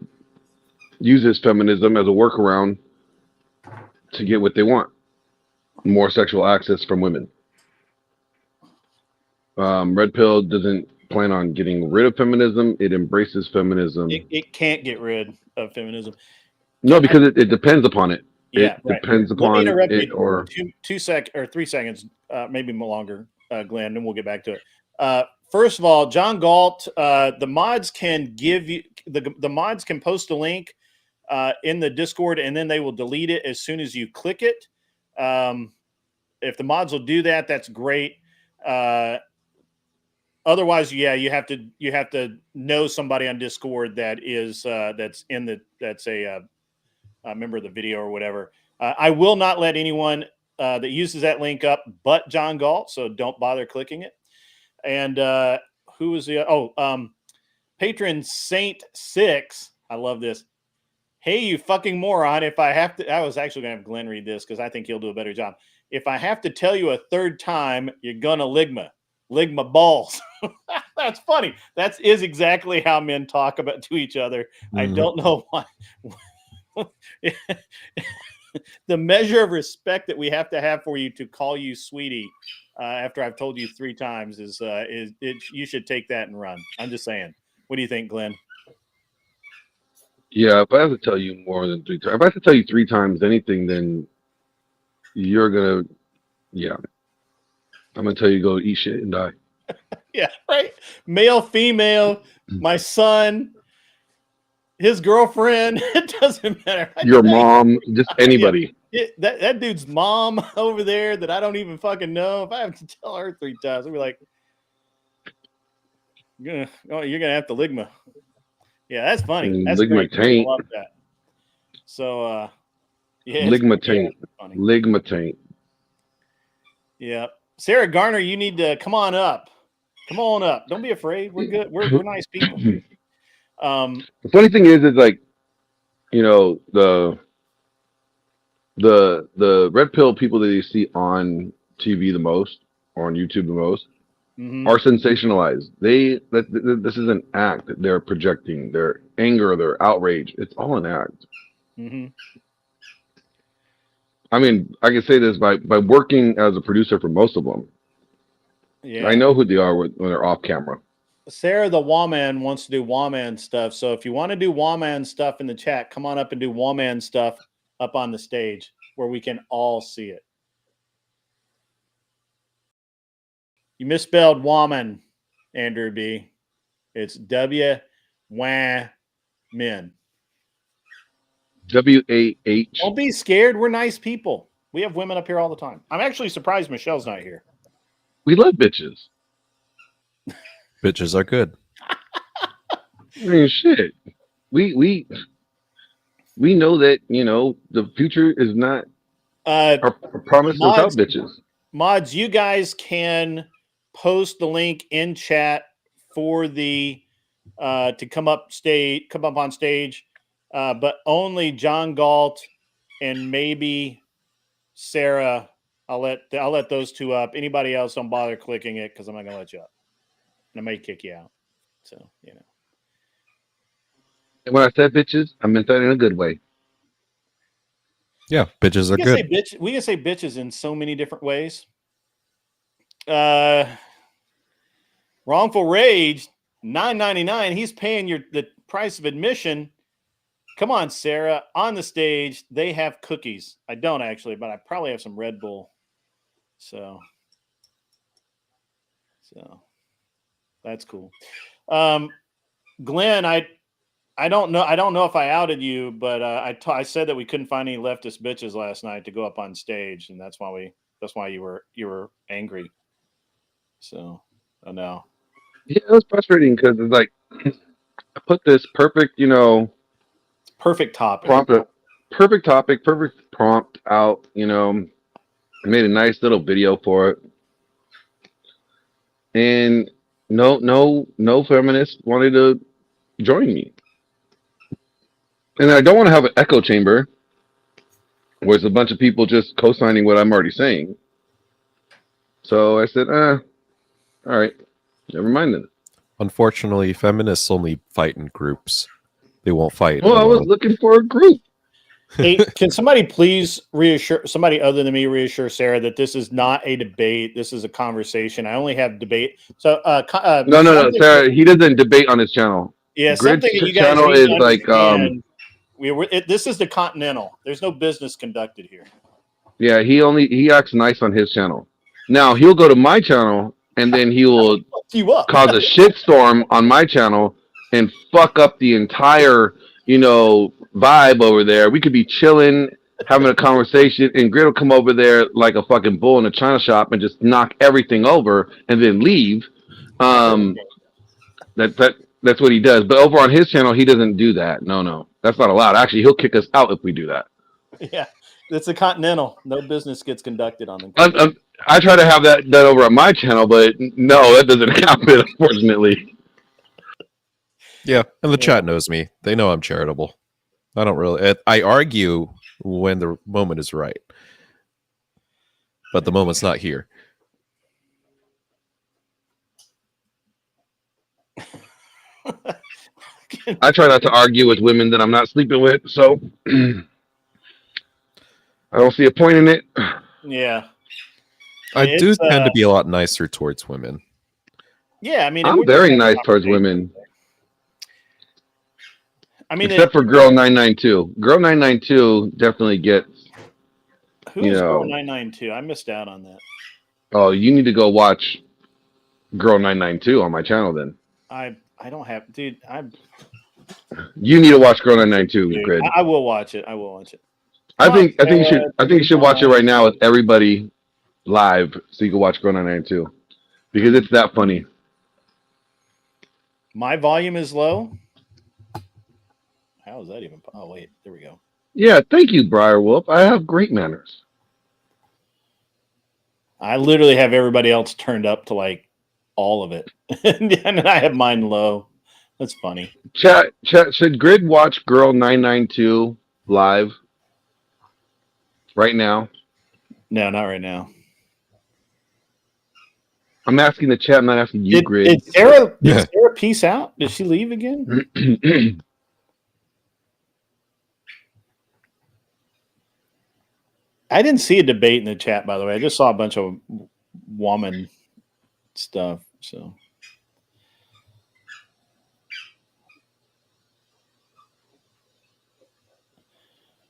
uses feminism as a workaround to get what they want. More sexual access from women. Red Pill doesn't plan on getting rid of feminism. It embraces feminism. It can't get rid of feminism. No, because it depends upon it. Yeah, it depends upon it, or 3 seconds, maybe longer, Glenn, and we'll get back to it. First of all, John Galt, the mods can give you the mods can post a link in the Discord, and then they will delete it as soon as you click it. If the mods will do that, that's great. Otherwise, yeah, you have to know somebody on Discord that is that's a member of the video or whatever. I will not let anyone that uses that link up but John Galt, so don't bother clicking it. And who was the patron Saint 6? I love this. Hey, you fucking moron! If I have to, I was actually gonna have Glenn read this because I think he'll do a better job. If I have to tell you a third time, you're gonna ligma balls. That's funny. That is exactly how men talk about to each other. Mm-hmm. I don't know why. The measure of respect that we have to have for you to call you sweetie after I've told you 3 times is you should take that and run. I'm just saying. What do you think, Glenn? Yeah, if I have to tell you more than 3 times, if I have to tell you 3 times anything, then you're gonna, yeah. I'm gonna tell you go eat shit and die. Yeah, right. Male, female, my son, his girlfriend. It doesn't matter. Your mom, just anybody. That dude's mom over there that I don't even fucking know. If I have to tell her 3 times, I'll be like, you're gonna have to ligma. Yeah, that's funny. That's Ligma great. taint. I love that. So yeah, Ligma taint. funny. Ligma taint. Yeah. Sarah Garner, you need to come on up. Come on up. Don't be afraid. We're good. We're nice people. The funny thing is like, you know, the red pill people that you see on TV the most or on YouTube the most are sensationalized. This is an act. They're projecting their anger, their outrage. It's all an act. I mean, I can say this by working as a producer for most of them. Yeah, I know who they are when they're off camera. Sarah the Wallman wants to do Wallman stuff. So if you want to do Wallman stuff in the chat, come on up and do Wallman stuff up on the stage where we can all see it. You misspelled Wallman, Andrew B. It's W-W-A-M-N. W-A-H. Don't be scared. We're nice people. We have women up here all the time. I'm actually surprised Michelle's not here. We love bitches. Bitches are good. I mean, shit. We know that, you know, the future is not a promise without bitches. Mods, you guys can post the link in chat for the to come up on stage, but only John Galt and maybe Sarah. I'll let those two up. Anybody else, don't bother clicking it because I'm not gonna let you up. And I may kick you out. So, you know. And when I said bitches, I meant that in a good way. Yeah, bitches are good. We can say bitches in so many different ways. Wrongful Rage, $9.99. He's paying the price of admission. Come on, Sarah. On the stage, they have cookies. I don't actually, but I probably have some Red Bull. So that's cool. Glenn, I don't know if I outed you, but I said that we couldn't find any leftist bitches last night to go up on stage, and that's why you were angry. So, I know. Yeah, it was frustrating because it's like I put this perfect, you know, perfect topic, perfect prompt out. You know, I made a nice little video for it, and no feminist wanted to join me. And I don't want to have an echo chamber where it's a bunch of people just co-signing what I'm already saying. So I said, all right, never mind then. Unfortunately, feminists only fight in groups. They won't fight. Well, I was looking for a group. Hey, can somebody please somebody other than me reassure Sarah that this is not a debate. This is a conversation. I only have debate. So no, Sarah, he doesn't debate on his channel. Yeah, Grid's something that you guys channel is like this is the Continental. There's no business conducted here. Yeah, he acts nice on his channel. Now he'll go to my channel and then he will cause a shitstorm on my channel and fuck up the entire, you know, vibe over there. We could be chilling, having a conversation, and Grid will come over there like a fucking bull in a china shop and just knock everything over and then leave. That's what he does. But over on his channel, he doesn't do that. No, that's not allowed. Actually, he'll kick us out if we do that. Yeah, it's a Continental. No business gets conducted on them. I try to have that over on my channel, but no, that doesn't happen, unfortunately. Yeah, and the chat knows me. They know I'm charitable. I don't really. I argue when the moment is right, but the moment's not here. I try not to argue with women that I'm not sleeping with, so I don't see a point in it. Yeah. I do tend to be a lot nicer towards women. Yeah, I mean, I'm very nice towards women. I mean, except for Girl 992. Girl 992 definitely gets. Who's Girl 992? I missed out on that. Oh, you need to go watch Girl 992 on my channel then. I don't have, dude. You need to watch Girl 992, Grid. I will watch it. I will watch it. I think you should watch it right now with everybody live, so you can watch Girl 992 because it's that funny. My volume is low. How is that even? Oh wait, there we go. Yeah, thank you, Briar Wolf. I have great manners. I literally have everybody else turned up to like all of it, and I have mine low. That's funny. Chat. Should Grid watch Girl 992 live right now? No, not right now. I'm asking the chat. I'm not asking you, Grid. Did Sarah peace out? Did she leave again? I didn't see a debate in the chat, by the way. I just saw a bunch of woman stuff. So,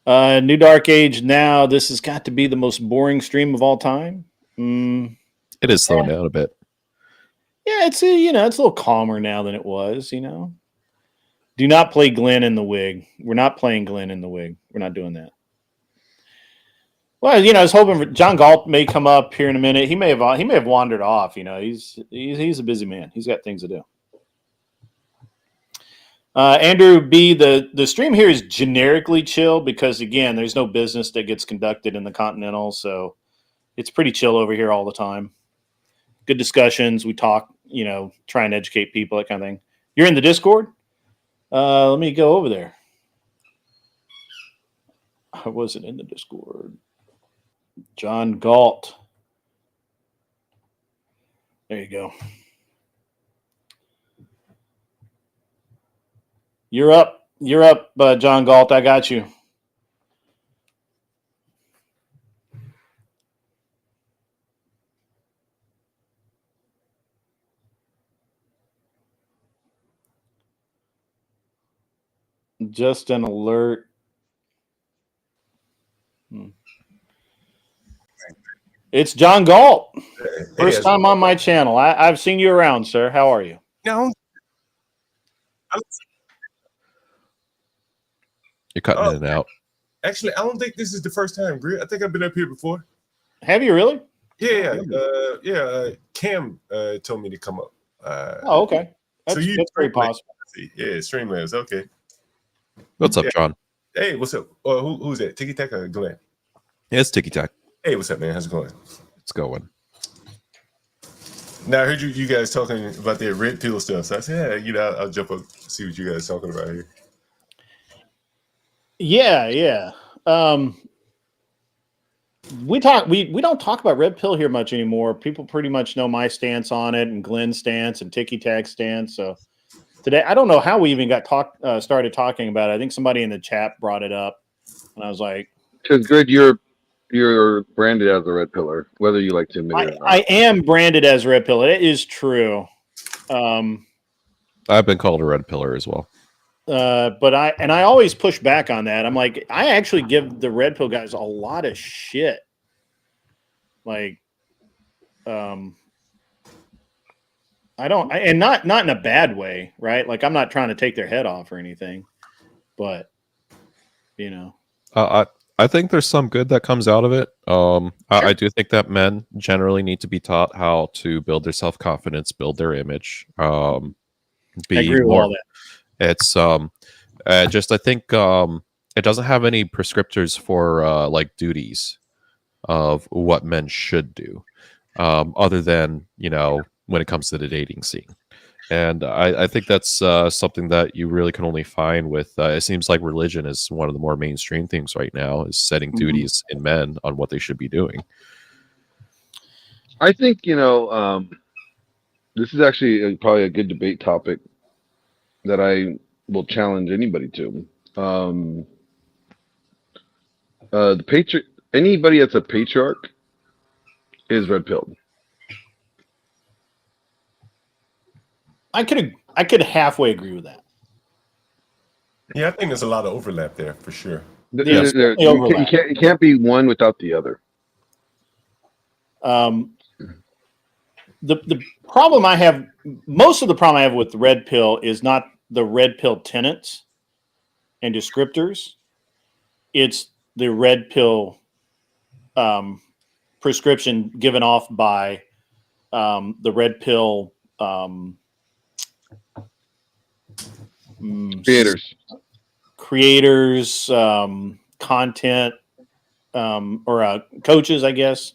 New Dark Age now. This has got to be the most boring stream of all time. It is slowing down a bit. Yeah, it's a little calmer now than it was. Do not play Glenn in the wig. We're not playing Glenn in the wig. We're not doing that. Well, I was hoping John Galt may come up here in a minute. He may have wandered off. He's a busy man. He's got things to do. Andrew B, the stream here is generically chill because again, there's no business that gets conducted in the Continental, so it's pretty chill over here all the time. Good discussions. We talk, try and educate people, that kind of thing. You're in the Discord? Let me go over there. I wasn't in the Discord. John Galt. There you go. You're up. You're up, John Galt. I got you. Just an alert. It's John Galt. First time on my channel. I've seen you around, sir. How are you? No. You're cutting in and out. Actually, I don't think this is the first time, Grit. I think I've been up here before. Have you really? Yeah. Cam told me to come up. Oh, okay. That's very possible. Yeah, Streamlabs. Okay. What's up, John? Hey, what's up? Who's that? Ticky Tac or Glenn? Yeah, it's Ticky Tac. Hey, what's up, man? How's it going? It's going. Now I heard you guys talking about that red pill stuff. So I said, yeah, I'll jump up see what you guys are talking about here. Yeah. We don't talk about red pill here much anymore. People pretty much know my stance on it and Glenn's stance and Ticky Tac's stance. So today, I don't know how we even got started talking about it. I think somebody in the chat brought it up, and I was like, "Because good, you're branded as a red pillar, whether you like to admit it or not." I am branded as a red pillar. It is true. I've been called a red pillar as well. But I always push back on that. I'm like, I actually give the red pill guys a lot of shit. Like, I don't, and not in a bad way, right? Like, I'm not trying to take their head off or anything, but I think there's some good that comes out of it. I do think that men generally need to be taught how to build their self-confidence, build their image. I agree with all that. It's just I think it doesn't have any prescriptors for like duties of what men should do, other than when it comes to the dating scene. And I think that's something that you really can only find with. It seems like religion is one of the more mainstream things right now, is setting duties in men on what they should be doing. I think this is actually probably a good debate topic that I will challenge anybody to. Anybody that's a patriarch is red pilled. I could halfway agree with that. Yeah, I think there's a lot of overlap there for sure. You can't be one without the other. the problem I have, most of the problem I have with the red pill is not the red pill tenets and descriptors. It's the red pill prescription given off by the red pill creators, content, or coaches, I guess,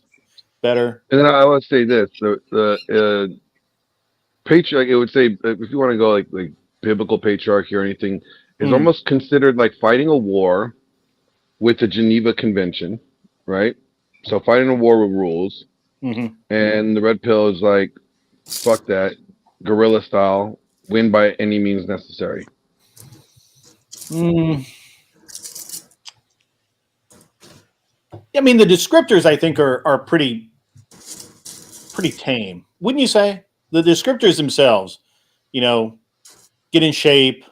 better. And then I would say this: the patriarch. It would say, if you want to go like biblical patriarchy or anything, is almost considered like fighting a war with the Geneva Convention, right? So fighting a war with rules, and the red pill is like, fuck that, guerrilla style, win by any means necessary. I mean, the descriptors I think are pretty tame, wouldn't you say? The descriptors themselves, get in shape,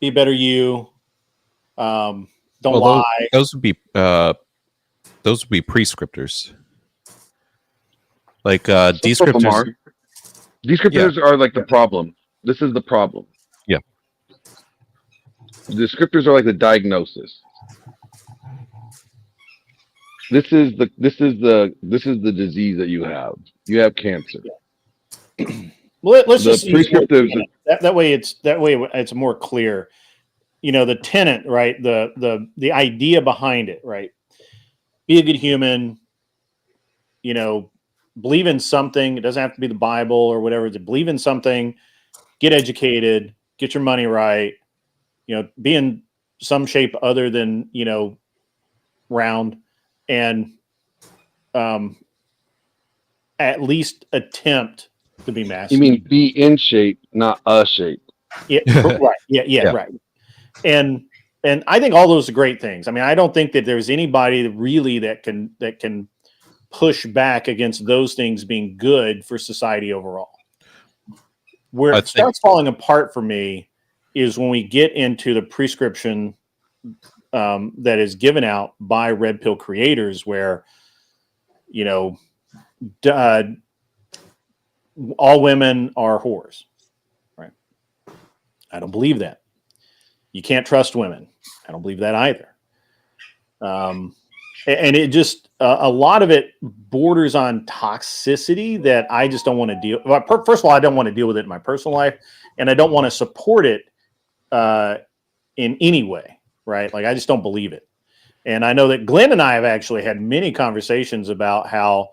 be a better you, don't lie. Those would be prescriptors. Like descriptors. Descriptors are like the problem. This is the problem. Yeah. The descriptors are like the diagnosis. This is the disease that you have. You have cancer. Well, let's just prescriptives. That way it's more clear. The tenet, right? The idea behind it, right? Be a good human. Believe in something. It doesn't have to be the Bible or whatever. To believe in something, get educated, get your money right. Be in some shape other than round, and at least attempt to be masculine. You mean be in shape, not a shape? Yeah, right. Yeah, right. And I think all those are great things. I mean, I don't think that there's anybody really that can push back against those things being good for society overall. Where it starts falling apart for me is when we get into the prescription that is given out by red pill creators, where all women are whores, right? I don't believe that. You can't trust women. I don't believe that either. And it just a lot of it borders on toxicity that I just don't want to deal. Well, first of all, I don't want to deal with it in my personal life, and I don't want to support it in any way. Right? Like, I just don't believe it. And I know that Glenn and I have actually had many conversations about how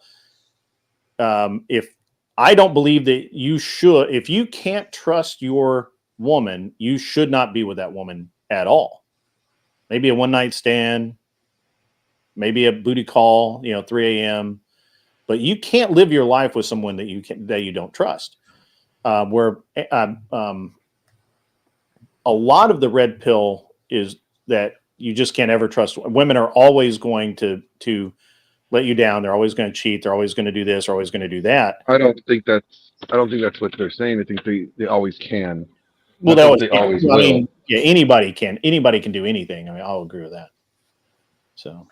if I don't believe that you should, if you can't trust your woman, you should not be with that woman at all. Maybe a one night stand, maybe a booty call, 3 a.m. But you can't live your life with someone that you don't trust. Where a lot of the red pill is that you just can't ever trust. Women are always going to let you down. They're always going to cheat. They're always going to do this. They're always going to do that. I don't think that's what they're saying. I think they always can. Well, they always will. I mean, yeah, anybody can do anything. I mean, I'll agree with that. So,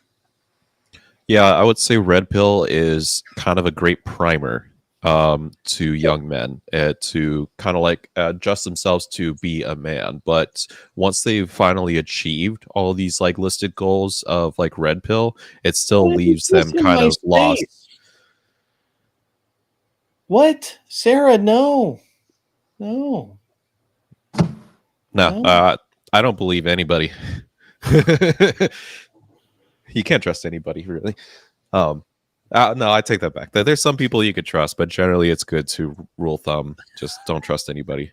yeah, I would say red pill is kind of a great primer to young men to kind of like adjust themselves to be a man. But once they've finally achieved all of these like listed goals of like red pill, it still leaves them kind of lost. What, Sarah? No. I don't believe anybody. You can't trust anybody, really. No, I take that back. There's some people you could trust, but generally it's good to rule thumb. Just don't trust anybody.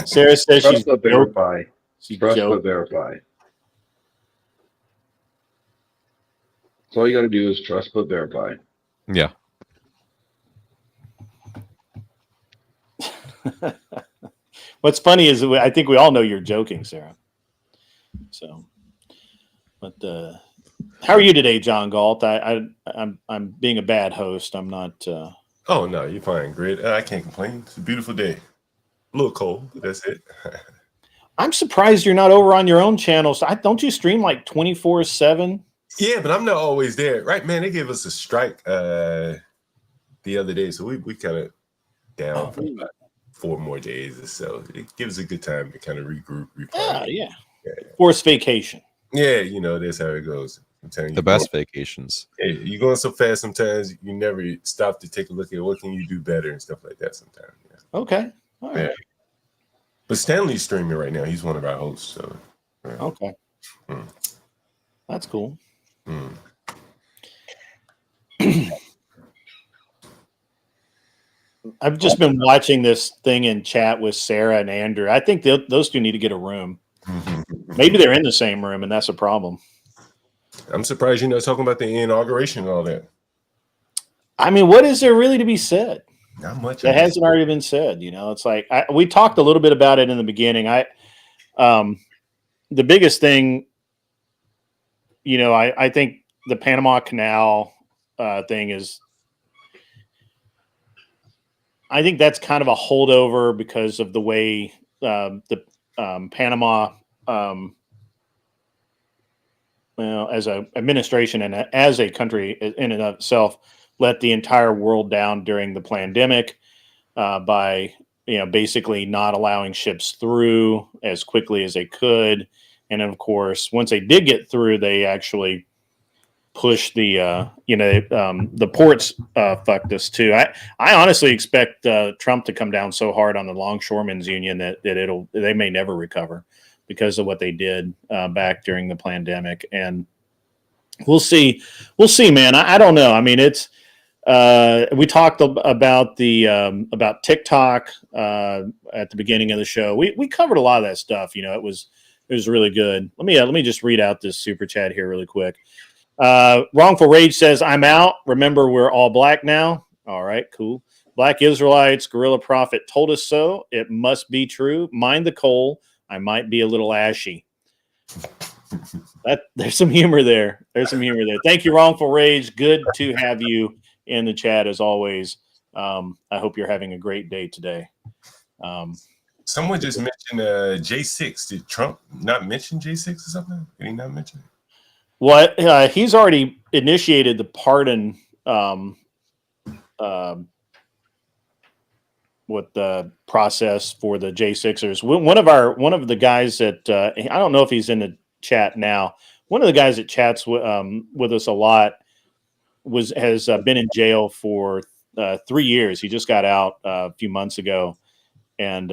Sarah says trust but verify. Trust but verify. So all you got to do is trust but verify. Yeah. What's funny is I think we all know you're joking, Sarah. So, but how are you today, John Galt? I'm being a bad host. I'm not. Oh no, you're fine, Grid. I can't complain. It's a beautiful day. A little cold, but that's it. I'm surprised you're not over on your own channel. So don't you stream like 24/7? Yeah, but I'm not always there, right, man? They gave us a strike the other day, so we kind of down for about 4 more days or so. It gives a good time to kind of regroup, replan. Yeah. Forced vacation. Yeah, you know, that's how it goes. Sometimes The best vacations. you're going so fast. Sometimes you never stop to take a look at what can you do better and stuff like that. Sometimes. Yeah. Okay. All right. Yeah. But Stanley's streaming right now. He's one of our hosts. So. Yeah. Okay. That's cool. I've just been watching this thing in chat with Sarah and Andrew. I think those two need to get a room. Maybe they're in the same room, and that's a problem. I'm surprised you're not talking about the inauguration and all that. I mean, what is there really to be said? Not much. That hasn't already been said. You know, it's like we talked a little bit about it in the beginning. The biggest thing, you know, I think the Panama Canal thing is. I think that's kind of a holdover because of the way the Panama, as an administration and as a country in and of itself, let the entire world down during the pandemic by basically not allowing ships through as quickly as they could, and of course, once they did get through, they actually push the ports fucked us too. I honestly expect Trump to come down so hard on the longshoremen's union that they may never recover because of what they did back during the pandemic. And we'll see, man. I don't know. I mean, it's we talked about about TikTok at the beginning of the show. We covered a lot of that stuff. You know, it was really good. Let me just read out this super chat here really quick. Wrongful Rage says, I'm out. Remember, we're all black now. All right, cool. Black Israelites, Guerrilla Prophet told us so. It must be true. Mind the coal. I might be a little ashy. There's some humor there. Thank you, Wrongful Rage. Good to have you in the chat as always. I hope you're having a great day today. Someone just mentioned J6. Did Trump not mention J6 or something? Did he not mention it? Well, he's already initiated the pardon. What the process for the J6ers? One of the guys that I don't know if he's in the chat now. One of the guys that chats with us a lot has been in jail for 3 years. He just got out a few months ago, and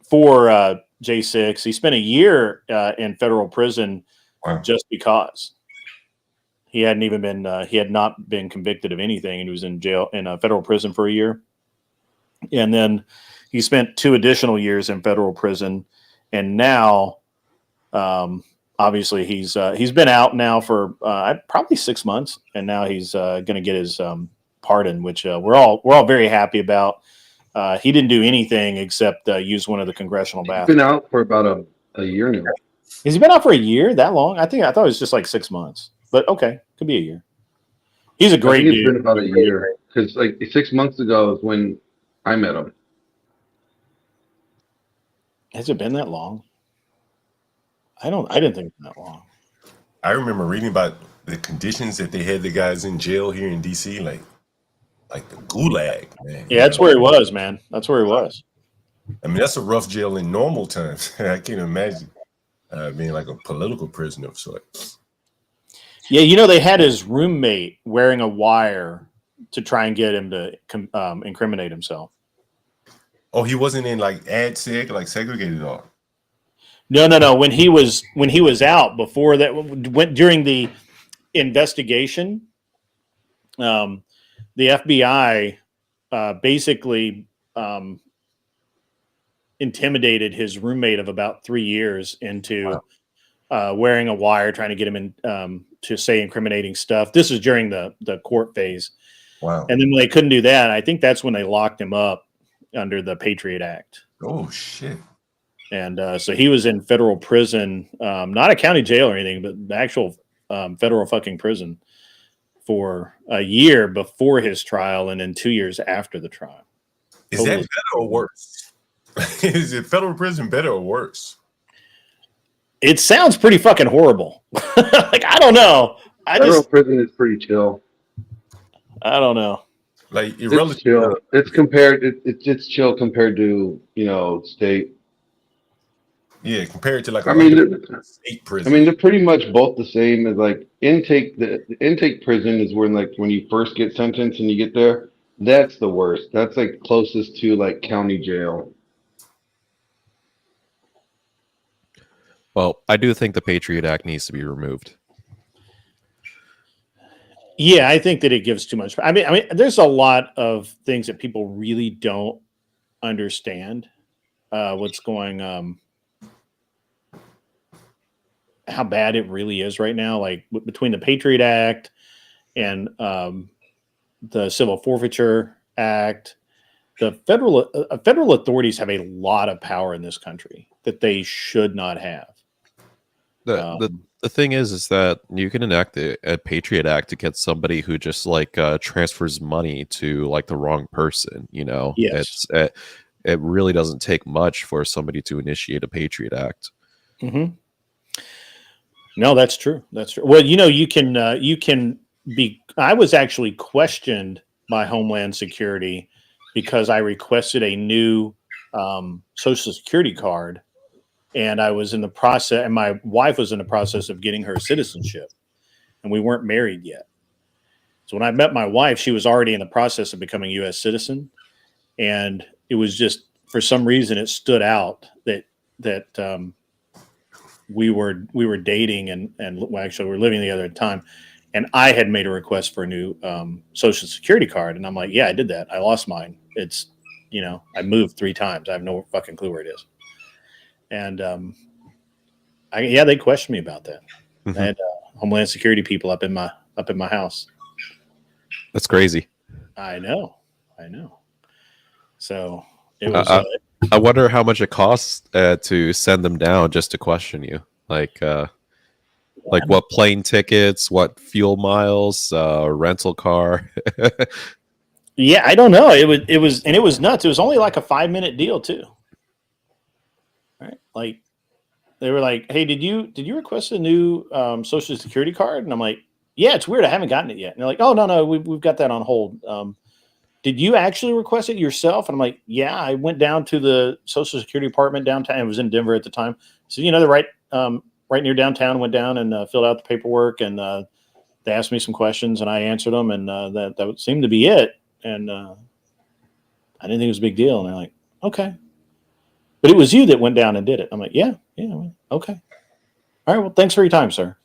for J6, he spent a year in federal prison. Wow. Just because he had not been convicted of anything, and he was in jail in a federal prison for a year. And then he spent 2 additional years in federal prison. And now, obviously he's been out now for probably 6 months. And now he's going to get his pardon, which we're all very happy about. He didn't do anything except use one of the congressional bathrooms. He's been out for about a year now. Has he been out for a year? That long? I thought it was just like 6 months. But okay, could be a year. He's a great dude. It's been about a year because like 6 months ago is when I met him. Has it been that long? I didn't think it was that long. I remember reading about the conditions that they had the guys in jail here in DC, like the gulag, man. Yeah, that's where he was, man. That's where he was. I mean, that's a rough jail in normal times. I can't imagine being like a political prisoner of sorts. Yeah, they had his roommate wearing a wire to try and get him to incriminate himself. Oh, he wasn't in like ad seg, like segregated off. No. When he was out before that, during the investigation, the FBI basically intimidated his roommate of about 3 years into wearing a wire, trying to get him in to say incriminating stuff. This is during the court phase. Wow. And then when they couldn't do that, I think that's when they locked him up under the Patriot Act. Oh, shit. And so he was in federal prison, not a county jail or anything, but the actual federal fucking prison for a year before his trial and then 2 years after the trial. Is that better or worse? Is it federal prison better or worse? It sounds pretty fucking horrible. Like, I don't know. Federal prison is pretty chill. I don't know. Like It's chill. It's compared. It's chill compared to state. Yeah, compared to like I mean, state prison. I mean, they're pretty much both the same as like intake. The intake prison is when you first get sentenced and you get there. That's the worst. That's like closest to like county jail. Well, I do think the Patriot Act needs to be removed. Yeah, I think that it gives too much. I mean, there's a lot of things that people really don't understand. What's going, how bad it really is right now. Like between the Patriot Act and the Civil Forfeiture Act, the federal authorities have a lot of power in this country that they should not have. The thing is that you can enact a Patriot Act to get somebody who just like transfers money to like the wrong person. Yes. It really doesn't take much for somebody to initiate a Patriot Act. Mm-hmm. No, that's true. That's true. Well, you can be. I was actually questioned by Homeland Security because I requested a new Social Security card. And I was in the process, and my wife was in the process of getting her citizenship, and we weren't married yet. So when I met my wife, she was already in the process of becoming a U.S. citizen, and it was just for some reason it stood out that we were dating and well, actually we were living together at the time, and I had made a request for a new Social Security card, and I'm like, yeah, I did that. I lost mine. It's I moved 3 times. I have no fucking clue where it is. And they questioned me about that. Mm-hmm. I had Homeland Security people up in my house. That's crazy. I know. So it was. I wonder how much it costs to send them down just to question you, like what plane tickets, what fuel miles, rental car. Yeah, I don't know. It was nuts. It was only like a 5-minute deal too. Right? Like they were like, "Hey, did you request a new Social Security card?" And I'm like, "Yeah, it's weird. I haven't gotten it yet." And they're like, "Oh no, we've got that on hold. Did you actually request it yourself?" And I'm like, "Yeah, I went down to the Social Security department downtown. It was in Denver at the time. So they're right near downtown. Went down and filled out the paperwork, and they asked me some questions, and I answered them, and that seemed to be it. And I didn't think it was a big deal. And they're like, okay. But it was you that went down and did it. I'm like, yeah, okay. All right, well, thanks for your time, sir.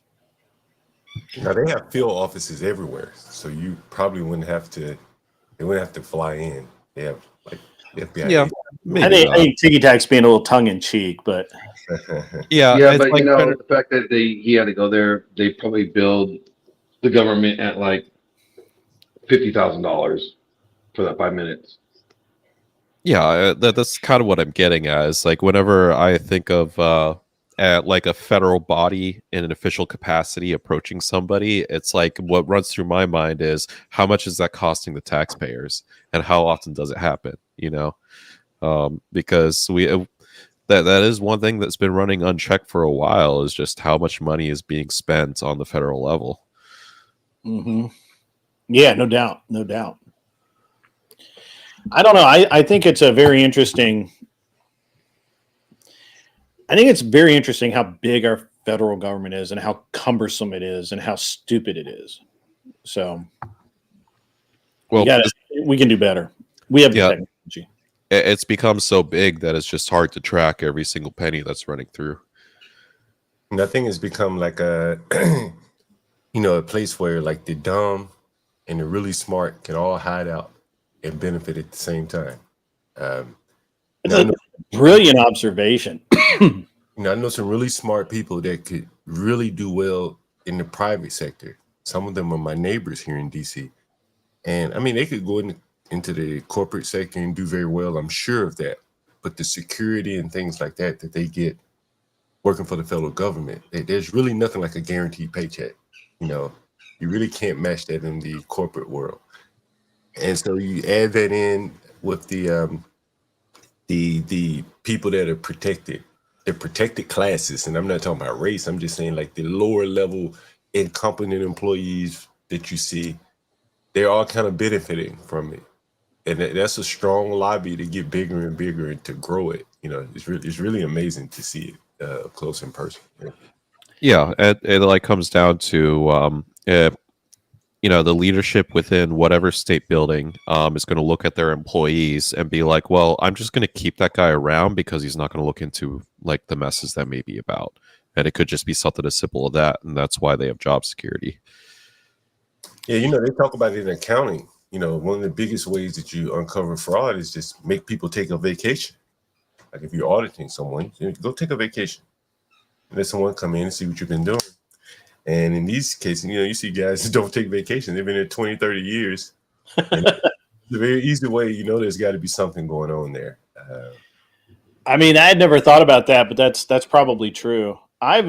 Now they have field offices everywhere, so you probably wouldn't have to. They wouldn't have to fly in. They have like FBI. Yeah, I think Ticky Tac's being a little tongue in cheek, but yeah, but like the fact that he had to go there, they probably billed the government at like $50,000 for that 5 minutes. Yeah, that's kind of what I'm getting at. Is like whenever I think of like a federal body in an official capacity approaching somebody, it's like what runs through my mind is how much is that costing the taxpayers, and how often does it happen? Because that is one thing that's been running unchecked for a while, is just how much money is being spent on the federal level. Mm-hmm. Yeah, no doubt. I don't know. I think it's a very interesting. I think it's very interesting how big our federal government is, and how cumbersome it is, and how stupid it is. So, well, we can do better. We have the technology. It's become so big that it's just hard to track every single penny that's running through. Nothing has become like a, a place where like the dumb and the really smart can all hide out and benefit at the same time. It's a brilliant observation. I know some really smart people that could really do well in the private sector. Some of them are my neighbors here in DC. And I mean, they could go into the corporate sector and do very well. I'm sure of that. But the security and things like that they get working for the federal government, there's really nothing like a guaranteed paycheck. You really can't match that in the corporate world. And so you add that in with the people that are protected, the protected classes, and I'm not talking about race. I'm just saying like the lower level incompetent employees that you see, they're all kind of benefiting from it. And that's a strong lobby to get bigger and bigger and to grow it. You know, it's really amazing to see it up close in person. Yeah, it like comes down to you know, the leadership within whatever state building is going to look at their employees and be like, well, I'm just going to keep that guy around because he's not going to look into like the messes that may be about. And it could just be something as simple as that. And that's why they have job security. Yeah, you know, they talk about it in accounting. You know, one of the biggest ways that you uncover fraud is just make people take a vacation. Like if you're auditing someone, you know, go take a vacation. Let someone come in and see what you've been doing. And in these cases, you know, you see guys who don't take vacation. They've been there 20, 30 years. It's a very easy way, you know, there's got to be something going on there. I mean, I had never thought about that, but that's probably true. I've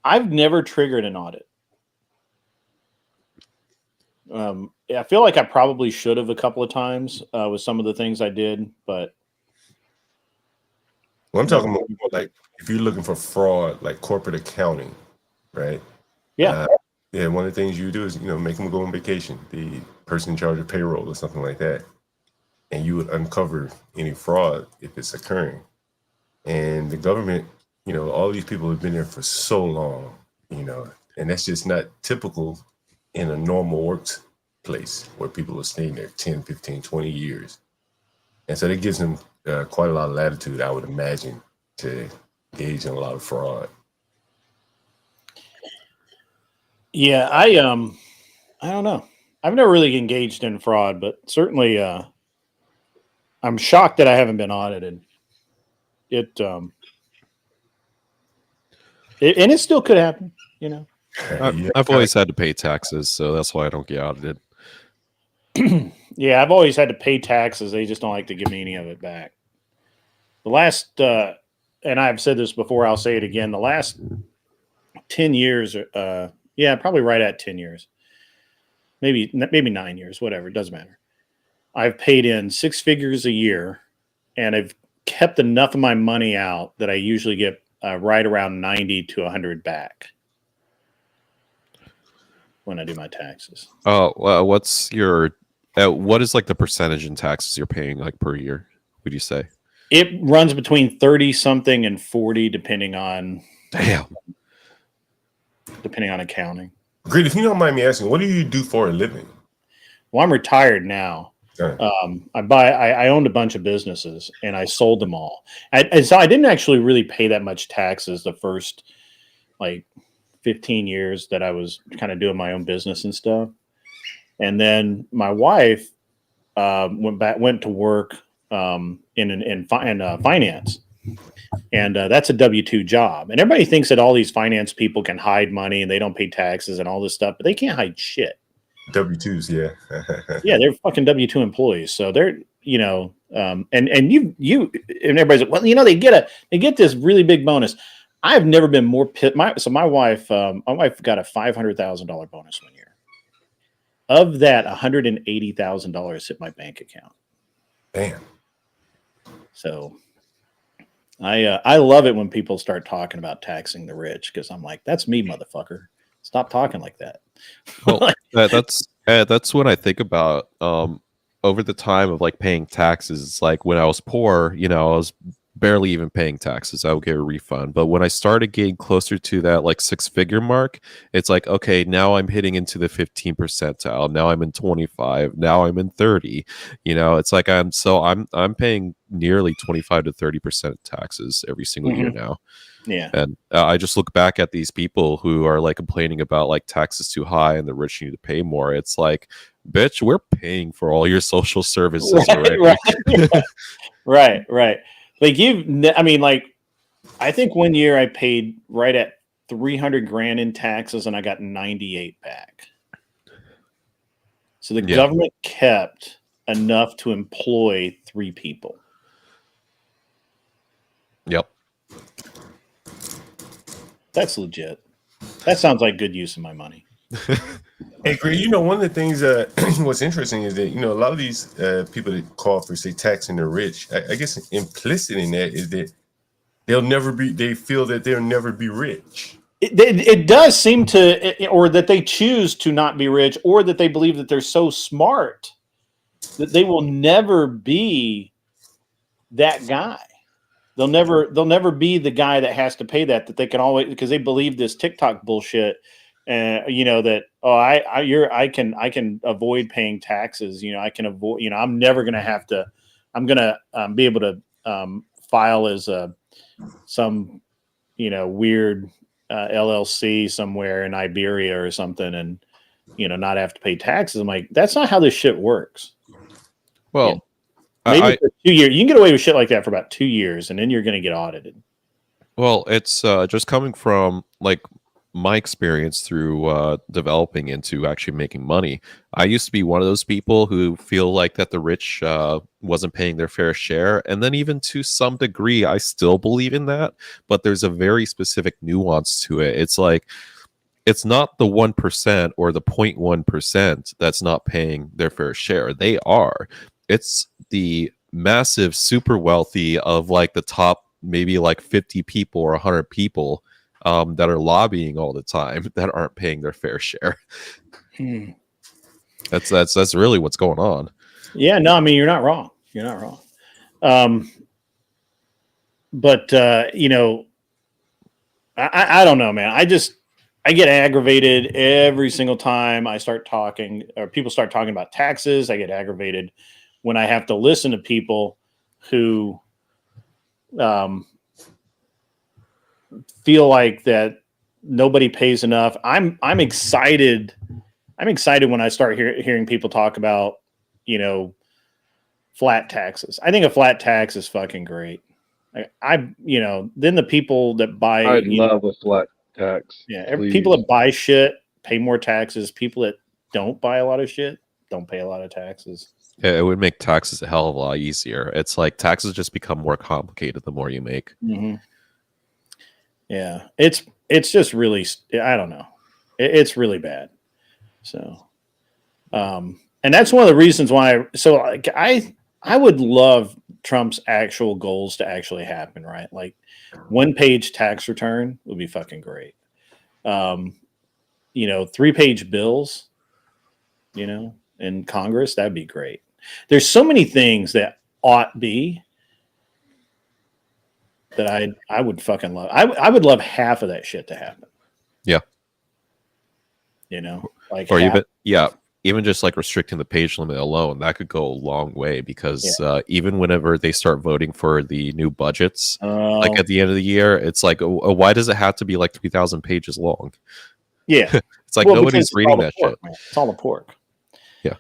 never triggered an audit. I feel like I probably should have a couple of times with some of the things I did, but well, I'm talking about like if you're looking for fraud, like corporate accounting, right? yeah. Yeah, one of the things you do is, you know, make them go on vacation, the person in charge of payroll or something like that. And you would uncover any fraud if it's occurring. And the government, you know, all these people have been there for so long, you know, and that's just not typical in a normal workplace where people are staying there 10, 15, 20 years. And so that gives them quite a lot of latitude, I would imagine, to engage in a lot of fraud. Yeah, I don't know. I've never really engaged in fraud, but certainly I'm shocked that I haven't been audited. And it still could happen, you know. I've always had to pay taxes, so that's why I don't get audited. Yeah, I've always had to pay taxes. They just don't like to give me any of it back. The last, and I've said this before, I'll say it again. The last 10 years, yeah, probably right at 10 years, maybe 9 years, whatever. It doesn't matter. I've paid in 6 figures a year, and I've kept enough of my money out that I usually get right around 90 to 100 back when I do my taxes. Oh, well, what's your what is like the percentage in taxes you're paying like per year? Would you say it runs between 30 something and 40, depending on accounting. Great. If you don't mind me asking, what do you do for a living? Well, I'm retired now. Right. I owned a bunch of businesses and I sold them all. So I didn't actually really pay that much taxes the first like 15 years that I was kind of doing my own business and stuff. And then my wife went to work in finance, and that's a W-2 job. And everybody thinks that all these finance people can hide money and they don't pay taxes and all this stuff, but they can't hide shit. W-2s, yeah. Yeah, they're fucking W-2 employees. So they're, you know, and everybody's like, well, you know, they get this really big bonus. I've never been more pissed. My wife got a $500,000 bonus one year. Of that, $180,000 hit my bank account. Damn. So I love it when people start talking about taxing the rich, because I'm like, that's me, motherfucker. Stop talking like that. Well, that's when I think about over the time of like paying taxes. It's like when I was poor, you know, I was barely even paying taxes. I would get a refund. But when I started getting closer to that like 6-figure mark, it's like, okay, now I'm hitting into the 15 percentile. Now I'm in 25. Now I'm in 30. You know, it's like I'm paying nearly 25 to 30% taxes every single year now. Yeah. And I just look back at these people who are like complaining about like taxes too high and the rich need to pay more. It's like, bitch, we're paying for all your social services already. Right. Right. Like I think one year I paid right at 300 grand in taxes and I got 98 back. So the government kept enough to employ 3 people. Yep. That's legit. That sounds like good use of my money. Hey, Greg, you know, one of the things what's interesting is that, you know, a lot of these people that call for, say, taxing the rich, I guess implicit in that is that they feel that they'll never be rich. It does seem to, or that they choose to not be rich, or that they believe that they're so smart that they will never be that guy. They'll never be the guy that has to pay that they can always, because they believe this TikTok bullshit. That I can avoid paying taxes. I can avoid. I'm never gonna have to. I'm gonna be able to file as some weird LLC somewhere in Iberia or something, and not have to pay taxes. I'm like, that's not how this shit works. Well, maybe for 2 years you can get away with shit like that for about 2 years, and then you're going to get audited. Well, it's just coming from like my experience through developing into actually making money. I used to be one of those people who feel like that the rich wasn't paying their fair share. And then even to some degree, I still believe in that. But there's a very specific nuance to it. It's like, it's not the 1% or the 0.1% that's not paying their fair share. They are. It's the massive super wealthy of like the top maybe like 50 people or 100 people that are lobbying all the time that aren't paying their fair share. That's really what's going on. Yeah, no, I mean, you're not wrong. You're not wrong. But I don't know, man. I get aggravated every single time I start talking, or people start talking about taxes. I get aggravated when I have to listen to people who feel like that nobody pays enough. I'm excited. I'm excited when I start hearing people talk about, flat taxes. I think a flat tax is fucking great. Then the people that buy, I'd love a flat tax. Yeah, people that buy shit pay more taxes. People that don't buy a lot of shit don't pay a lot of taxes. It would make taxes a hell of a lot easier. It's like taxes just become more complicated the more you make. Mm-hmm. Yeah, it's just really, I don't know. It's really bad. So, and that's one of the reasons why. So, like, I would love Trump's actual goals to actually happen, right? Like, 1-page tax return would be fucking great. 3-page bills, in Congress, that'd be great. There's so many things that ought be that I would fucking love. I would love half of that shit to happen. Yeah. Like, or even just like restricting the page limit alone, that could go a long way, because even whenever they start voting for the new budgets, like at the end of the year, it's like, why does it have to be like 3,000 pages long? Yeah. It's like nobody's reading that pork, shit. Man. It's all the pork. Yeah.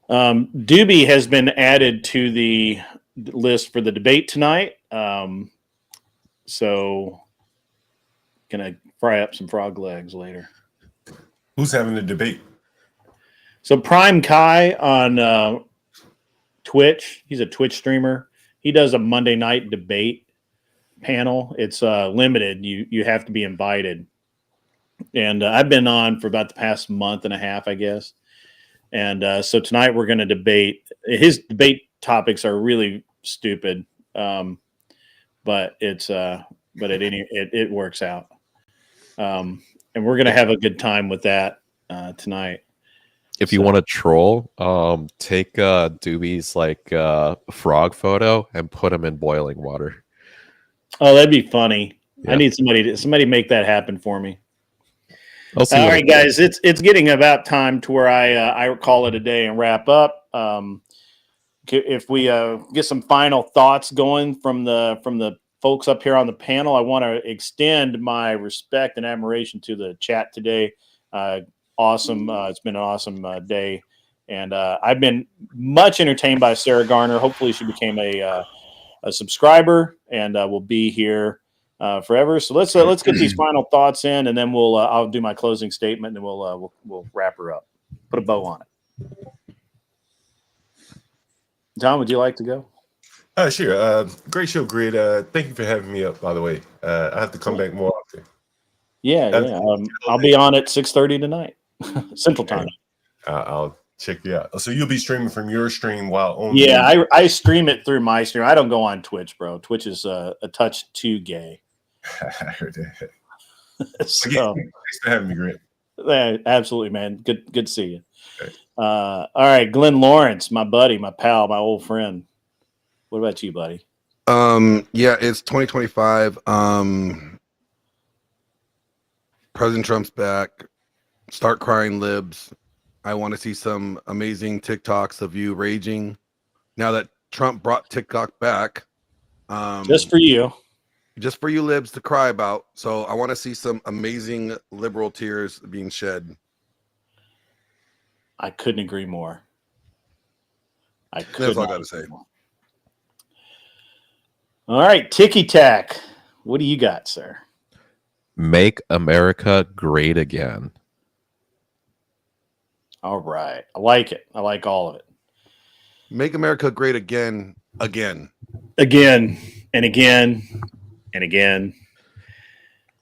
Doobie has been added to the list for the debate tonight. So gonna fry up some frog legs later. Who's having the debate? So Prime Kai on Twitch. He's a Twitch streamer. He does a Monday night debate panel. It's limited. You have to be invited. And I've been on for about the past month and a half, I guess. And so tonight we're going to debate. His debate topics are really stupid, but it works out. And we're going to have a good time with that tonight. If you want to troll, take Doobie's like frog photo and put him in boiling water. Oh, that'd be funny. Yeah. I need somebody make that happen for me. All right, guys, it's getting about time to where I call it a day and wrap up. If we get some final thoughts going from the folks up here on the panel, I want to extend my respect and admiration to the chat today. Awesome. It's been an awesome day. And I've been much entertained by Sarah Garner. Hopefully she became a subscriber and will be here forever. So let's get these final thoughts in, and then I'll do my closing statement, and then we'll wrap her up. Put a bow on it. Tom, would you like to go? Sure. Great show, Grid. Thank you for having me up, by the way. I have to come back more often. Yeah. I'll be on at 6:30 tonight, Central Time. I'll check you out. So you'll be streaming from your stream while on. Yeah, I stream it through my stream. I don't go on Twitch, bro. Twitch is a touch too gay. I heard that. So, Thanks for having me, Grant. absolutely, man. Good to see you. Okay. All right, Glenn Lawrence, my buddy, my pal, my old friend. What about you, buddy? Yeah, it's 2025. President Trump's back. Start crying libs. I want to see some amazing TikToks of you raging. Now that Trump brought TikTok back, Just for you. just for you libs to cry about. So I want to see some amazing liberal tears being shed. I couldn't agree more. That's all I got to say. All right, Ticky Tac. What do you got, sir? Make America great again. All right. I like it. I like all of it. Make America great again. Again and again and again.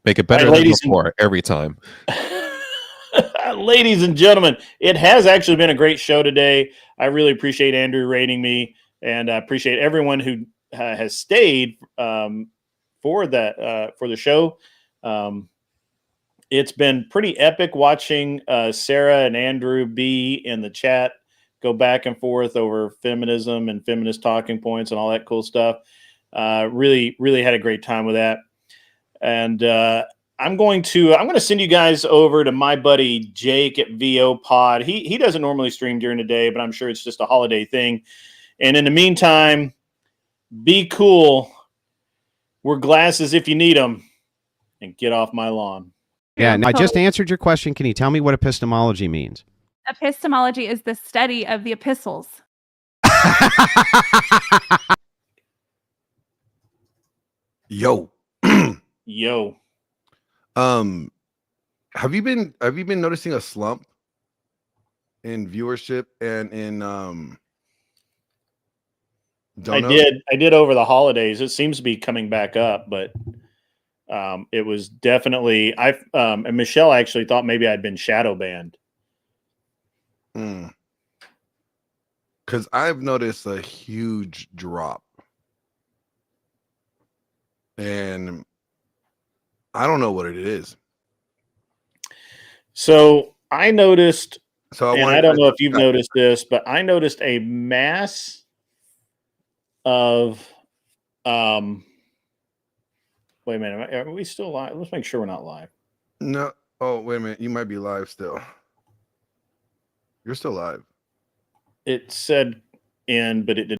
Make it better than before every time. Ladies and gentlemen, it has actually been a great show today. I really appreciate Andrew rating me, and I appreciate everyone who has stayed for the show. It's been pretty epic watching Sarah and Andrew be in the chat, go back and forth over feminism and feminist talking points and all that cool stuff. Really had a great time with that. And I'm going to send you guys over to my buddy Jake at VO Pod. He doesn't normally stream during the day, but I'm sure it's just a holiday thing. And in the meantime, be cool. Wear glasses if you need them, and get off my lawn. Yeah, I just answered your question. Can you tell me what epistemology means? Epistemology is the study of the epistles. Yo. Yo. Have you been noticing a slump in viewership and in donuts? I did over the holidays. It seems to be coming back up, but it was definitely and Michelle actually thought maybe I'd been shadow banned. Because I've noticed a huge drop, and I don't know what it is. So I noticed, so I don't know if you've noticed this, but I noticed a mass of wait a minute, are we still live? Let's make sure we're not live. No. Oh, wait a minute. You might be live still. You're still live. It said end, but it did